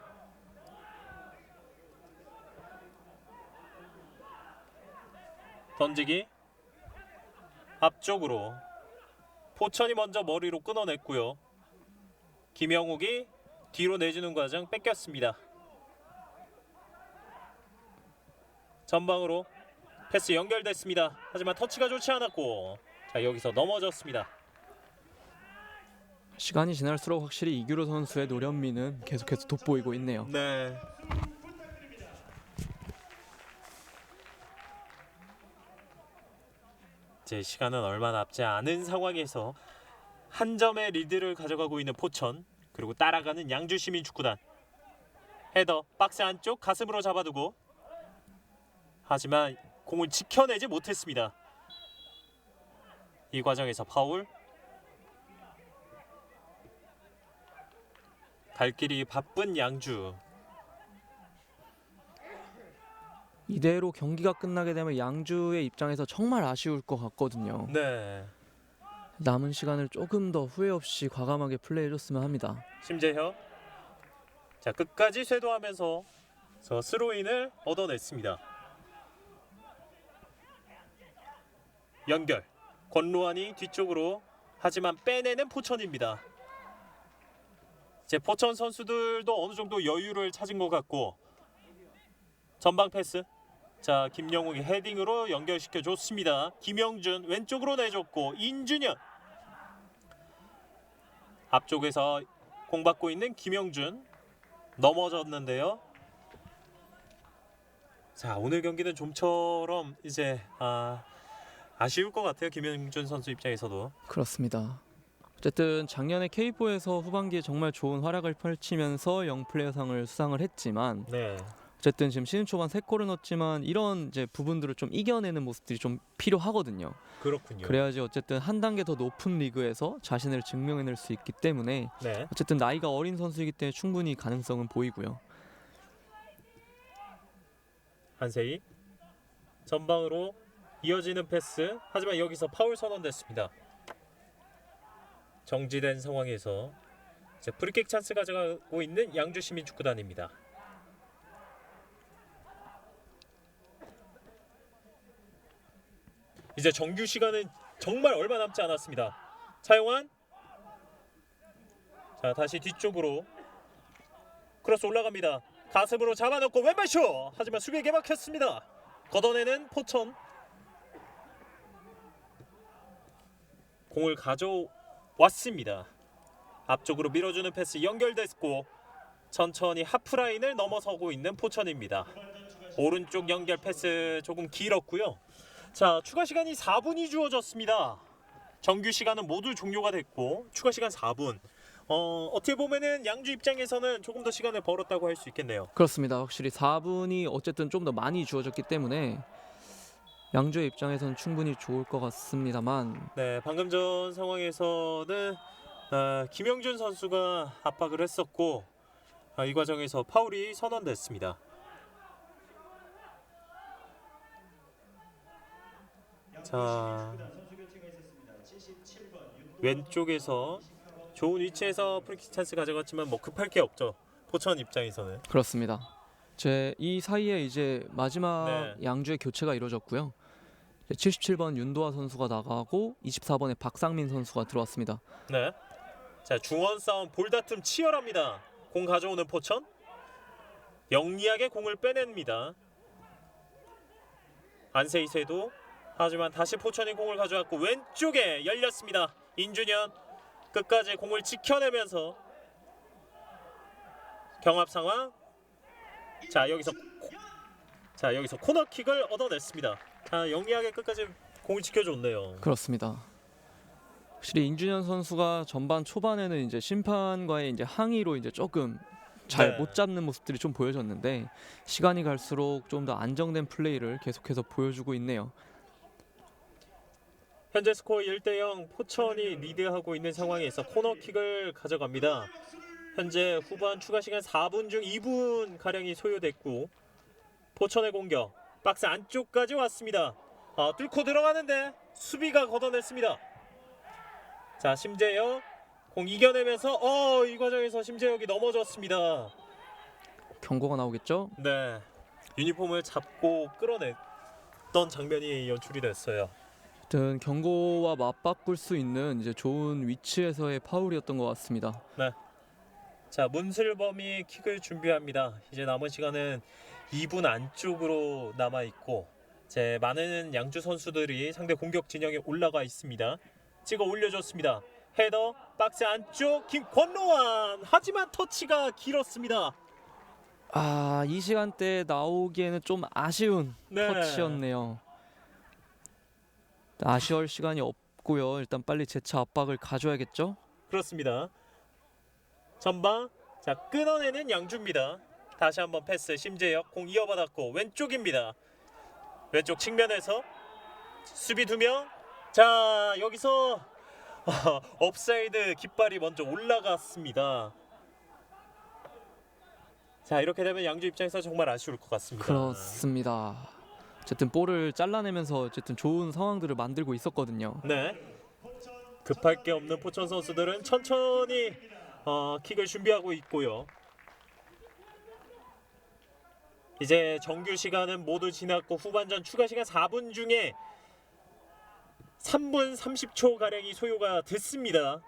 던지기 앞쪽으로 포천이 먼저 머리로 끊어냈고요. 김영욱이 뒤로 내주는 과정 뺏겼습니다. 전방으로 패스 연결됐습니다. 하지만 터치가 좋지 않았고 자, 여기서 넘어졌습니다. 시간이 지날수록 확실히 이규로 선수의 노련미는 계속해서 돋보이고 있네요. 네. 이제 시간은 얼마 남지 않은 상황에서 한 점의 리드를 가져가고 있는 포천, 그리고 따라가는 양주시민축구단. 헤더 박스 안쪽 가슴으로 잡아두고 하지만 공을 지켜내지 못했습니다. 이 과정에서 파울. 갈 길이 바쁜 양주. 이대로 경기가 끝나게 되면 양주의 입장에서 정말 아쉬울 것 같거든요. 네. 남은 시간을 조금 더 후회 없이 과감하게 플레이해줬으면 합니다. 심재혁. 자, 끝까지 쇄도하면서 스로인을 얻어냈습니다. 연결. 권로환이 뒤쪽으로, 하지만 빼내는 포천입니다. 이제 포천 선수들도 어느 정도 여유를 찾은 것 같고 전방 패스. 자, 김영욱이 헤딩으로 연결시켜 줬습니다. 김영준 왼쪽으로 내줬고 인준현 앞쪽에서 공 받고 있는 김영준 넘어졌는데요. 자, 오늘 경기는 좀처럼 이제 아쉬울 것 같아요. 김영준 선수 입장에서도. 그렇습니다. 어쨌든 작년에 K4에서 후반기에 정말 좋은 활약을 펼치면서 영플레이어상을 수상을 했지만 네. 어쨌든 지금 시즌 초반 3골을 넣었지만 이런 이제 부분들을 좀 이겨내는 모습들이 좀 필요하거든요. 그렇군요. 그래야지 어쨌든 한 단계 더 높은 리그에서 자신을 증명해낼 수 있기 때문에 네. 어쨌든 나이가 어린 선수이기 때문에 충분히 가능성은 보이고요. 한세희 전방으로 이어지는 패스. 하지만 여기서 파울 선언됐습니다. 정지된 상황에서 이제 프리킥 찬스 가져가고 있는 양주시민축구단입니다. 이제 정규 시간은 정말 얼마 남지 않았습니다. 차용환. 자, 다시 뒤쪽으로 크로스 올라갑니다. 가슴으로 잡아놓고 왼발슛. 하지만 수비에게 막혔습니다. 걷어내는 포천. 공을 가져왔습니다. 앞쪽으로 밀어주는 패스 연결됐고 천천히 하프라인을 넘어서고 있는 포천입니다. 오른쪽 연결 패스 조금 길었고요. 자, 추가 시간이 4분이 주어졌습니다. 정규 시간은 모두 종료가 됐고 추가 시간 4분. 어떻게 보면은 양주 입장에서는 조금 더 시간을 벌었다고 할 수 있겠네요. 그렇습니다. 확실히 4분이 어쨌든 좀 더 많이 주어졌기 때문에 양주의 입장에서는 충분히 좋을 것 같습니다만 네, 방금 전 상황에서는 김영준 선수가 압박을 했었고 이 과정에서 파울이 선언됐습니다. 자, 왼쪽에서 좋은 위치에서 프리킥 찬스 가져갔지만 뭐 급할 게 없죠. 포천 입장에서는. 그렇습니다. 이 사이에 이제 마지막 네. 양주의 교체가 이루어졌고요. 77번 윤도하 선수가 나가고 24번에 박상민 선수가 들어왔습니다. 네. 자, 중원 싸움 볼다툼 치열합니다. 공 가져오는 포천. 영리하게 공을 빼냅니다. 안세희 쇄도. 하지만 다시 포천이 공을 가져왔고 왼쪽에 열렸습니다. 인준현 끝까지 공을 지켜내면서 경합 상황. 자, 여기서 코너킥을 얻어냈습니다. 영리하게 끝까지 공을 지켜줬네요. 그렇습니다. 확실히 인준현 선수가 전반 초반에는 이제 심판과의 이제 항의로 이제 조금 잘 네. 못 잡는 모습들이 좀 보여졌는데 시간이 갈수록 좀 더 안정된 플레이를 계속해서 보여주고 있네요. 현재 스코어 1대0 포천이 리드하고 있는 상황에서 코너킥을 가져갑니다. 현재 후반 추가 시간 4분 중 2분 가량이 소요됐고 포천의 공격 박스 안쪽까지 왔습니다. 뚫고 들어가는데 수비가 걷어냈습니다. 자, 심재혁 공 이겨내면서 이 과정에서 심재혁이 넘어졌습니다. 경고가 나오겠죠? 네, 유니폼을 잡고 끌어냈던 장면이 연출이 됐어요. 하여튼 경고와 맞바꿀 수 있는 이제 좋은 위치에서의 파울이었던 것 같습니다. 네. 자, 문슬범이 킥을 준비합니다. 이제 남은 시간은 2분 안쪽으로 남아 있고 이제 많은 양주 선수들이 상대 공격 진영에 올라가 있습니다. 찍어 올려줬습니다. 헤더 박스 안쪽 김권로환, 하지만 터치가 길었습니다. 이 시간대에 나오기에는 좀 아쉬운 네. 터치였네요. 아쉬울 시간이 없고요. 일단 빨리 재차 압박을 가져야겠죠? 그렇습니다. 전방 자, 끊어내는 양주입니다. 다시 한번 패스 심재혁 공 이어받았고 왼쪽입니다. 왼쪽 측면에서 수비 2명. 자, 여기서 업사이드 깃발이 먼저 올라갔습니다. 자, 이렇게 되면 양주 입장에서 정말 아쉬울 것 같습니다. 그렇습니다. 어쨌든 볼을 잘라내면서 어쨌든 좋은 상황들을 만들고 있었거든요. 네. 급할 게 없는 포천 선수들은 천천히 킥을 준비하고 있고요. 이제 정규 시간은 모두 지났고 후반전 추가 시간 4분 중에 3분 30초 가량이 소요가 됐습니다.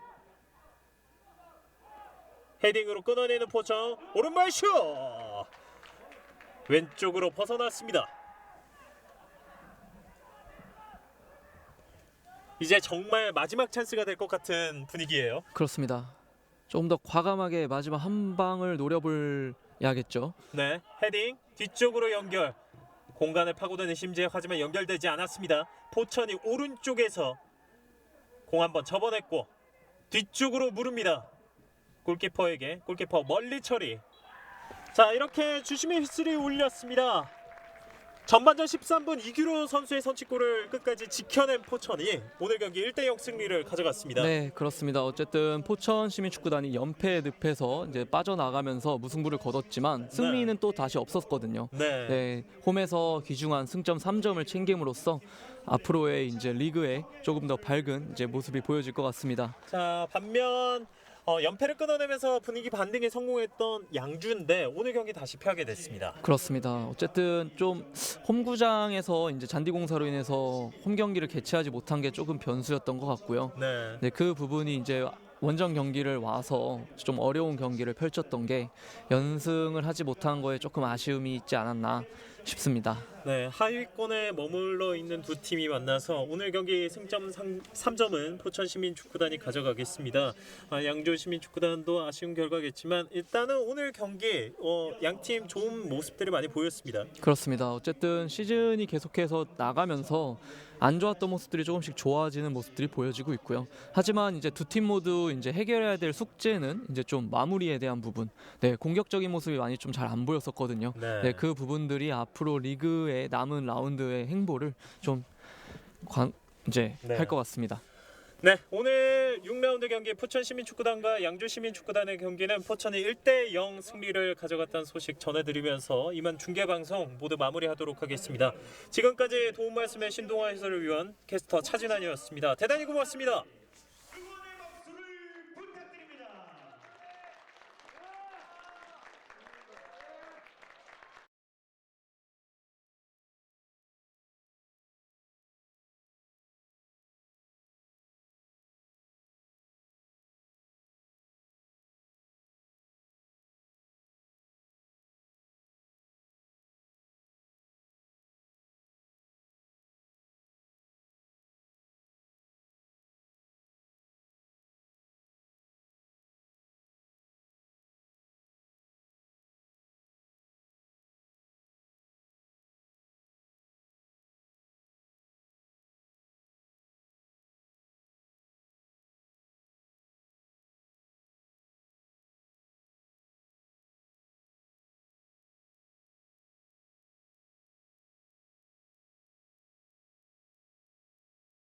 헤딩으로 끊어내는 포천, 오른발 슛! 왼쪽으로 벗어났습니다. 이제 정말 마지막 찬스가 될 것 같은 분위기예요. 그렇습니다. 조금 더 과감하게 마지막 한 방을 노려볼야겠죠. 네, 헤딩 뒤쪽으로 연결. 공간을 파고드는 심재혁, 하지만 연결되지 않았습니다. 포천이 오른쪽에서 공 한번 접어냈고 뒤쪽으로 물읍니다. 골키퍼에게, 골키퍼 멀리 처리. 자, 이렇게 주심의 휘슬이 울렸습니다. 전반전 13분 이규로 선수의 선취골을 끝까지 지켜낸 포천이 오늘 경기 1대0 승리를 가져갔습니다. 네, 그렇습니다. 어쨌든 포천 시민축구단이 연패 늪에서 이제 빠져나가면서 무승부를 거뒀지만 승리는 또 다시 없었거든요. 네. 네, 홈에서 귀중한 승점 3점을 챙김으로써 앞으로의 이제 리그에 조금 더 밝은 이제 모습이 보여질 것 같습니다. 자, 반면 연패를 끊어내면서 분위기 반등에 성공했던 양주인데 오늘 경기 다시 패하게 됐습니다. 그렇습니다. 어쨌든 좀 홈구장에서 이제 잔디 공사로 인해서 홈 경기를 개최하지 못한 게 조금 변수였던 것 같고요. 네. 네, 그 부분이 이제 원정 경기를 와서 좀 어려운 경기를 펼쳤던 게 연승을 하지 못한 거에 조금 아쉬움이 있지 않았나 싶습니다. 네, 하위권에 머물러 있는 두 팀이 만나서 오늘 경기 승점 3점은 포천 시민축구단이 가져가겠습니다. 양주 시민축구단도 아쉬운 결과겠지만 일단은 오늘 경기 양팀 좋은 모습들이 많이 보였습니다. 그렇습니다. 어쨌든 시즌이 계속해서 나가면서 안 좋았던 모습들이 조금씩 좋아지는 모습들이 보여지고 있고요. 하지만 이제 두 팀 모두 이제 해결해야 될 숙제는 이제 좀 마무리에 대한 부분. 네, 공격적인 모습이 많이 좀 잘 안 보였었거든요. 네, 그 부분들이 앞으로 리그의 남은 라운드의 행보를 좀 이제 네. 할 것 같습니다. 네, 오늘 6라운드 경기 포천 시민축구단과 양주 시민축구단의 경기는 포천이 1대0 승리를 가져갔다는 소식 전해드리면서 이만 중계방송 모두 마무리하도록 하겠습니다. 지금까지 도움 말씀의 신동아 해설위원, 캐스터 차진환이었습니다. 대단히 고맙습니다.